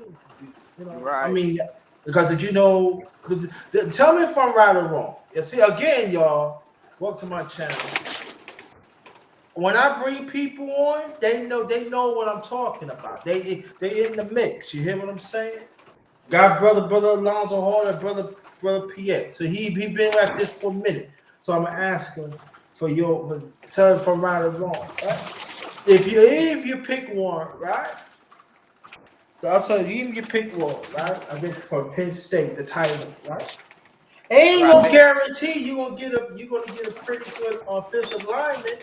Right. I mean, because tell me if I'm right or wrong. See, again, y'all, welcome to my channel. when I bring people on, they know what I'm talking about. They in the mix. You hear what I'm saying? Got brother Alonzo Hall and brother Pierre. So he been at this for a minute. So I'm asking for tell from right or wrong, right? If you pick one, right? So I'll tell you, even if you pick one, right? I think from Penn State, the tight end, right? Ain't no Right. guarantee you're gonna get a pretty good offensive lineman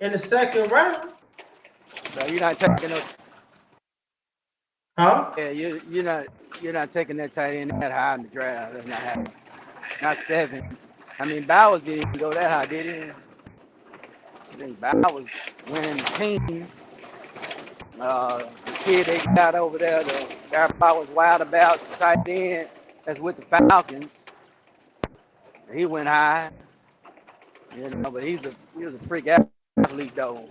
in the second round. So you're not taking no. Huh? Yeah, you're not taking that tight end that high in the draft. That's not happening. Not 7. I mean, Bowers didn't even go that high, did he? I think Bowers winning teams. The kid they got over there, the guy Bowers wild about, the tight end that's with the Falcons. He went high, but he was a freak athlete though.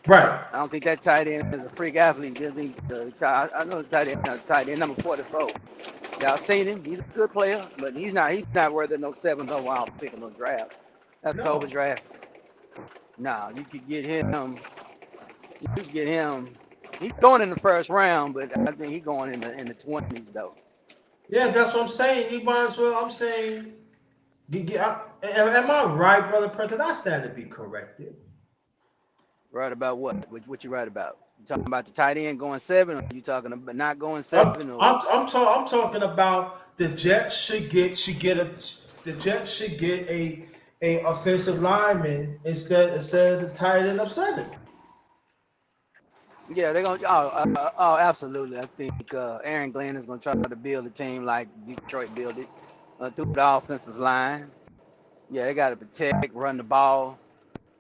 Right. I don't think that tight end is a freak athlete. I know the tight end number 44. Y'all seen him? He's a good player, but he's not worth no 7th overall pick in no draft. That's No. over draft. No, you could get him. You could get him. He's going in the first round, but I think he's going in the 20s though. Yeah, that's what I'm saying. You might as well. I'm saying, am I right, brother? Because I stand to be corrected. Right about what? What you right about? You talking about the tight end going 7, or you talking about not going I'm 7? Or I'm talking about the Jets should get a offensive lineman instead of the tight end of 7. yeah, they're gonna. Oh, absolutely. I think Aaron Glenn is gonna try to build a team like Detroit built it through the offensive line. Yeah, they got to protect, run the ball.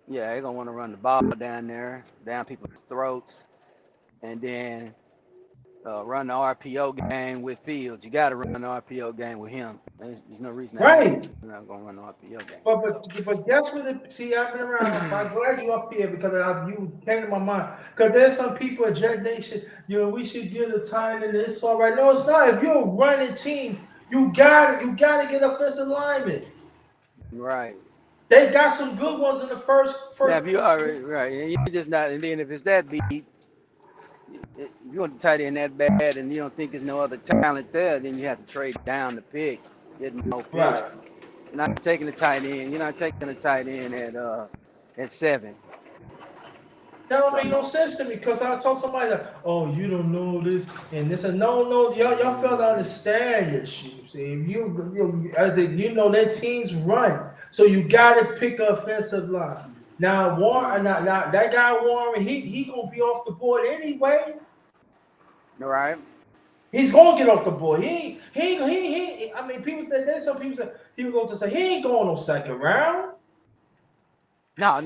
Yeah, they're gonna want to run the ball down there, down people's throats, and then run the RPO game with Fields. You got to run the RPO game with him. There's no reason that Right. you're not gonna run the RPO game. But guess what? See, I've been around. I'm glad you up here because you came to my mind. Because there's some people at Jet Nation, we should get a tight end. It's all right. No, it's not. If you're a running team, you got to get offensive linemen. Right. They got some good ones in the first. Now, if you already right, and you just not, and then if it's that beat, if you want to tight end that bad, and you don't think there's no other talent there, then you have to trade down the pick, get more picks. Right. You're not taking the tight end. You're not taking the tight end at 7. That don't make no sense to me because I told somebody that, oh, you don't know this and this and no, y'all fail to understand this shit. See, if their teams run, so you got to pick an offensive line. Now Warren, now that guy Warren, he gonna be off the board anyway. All right. He's gonna get off the board. He. I mean, there's some people say he was going to say he ain't going no second round. No.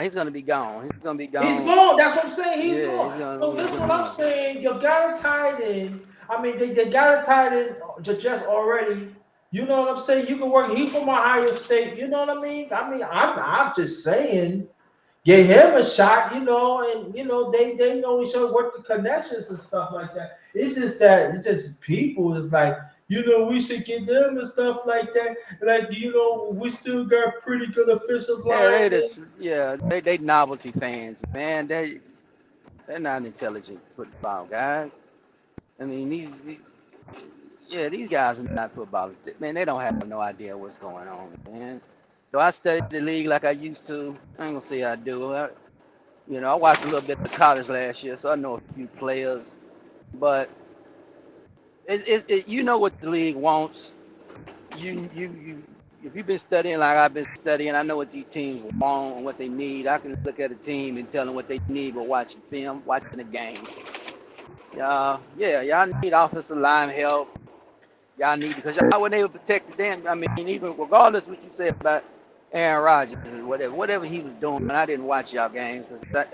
He's gonna be gone. He's gonna be gone. He's gone. That's what I'm saying. He's Yeah, gone. So this is what I'm saying. You got a tight end. I mean, they got a tight end just already. You know what I'm saying? You can work. He from Ohio State. You know what I mean? I'm just saying, get him a shot. And they know each other, work the connections and stuff like that. It's just people is like. We should get them and stuff like that. Like, we still got pretty good offensive line. They novelty fans, man. They're not intelligent football guys. I mean, these guys are not footballers. Man, they don't have no idea what's going on, man. So I studied the league like I used to. I ain't gonna say I do. I watched a little bit of college last year, so I know a few players, but. You know what the league wants. If you've been studying like I've been studying, I know what these teams want and what they need. I can look at a team and tell them what they need by watching film, watching the game. Y'all need offensive line help. Y'all need because y'all weren't able to protect them. I mean, even regardless of what you say about Aaron Rodgers or whatever he was doing, I didn't watch y'all games because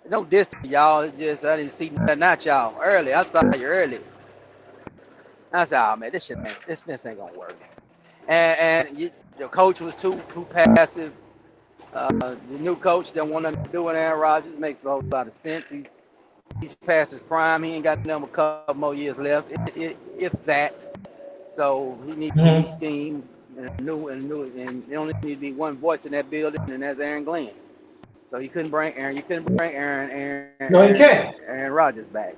no distance, y'all. It's just I didn't see not y'all early. I saw you early. I said, oh man, this ain't gonna work. And the coach was too passive. The new coach didn't want nothing to do with Aaron Rodgers. Makes a whole lot of sense. He's past his prime. He ain't got a couple more years left, if that. So he needs a new scheme and a new, and there only need to be one voice in that building, and that's Aaron Glenn. So you couldn't bring Aaron. You couldn't bring No, you can't. Aaron Rodgers back.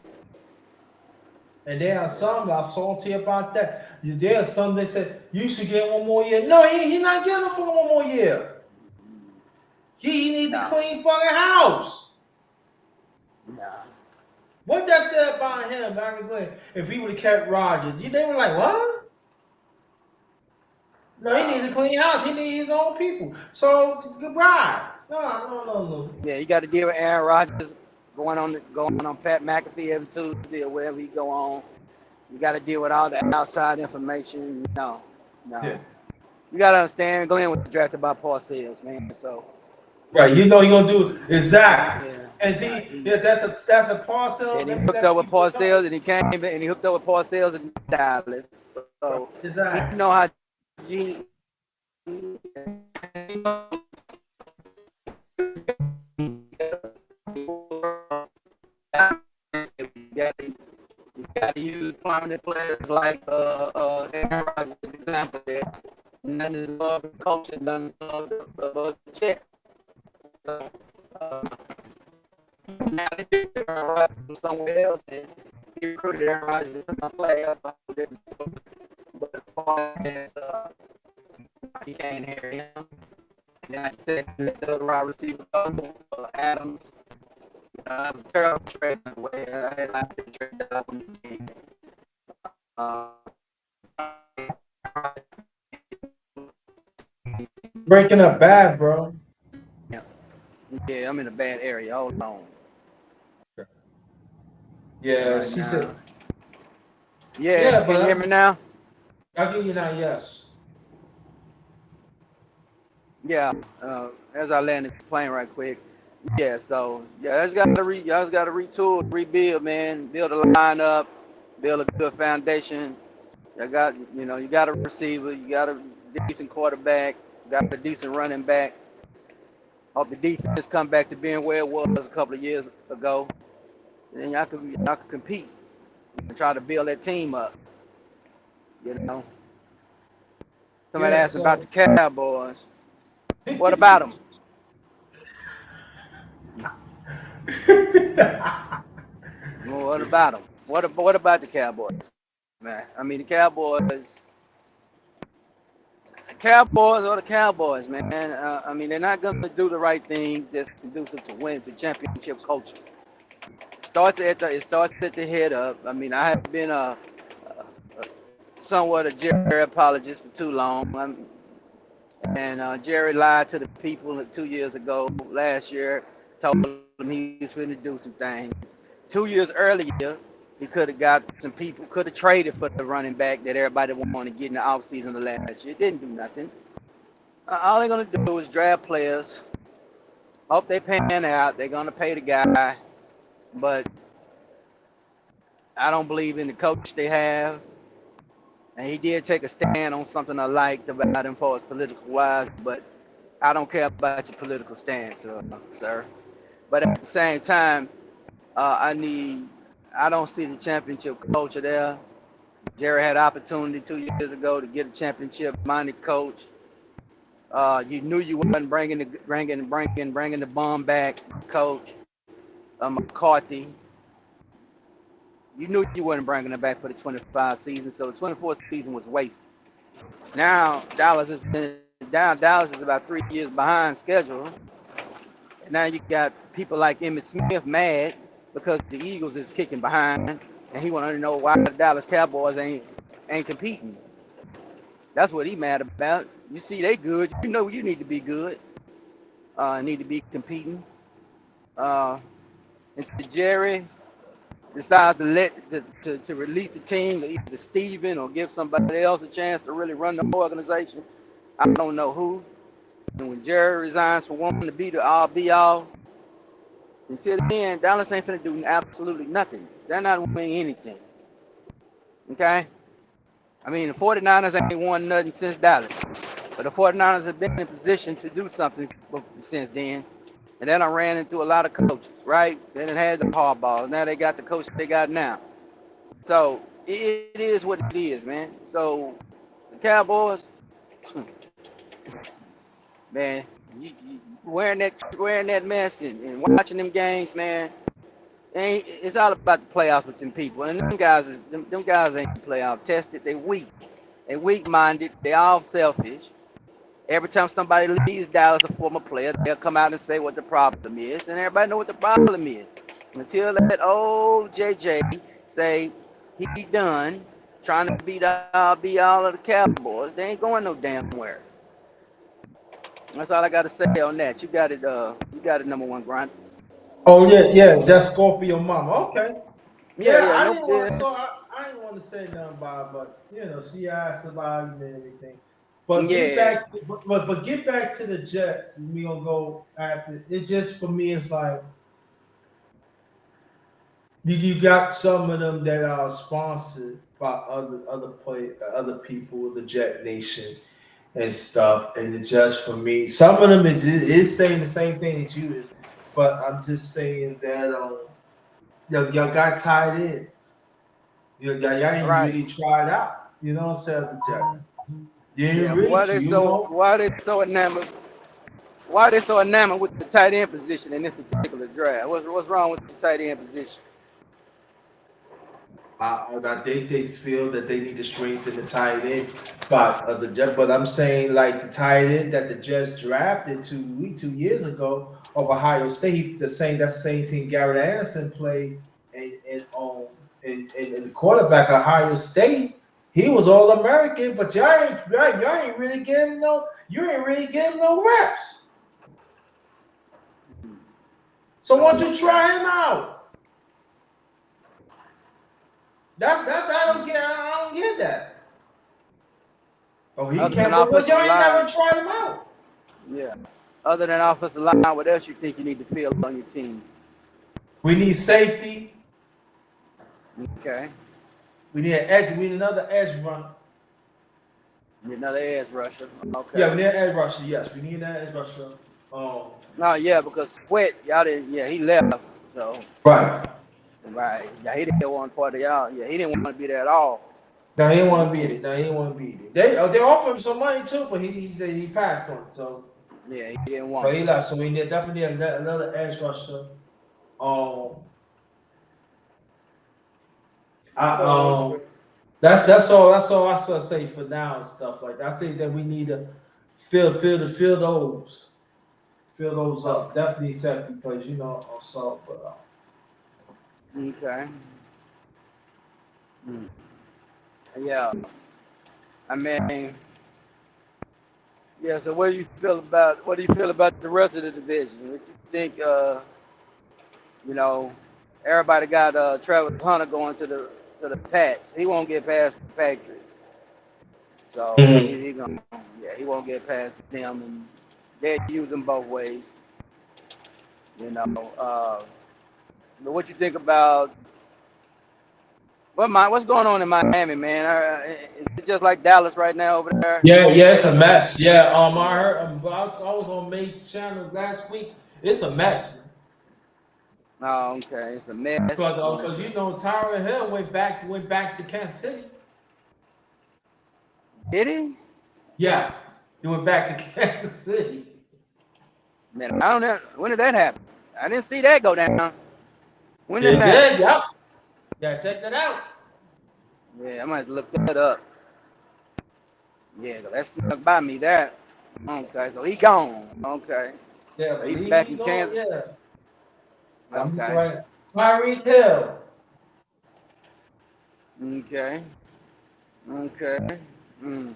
And there are some that are salty about that. There are some that said you should get one more year. No, he not getting for one more year. He need to No, clean fucking house. no. What that said about him, Barry Glenn, if he would have kept Rodgers, they were like, what? No, he need to clean house. He need his own people. So goodbye. No. Yeah, you got to deal with Aaron Rodgers going on Pat McAfee every Tuesday or wherever he go on. You got to deal with all the outside information. No. Yeah. You got to understand, Glenn was drafted by Parcells, man. So Right, you know he gonna do exactly. yeah, And see, yeah, that's a parcel. and he hooked up with Parcells, and he came and he hooked up with Parcells in Dallas. So Exactly. he know how he you got to use prominent players like Aaron Rodgers as an example there. None is above the culture, none is above the check. So now they did Aaron Rodgers from somewhere else, and he recruited Aaron Rodgers to come play. That's a whole different story. But as far as he can't hear him, and like I said, the other wide receiver, Adams. It was a terrible trade in a way. I didn't like the trade that happened to me. Breaking up bad, bro. Yeah, I'm in a bad area. Hold on. Yeah, Right she now. said. Yeah, can you hear me now? I'll give you now. Yes. Yeah. As I land this plane right quick. Yeah, so y'all just gotta retool, rebuild, man. Build a lineup, build a good foundation. You got a receiver, you got a decent quarterback, got a decent running back. Hope the defense come back to being where it was a couple of years ago. And then y'all can compete and try to build that team up. You know. Somebody asked about the Cowboys. What about them? Well, what about them? What about the Cowboys, man? I mean, the Cowboys are the Cowboys, man. I mean, they're not gonna do the right things that's conducive to win, to championship culture. It starts at the head up. I mean, I have been somewhat a Jerry apologist for too long. And Jerry lied to the people 2 years ago, last year, told them he was going to do some things. 2 years earlier, he could have got some people, could have traded for the running back that everybody wanted to get in the offseason of last year. Didn't do nothing. All they're going to do is draft players. Hope they pan out. They're going to pay the guy. But I don't believe in the coach they have. And he did take a stand on something I liked about him for his political wise, but I don't care about your political stance, sir. But at the same time, I don't see the championship culture there. Jerry had opportunity 2 years ago to get a championship-minded coach. You knew you wasn't bringing the bomb back, coach McCarthy. You knew you wasn't bringing it back for the 25 season, so the 24 season was wasted. Now Dallas is about 3 years behind schedule. And now you got people like Emmitt Smith mad because the Eagles is kicking behind, and he want to know why the Dallas Cowboys ain't competing. That's what he mad about. You see they good, you know you need to be good, need to be competing. And to Jerry decides to release the team to either Steven or give somebody else a chance to really run the organization. I don't know who. And when Jerry resigns for wanting to be the all-be-all, until then, Dallas ain't finna do absolutely nothing. They're not winning anything. Okay? I mean, the 49ers ain't won nothing since Dallas. But the 49ers have been in position to do something since then. And then I ran into a lot of coaches, right? They done had the hardballs. Now they got the coach they got now. So it is what it is, man. So the Cowboys, man, wearing that mess and watching them games, man. It's all about the playoffs with them people. And them guys ain't playoff tested. They weak. They weak minded. They all selfish. Every time somebody leaves Dallas, a former player, they'll come out and say what the problem is, and everybody know what the problem is. Until that old JJ say he done trying to be all of the Cowboys, they ain't going no damn where. That's all I got to say on that. You got it. You got it. Number one, grind. Oh yeah, yeah, that's Scorpio Mama. Okay. Yeah, Yeah, yeah, I no, didn't want yeah, so I didn't want to say nothing about it, but she asked about it and everything. But get yeah. back to but get back to the Jets and we gonna go after it. Just for me, it's like you got some of them that are sponsored by other people with the Jet Nation and stuff. And it's just for me, some of them is saying the same thing as you is, but I'm just saying that y'all got tied in. Y'all didn't Right. really try it out. You know what I'm saying, the Jets. You didn't Yeah. really to, you know. Why they so enamored with the tight end position in this particular draft? What's wrong with the tight end position? I think they feel that they need to strengthen the tight end spot of the Jets. But I'm saying like the tight end that the Jets drafted 2 years ago of Ohio State, that's the same team Garrett Anderson played and the quarterback of Ohio State. He was all American, but y'all ain't really getting no reps. So why don't you try him out? I don't get that. Oh, he Other than can't. But y'all offensive ain't never line, tried him out. yeah. Other than offensive line, what else you think you need to fill on your team? We need safety. Okay. We need an edge. We need another edge runner. Need another edge rusher. Yeah, Okay. we need an edge rusher. Yes, we need an edge rusher. No, yeah, because Sweat, y'all didn't. Yeah, he left. So Right. right. Yeah, he didn't want part of y'all. Yeah, he didn't want to be there at all. Now he didn't He want to beat did. it. Now he didn't want to beat it. They offered him some money too, but he passed on it. So, Yeah, he didn't want but it. he left. So we need definitely another edge rusher. Um, I that's all I sort of say for now and stuff like that. I say that we need to fill those up. Definitely safety plays, also, but Okay. Mm. Yeah. I mean, yeah. So what do you feel about the rest of the division? What you think? You know, everybody got Travis Hunter going to the Pats. He won't get past the Patriots. So Mhm. he won't get past them, and they use him both ways. You know. But what you think about what's going on in Miami, man? Is it just like Dallas right now over there? Yeah, it's a mess. Yeah, I Yeah. heard. I was on Mace's channel last week. It's a mess, Oh, okay. It's a mess. because Okay. Tyra Hill went back to Kansas City. Did he? Yeah, he went back to Kansas City. Man, I don't know. When did that happen? I didn't see that go down. When did It that happen? did. Yep. Yeah, check that out. Yeah, I might have to look that up. Yeah, that snuck by me there. Okay, so he gone. Okay. Yeah, So he believe back he in going. Kansas. Yeah, I'm Okay. right. Tyreek Hill. Okay. Okay. Mm.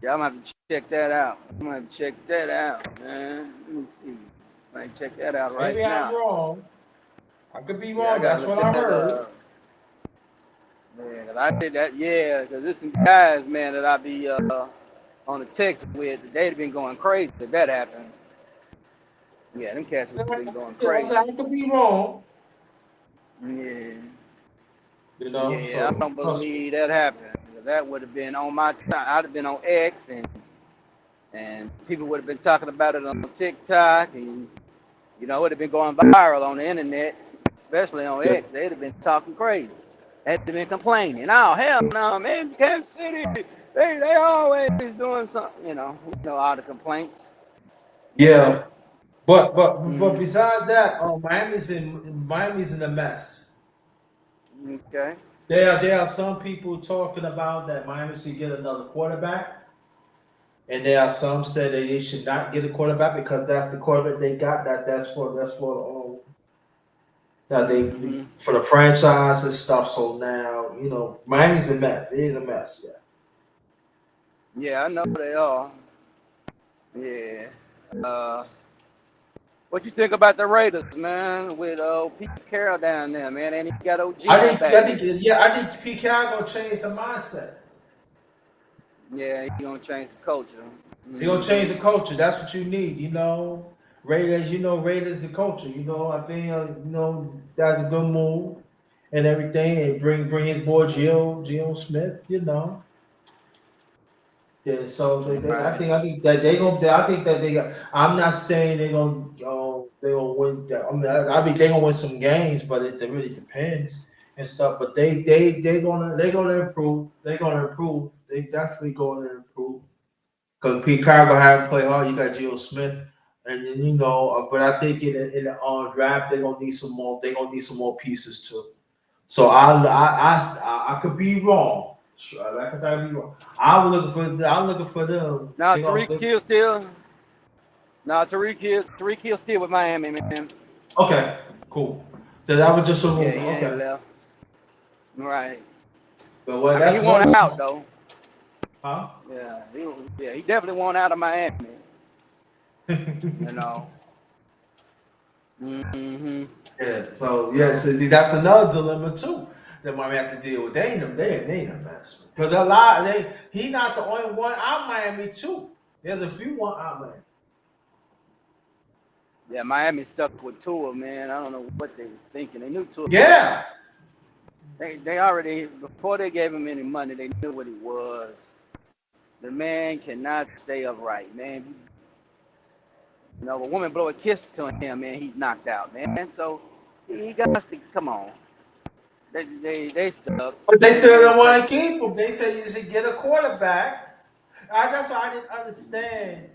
Yeah, I'm gonna have to check that out. I'm gonna have to check that out, man. Let me see. I might check that out right Maybe I'm now. wrong. I could be Yeah, I wrong. gotta That's look what I that heard. up. Yeah, 'cause I did that. Yeah, 'cause there's some guys, man, that I be on the text with. They've been going crazy if that happened. Yeah, them cats would So have I been going I crazy. said I could be wrong. Yeah. Yeah, I So don't believe that happened. That would have been on my time. I'd have been on X, and people would have been talking about it on TikTok, and it would have been going viral on the internet, especially on yeah. X. They'd have been talking crazy. They'd have been complaining. Oh hell no, man, Kansas City, they always doing something. All the complaints. Okay. Yeah, but Mm-hmm. besides that, Miami's in a mess. Okay. There are some people talking about that Miami should get another quarterback, and there are some said that they should not get a quarterback because that's the quarterback they got. That's for that they Mm-hmm. for the franchise and stuff. So now Miami's a mess. It is a mess. Yeah. Yeah, I know they are. Yeah. Uh, what you think about the Raiders, man? With Pete Carroll down there, man, and he got OG in the backfield. I think PK gonna change the mindset. Yeah, he gonna change the culture. He gonna change Mm-hmm. the culture. That's what you need. Raiders. Raiders the culture. I think that's a good move and everything, and bring his boy Gio Smith. Yeah, so Right. I think that they gonna. I think that they got. I'm not saying they gonna win. I mean, I mean they gonna win some games, but it really depends and stuff. But they gonna improve. They gonna improve. They definitely gonna improve. Because Pete Carroll gonna have him play hard. You got Gio Smith, and then but I think in the draft they gonna need some more. They gonna need some more pieces too. So I could be wrong. Sure, like I said, I could be wrong. I'm looking for them. Now Tariq Hill still. Now Tariq Hill still with Miami, man. okay, cool. So that was just a Yeah, rumor. he ain't Okay, left. Right. but well, I mean, he that's one. won out though. Huh? Yeah, he definitely won out of Miami. You know. Mm-hmm. Yeah. So yeah. So So see, that's another dilemma too that Miami have to deal with. They ain't a mess because a lot. He not the only one out Miami too. There's a few one out Miami. yeah, Miami stuck with Tua, man. I don't know what they was thinking. They knew Tua. Yeah. They already before they gave him any money, they knew what he was. The man cannot stay upright, man. A woman blow a kiss to him, man, he's knocked out, man. So he got to come on. They stuck. But they They still ain't don't want touching. to keep him. They said you should get a quarterback. That's why I didn't understand.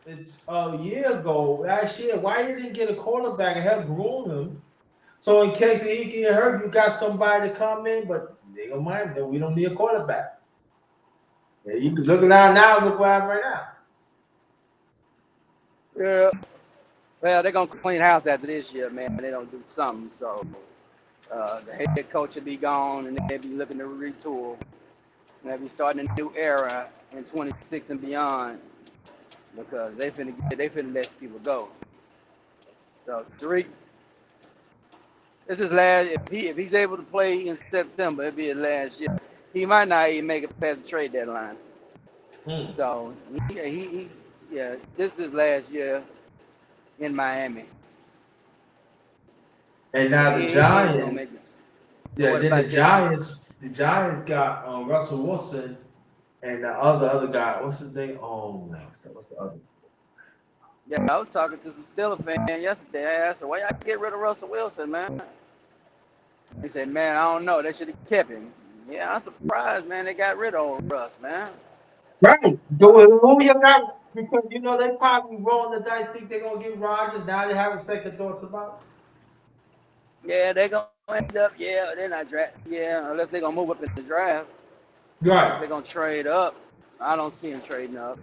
It's a year ago, last year, why you didn't get a quarterback and help groom him? So in case he can get hurt, you got somebody to come in, but they don't mind that we don't need a quarterback. Yeah, you can look around now, look where I'm right now. Yeah. Well, they're gonna clean house after this year, man. They don't do something, so the head coach will be gone, and they'll be looking to retool. And they'll be starting a new era in 26 and beyond because they finna let people go. So Tariq, this is last. If he's able to play in September, it'll be his last year. He might not even make it past the trade deadline. Hmm. So yeah, this is his last year in Miami. And Yeah, now the he ain't gonna make Giants, it. So yeah, what then the about this year? Giants got Russell Wilson and the other guy. What's his name? Oh, what's the other? Yeah, I was talking to some Steelers fan yesterday. I asked him, why y'all get rid of Russell Wilson, man? He said, man, I don't know. They should have kept him. Yeah, I'm surprised, man. They got rid of Russ, man. Right. Who you got? Because they probably rolling the dice, think they're gonna get Rodgers. Now they having second thoughts about Yeah, they gonna end up. Yeah, they're not draft. Yeah, unless they're gonna move up in the draft. it. If Right. they're gonna trade up, I don't see them trading up.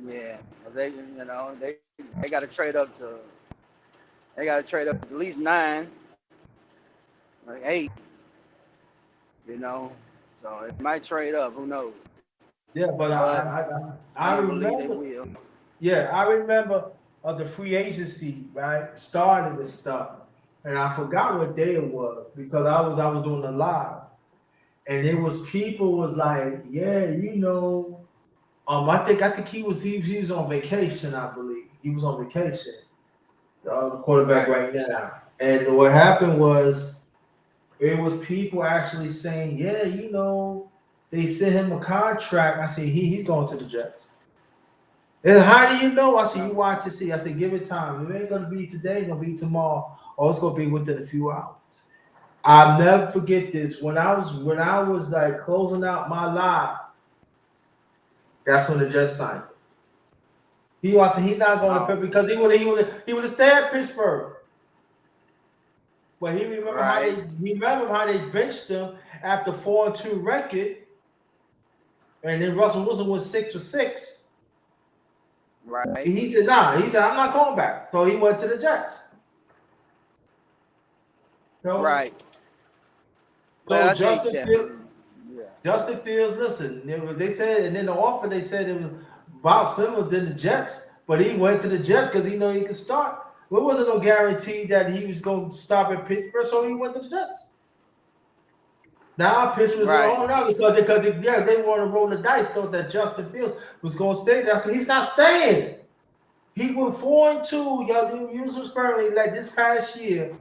Yeah, 'cause they got to trade up to. They got to trade up to at least 9, like 8. You know, so it might trade up. Who knows? Yeah, but But I I don't believe they remember. will. Yeah, I remember the free agency right started and stuff, and I forgot what day it was because I was doing a live, and it was people was like, yeah, I think he was on vacation. I believe he was on vacation. The quarterback Right. right now. And what happened was it was people actually saying, yeah, they sent him a contract. I said, he's going to the Jets. And how do you know? I said, you No. watch and see. I said, give it time. It ain't gonna be today, it's gonna be tomorrow, or it's gonna be within a few hours. I'll never forget this. When I was like closing out my live, that's when the Jets signed him. He wants. He's not going to Oh, Pittsburgh because he would have stayed at Pittsburgh. Because he would have stayed at Pittsburgh. But right, he remembered how they benched him after 4-2 record, and then Russell Wilson was 6 for 6. right, He said, "Nah." He said, "I'm not going back." So he went to the Jets. So, right. Well, so I think definitely, yeah, Justin Fields. Listen, they said, and then the offer they said it was Bob similar than the Jets, but he went to the Jets because he knew he could start. There wasn't no guarantee that he was going to stop at Pittsburgh, so he went to the Jets. Now Pittsburgh's right. on out because they want to roll the dice. Thought that Justin Fields was going to stay there. I said he's not staying. He went 4-2. Y'all use him sparingly like this past year.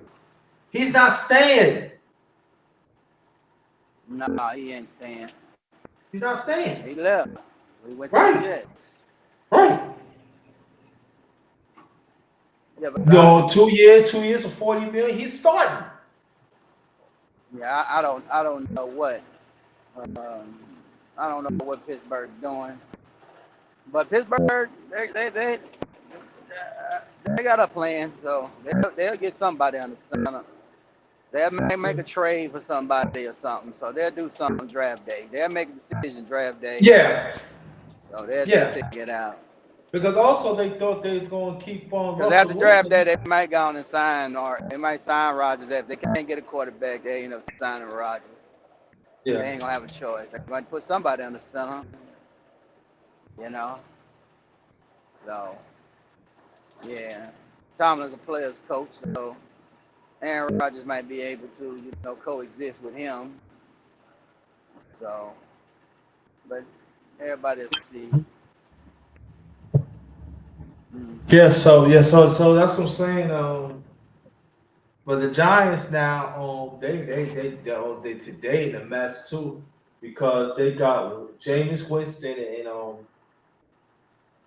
He's not staying. No, he ain't staying. He's not staying. He left. He went to the Right. Jets. Right. Yeah, but No, 2 years for 40 million. He's starting. yeah, I don't know what. I don't know what Pittsburgh's doing, but Pittsburgh, they got a plan, so they'll get somebody on the center. They'll make a trade for somebody or something, so they'll do something draft day. They'll make a decision draft day. Yeah. So they'll figure it out. Because also they thought they was going to keep on. Because after draft day, they might go on and sign, or they might sign Rodgers. If they can't get a quarterback, they end up signing Rodgers. They ain't gonna have a choice. They're going to put somebody on the center, you know. So, yeah, Tomlin's a player's coach, so Aaron Rodgers might be able to, coexist with him. So, but everybody will see. So that's what I'm saying. But the Giants now, they today in a mess too because they got Jameis Winston and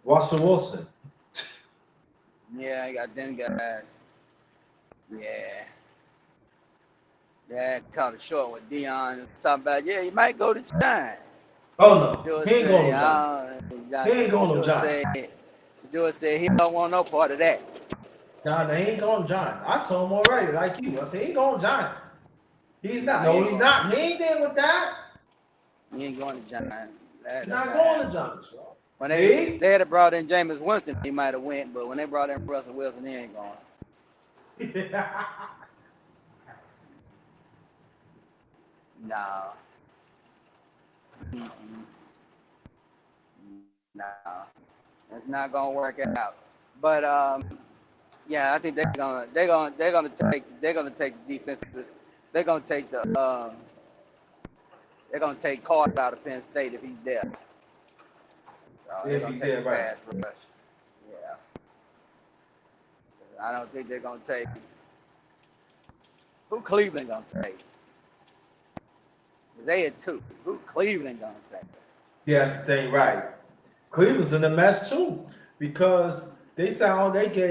Russell Wilson. Yeah, I got them guys. Yeah. Yeah, caught it short with Dion. Talking about, yeah, he might go to Giants. Oh no, he ain't going to Giants. He ain't going to Giants. George said he don't want no part of that. Nah, they ain't going to Giants. I told him already, like you. I said he ain't going to Giants. He's not. No, He's not. He ain't there with that. He ain't going to Giants. He's not going to Giants. When they had brought in Jameis Winston, he might have went, but when they brought in Russell Wilson, he ain't going. No. No. It's not gonna work out. But yeah, I think they're gonna take the defensive. They're gonna take Carter out of Penn State if he's there. So they're gonna take the pass rush. Yeah. I don't think they're gonna take. Who Cleveland gonna take? They had two. Who Cleveland gonna take? Yeah, that's the thing, right? Cleveland's in a mess too because they gave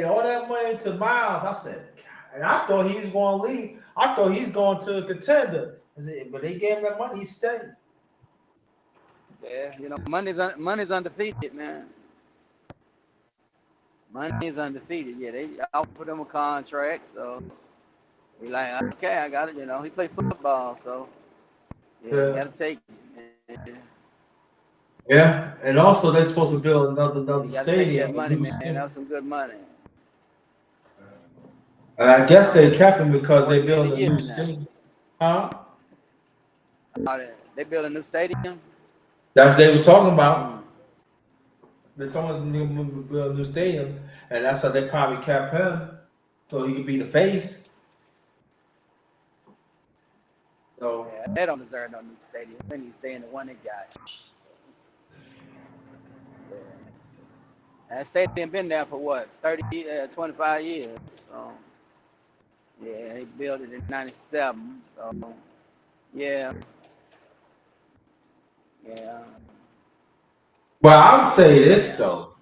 all that money to Miles. I said, God, and I thought he was going to leave. I thought he's going to a contender. But they gave him that money. He stayed. Yeah, money's undefeated, man. Money is undefeated. Yeah, they offered him a contract, so he like, okay, I got it. He played football, so you got to take it. Yeah, and also they're supposed to build another stadium. Take that money, man. That's some good money. And I guess they kept him because they built a new stadium. Huh? They built a new stadium? That's what they were talking about. They're talking to build a new stadium, and that's how they probably kept him, so he could be the face. So yeah, they don't deserve no new stadium. They need to stay in the one they got. Yeah. That stadium been there for what, 25 years. So yeah, they built it in '97. So yeah. Well, I would say this though.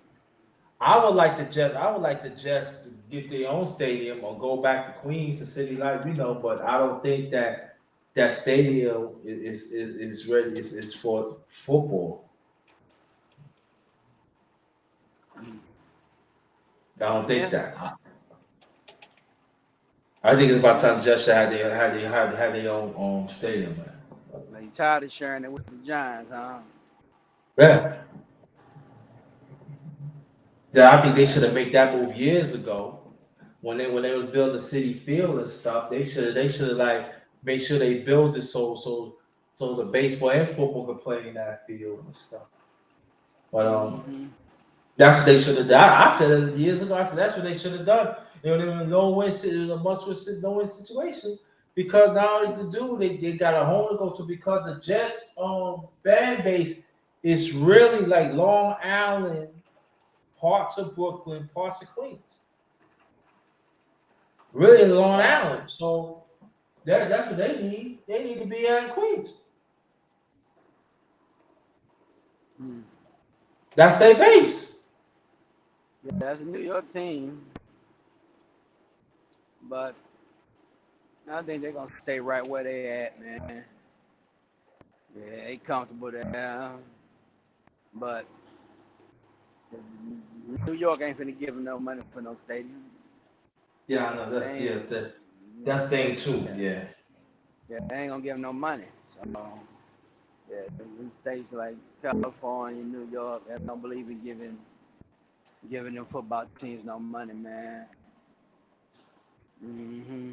I would like to just get their own stadium or go back to Queens, a city like but I don't think that stadium is ready. Is for football. don't think Yeah. that. I think it's about time Jets should have their own stadium, man. Like, you tired of sharing it with the Giants, huh? Yeah. Yeah, I think they should have made that move years ago when they was building the City Field and stuff. They should have like made sure they build it so the baseball and football could play in that field and stuff. But Mm-hmm. that's what they should have done. I said it years ago. I said that's what they should have done. It was a no-win, it was a must-win, no-win situation because now they got a home to go to because the Jets fan base is really like Long Island, parts of Brooklyn, parts of Queens, really Long Wow. Island. So that's what they need. They need to be out in Queens. Hmm. That's their base. Yeah, that's a New York team, but I think they're gonna stay right where they at, man. Yeah, they comfortable there, but New York ain't finna give them no money for no stadium. Yeah, I know They ain't, that's thing too. yeah, Yeah. yeah, they ain't gonna give them no money. So yeah, in states like California, New York, they don't believe in giving them football teams no money, man. Hmm.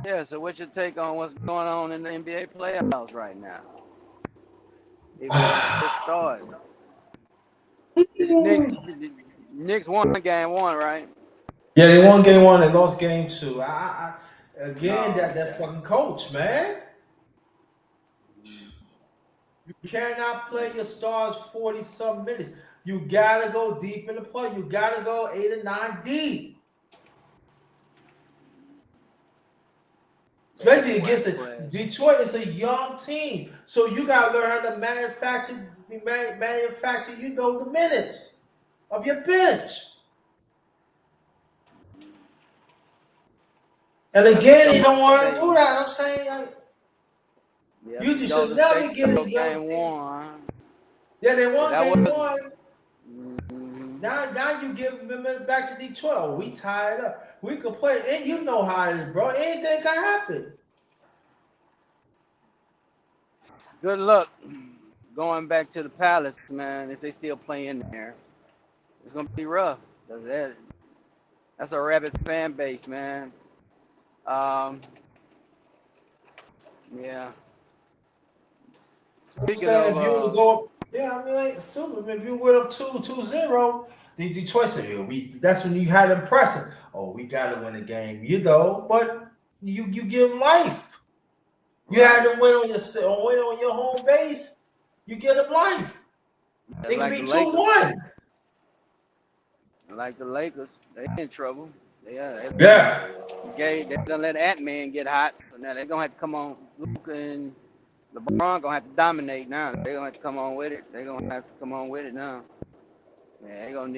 Yeah. So what's your take on what's going on in the NBA playoffs right now? Even though they just started. The Knicks won game one, right? Yeah, they won game one, they lost game two. Again, Oh, that okay. fucking coach, man. You cannot play your stars 40 some minutes. You gotta go deep in the play. You gotta go 8 or 9 deep. Yeah, Especially they weren't against playing. Detroit is a young team. So you gotta learn how to manufacture, the minutes of your bench. And That's what again, they Golden don't want to do State. that. I'm saying like, Yeah, you that's what just should Golden never State get a stole young game team. one. Yeah, they Yeah, won that game was. one. Mm-hmm. Now you give them back to Detroit. Oh, we tied up. We could play, and you know how it is, bro. Anything can happen. Good luck going back to the Palace, man. If they still play in there, it's gonna be rough. That's a rabid fan base, man. Um, yeah. I'm Speaking saying of, if you were to go up, yeah, I mean, like, stupid. If you went up 2-0, the Detroit said, yeah, that's when you had them pressing. Oh, we got to win the game, but you give them life. You had right, them win on your home base. You give them life. that's It could like be the Lakers. 2-1. Like the Lakers, they in trouble. Yeah. They done let Ant Man get hot, so now they're gonna have to come on. Luka and LeBron gonna have to dominate now. They're gonna have to come on with it. They're gonna have to come on with it now. Man, they're gonna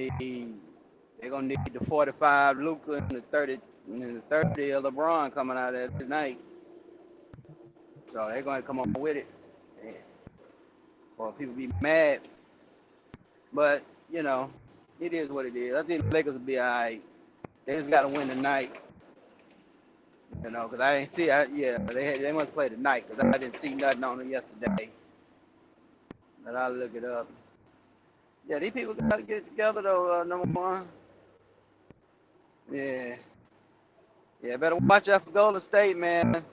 need the 45 Luka and the 30 of LeBron coming out there tonight. So they're gonna come on with it. Yeah. Or people be mad, but it is what it is. I think the Lakers will be alright. They just gotta win tonight. Because I didn't see. Yeah, they must play tonight because I didn't see nothing on them yesterday. But I'll look it up. Yeah, these people got to get it together though. Number one. Yeah, yeah. Better watch out for Golden State, man.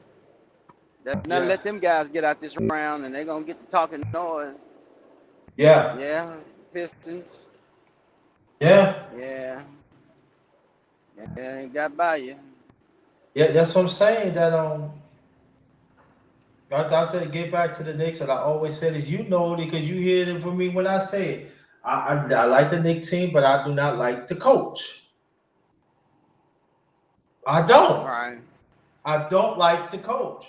Better not Yeah. let them guys get out this round, and they're gonna get to talking noise. Yeah. Yeah, Pistons. Yeah. Yeah, yeah. Got by you. Yeah. That's what I'm saying. That I have to get back to the Knicks, and I always say this. You know it because you hear it from me when I say it. I like the Knicks team, but I do not like the coach. I don't. Right. I don't like the coach.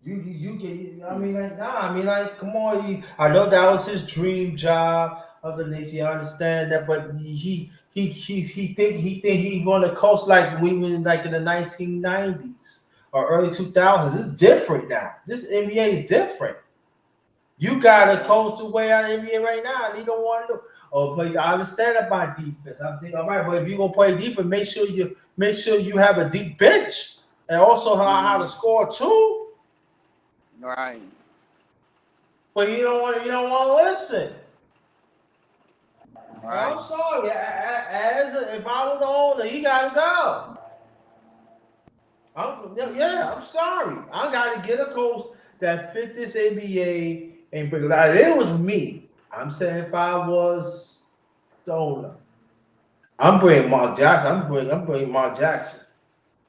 You get. I Hmm. mean, like, nah. I mean, like, come on. I know that was his dream job of the Knicks. You understand that, but he think he want to coach like we were like in the 1990s or early 2000s. It's different now. This NBA is different. You got to Yeah. coach the way out of the NBA right now, and he don't want to do. or play. I understand about defense. I'm thinking, all right, but if you're gonna play defense, make sure you have a deep bench and also how to score too. Right. But you don't want to listen. Right. I'm sorry. If I was the owner, he gotta go. I'm sorry. I gotta get a coach that fit this NBA and bring it out. It was me. I'm saying if I was the owner, I'm bringing Mark Jackson. I'm bringing Mark Jackson.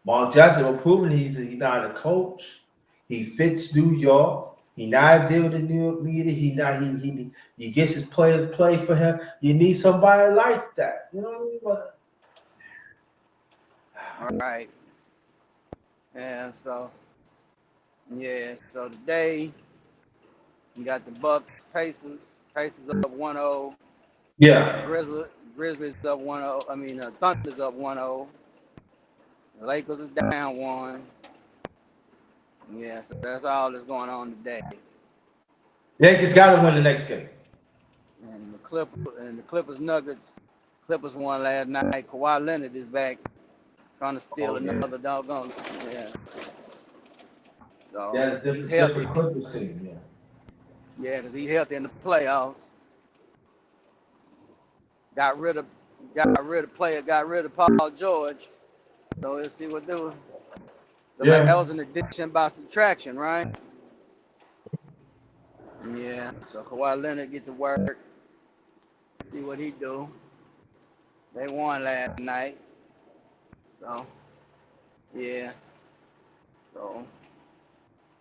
Mark Jackson was proven he's not a coach. He fits New York. He not deal with the New York media. He gets his players play for him. You need somebody like that. You know what I mean? All right. Yeah. So today you got the Bucks, Pacers. Pacers up 1-0. Yeah. Grizzlies up 1-0. I mean, Thunder's up 1-0. The Lakers is down 1. Yeah, so that's all that's going on today. Yankees got to win the next game. And the Clippers Nuggets. Clippers won last night. Kawhi Leonard is back, trying to steal another doggone. Yeah. So That's he's healthy. different Clippers team. Yeah. Yeah, because he's healthy in the playoffs. Got rid of Paul George. So let's see what do. Yeah. That was an addition by subtraction, right? Yeah. So Kawhi Leonard get to work. See what he do. They won last night. So yeah. So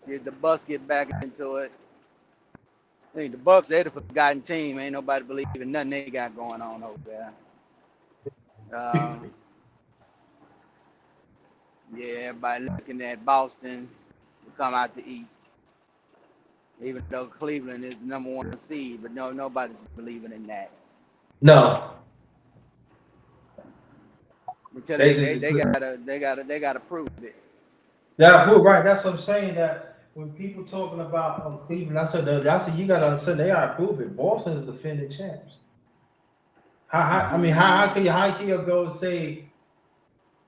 see if the Bucks get back into it. I think the Bucks, they're the forgotten team. Ain't nobody believing nothing they got going on over there. Yeah, everybody looking at Boston to come out the East. Even though Cleveland is the number 1 seed, but nobody's believing in that. No. Until they gotta prove it. Yeah, well, right. That's what I'm saying. That when people talking about Cleveland, I said you got to understand they got to prove it. Boston's defending champs. How can you go say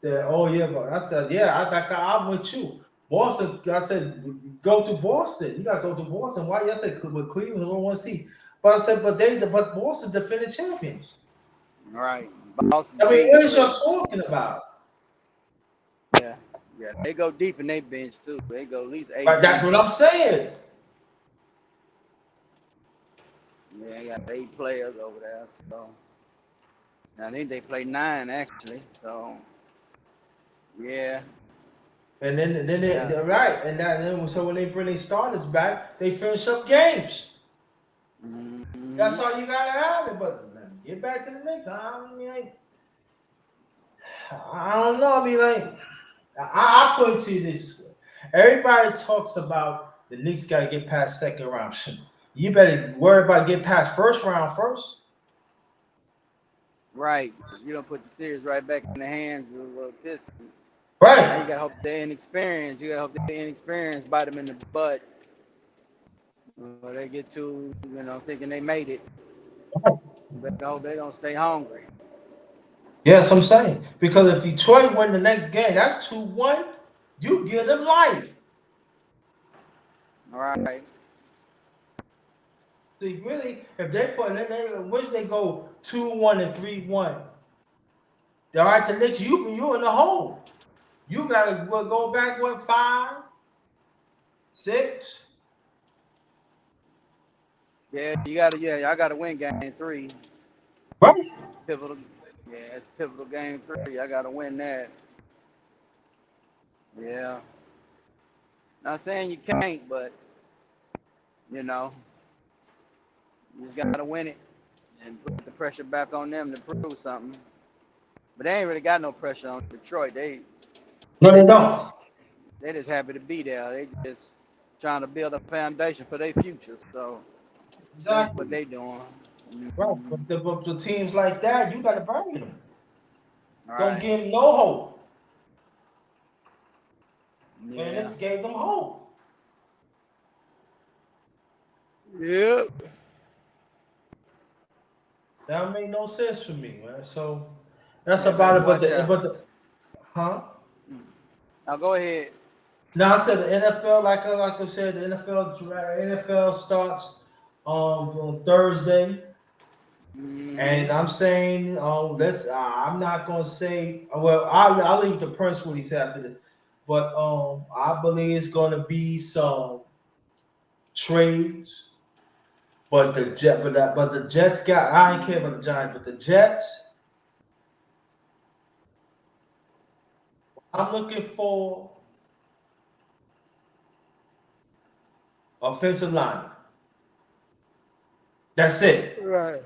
that? Oh yeah, but I'm with you. Boston, I said go to Boston. You got to go to Boston. Why? I said with Cleveland, I don't want to see. But I said, but Boston defending champions. All right, Boston. I mean, what is y'all talking about? Yeah, they go deep in their bench too. They go at least 8. But that's what I'm saying. Yeah, they got 8 players over there. So I think they play 9 actually. So yeah. And then they're right, and then so when they bring their starters back, they finish up games. Mm-hmm. That's all you gotta have it. But get back to the Knicks. I don't know. I mean, like I put it to you this way: everybody talks about the Knicks got to get past second round. You better worry about getting past first round first. Right. You don't put the series right back in the hands of Pistons. Right. Now you gotta hope they're inexperienced. You gotta hope they're inexperienced, bite them in the butt. Or they get too, thinking they made it. But no, they don't stay hungry. Yes, I'm saying. Because if Detroit win the next game, that's 2-1, you give them life. All right. See, really, if wish they go 2-1 and 3-1. All right, the next you in the hole. You gotta go back 5, 6. Yeah, I gotta win game 3. Right. Pivotal. Yeah, it's pivotal game 3. I gotta win that. Yeah. Not saying you can't, but you just gotta win it and put the pressure back on them to prove something. But they ain't really got no pressure on Detroit. No, they don't. They just happy to be there. They just trying to build a foundation for their future. So Exactly. that's what they doing. Right. But the teams like that, you gotta bury them. All Don't right. give them no hope. Yeah. And the Knicks gave them hope. Yep. That don't make no sense for me, man. So that's Yeah, better about it. But watch the out. but the huh? Mm. Now go ahead. Now I said the NFL, like I said, the NFL starts on Thursday, Mm-hmm. and I'm saying let's. I'm not gonna say. Well, I'll leave the Prince what he said after this, but I believe it's gonna be some trades. But the Jets got. I ain't care about the Giants, but the Jets. I'm looking for offensive line. That's it. Right.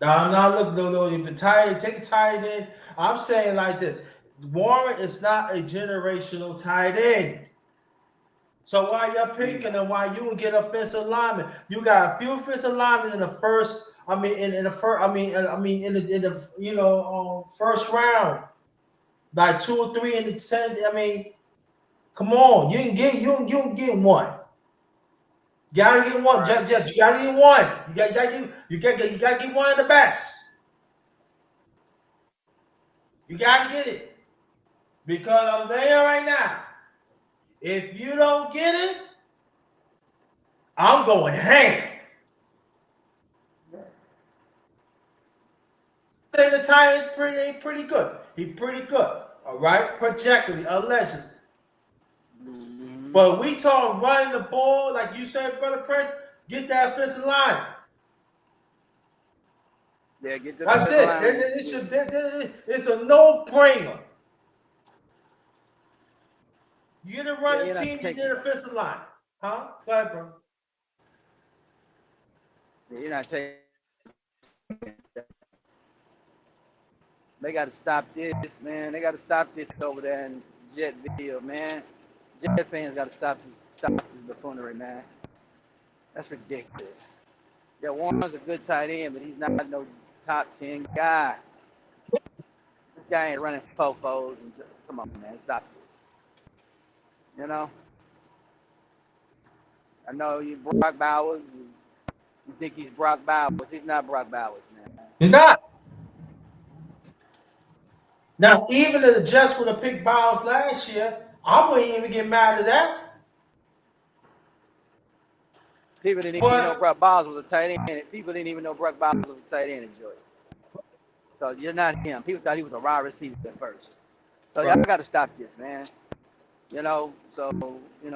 Now I'm not looking. No. If the tight, take a tight end. I'm saying like this: Warren is not a generational tight end. So while you're picking and why you will get offensive linemen, you got a few offensive linemen in the first. I mean, in the first. In the first round, like 2 or 3 in the 10. I mean, come on, you can get one. You gotta get one, Right. Judge. You gotta get one. You gotta get one of the best. You gotta get it because I'm there right now. If you don't get it, I'm going ham. Say the tie pretty good. He pretty good. All right, projectly, allegedly. Mm-hmm. But we talk running the ball, like you said, brother Prince. Get that offensive line. Yeah, get the That's fifth it. line. It's a no-brainer. You get a Yeah, running you're not team, you taking. get an offensive line. Huh? Go ahead, bro. Yeah, you're not taking. They got to stop this, man. They got to stop this over there in Jetville, man. Jet fans got to stop this buffoonery, man. That's ridiculous. Yeah, Warren's a good tight end, but he's not no top 10 guy. This guy ain't running fofos. Come on, man, stop this. You know, I know you Brock Bowers. You think he's Brock Bowers? He's not Brock Bowers, man. He's not. Now, even if the Jets would have picked Bowles last year, I wouldn't even get mad at that. People didn't even know But Brock Bowers was a tight end. People didn't even know Brock Bowers was a tight end in Georgia. So you're not him. People thought he was a wide receiver at first. So y'all right. got to stop this, man. So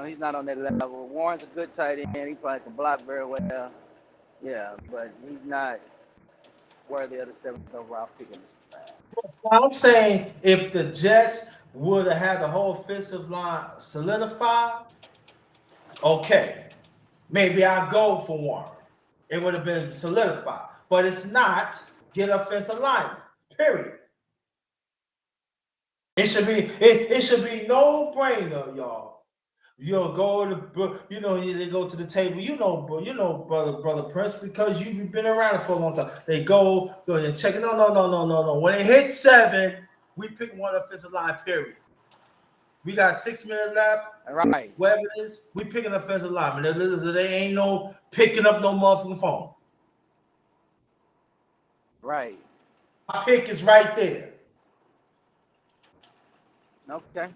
he's not on that level. Warren's a good tight end. He probably can block very well. Yeah, but he's not worthy of the 7th overall pick in this draft. I'm saying if the Jets would have had the whole offensive line solidified, okay, maybe I'll go for Warren. It would have been solidified, but it's not. Get offensive lineman. Period. It should be no brainer, y'all. You'll go to they go to the table. Brother Prince, because you've been around it for a long time. They go and check it. No. When it hits 7, we pick one offensive line. Period. We got 6 minutes left. Right, Whatever it is, we pick an offensive lineman. There ain't no picking up no motherfucking phone. right. My pick is right there. Okay.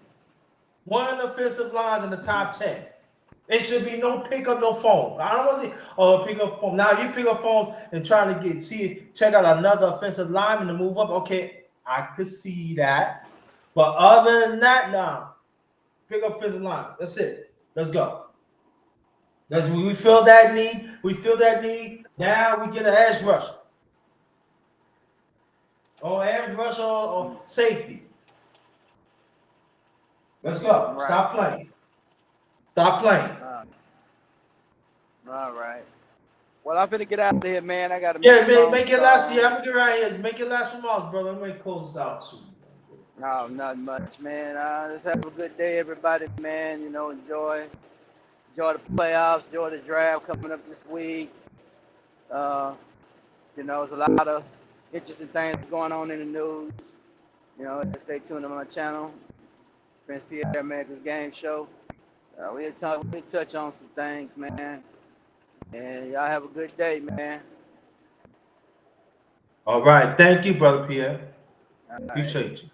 One of the offensive lines in the top 10. It should be no pick up no phone. I don't want to see pick up phone. Now you pick up phones and trying to check out another offensive lineman to move up. Okay, I could see that. But other than that, now pick up offensive line. That's it. Let's go. We feel that need. We feel that need. Now we get an edge rush. Or edge rush or safety. Let's go. Right. Stop playing. Stop playing. All right. Well, I'm finna get out of here, man. I gotta make Yeah, a phone make your last. call. Yeah, I'm gonna get right here. Make your last remarks, brother. Let me close this out soon. No, not much, man. Just have a good day, everybody, man. Enjoy the playoffs, enjoy the draft coming up this week. There's a lot of interesting things going on in the news. Stay tuned on my channel, Prince Pierre America's Game Show. We'll touch on some things, man. And y'all have a good day, man. All right. Thank you, Brother Pierre. All right. Appreciate you.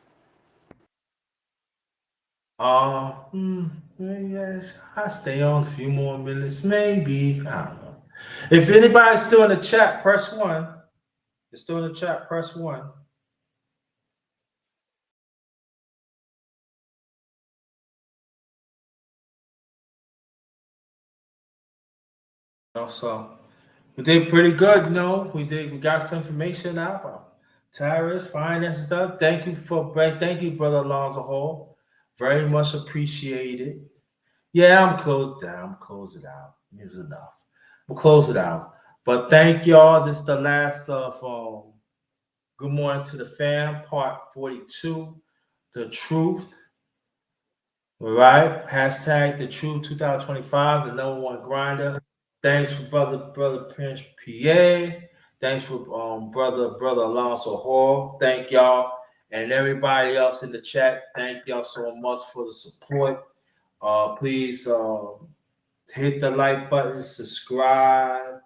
Yes, I stay on a few more minutes, maybe. I don't know. If anybody's still in the chat, press one. You're still in the chat, press one. So we did pretty good, you know. We got some information out about tariffs, finance stuff. Thank you, Brother Alonzo Hall. Very much appreciated. Yeah, I'm closed down. I'm close it out. It was enough. We'll close it out. But thank y'all. This is the last of Good Morning to the Fam, part 42. The truth. All right. Hashtag the truth 2025, the number one grinder. Thanks for brother Prince PA. Thanks for brother Alonso Hall. Thank y'all. And everybody else in the chat. Thank y'all so much for the support. Please hit the like button, subscribe,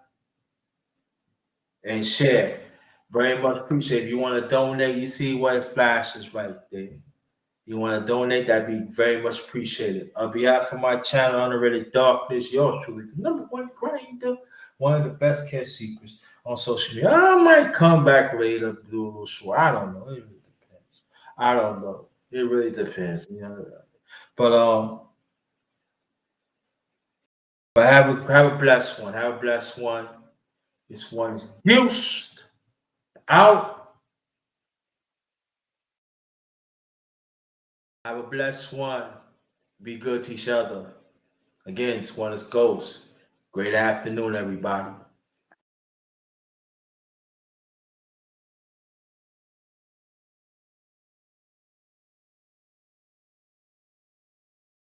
and share. Very much appreciate it. If you want to donate, you see what it flashes right there. You want to donate, that'd be very much appreciated. On behalf of my channel, Underrated Darkness, yours truly, the number one grinder, one of the best kept secrets on social media. I might come back later, do a little short. I don't know. It really depends. I don't know. It really depends. You know. But have a blessed one. Have a blessed one. This one is used out. Have a blessed one. Be good to each other. Again, it's one is Ghost. Great afternoon, everybody.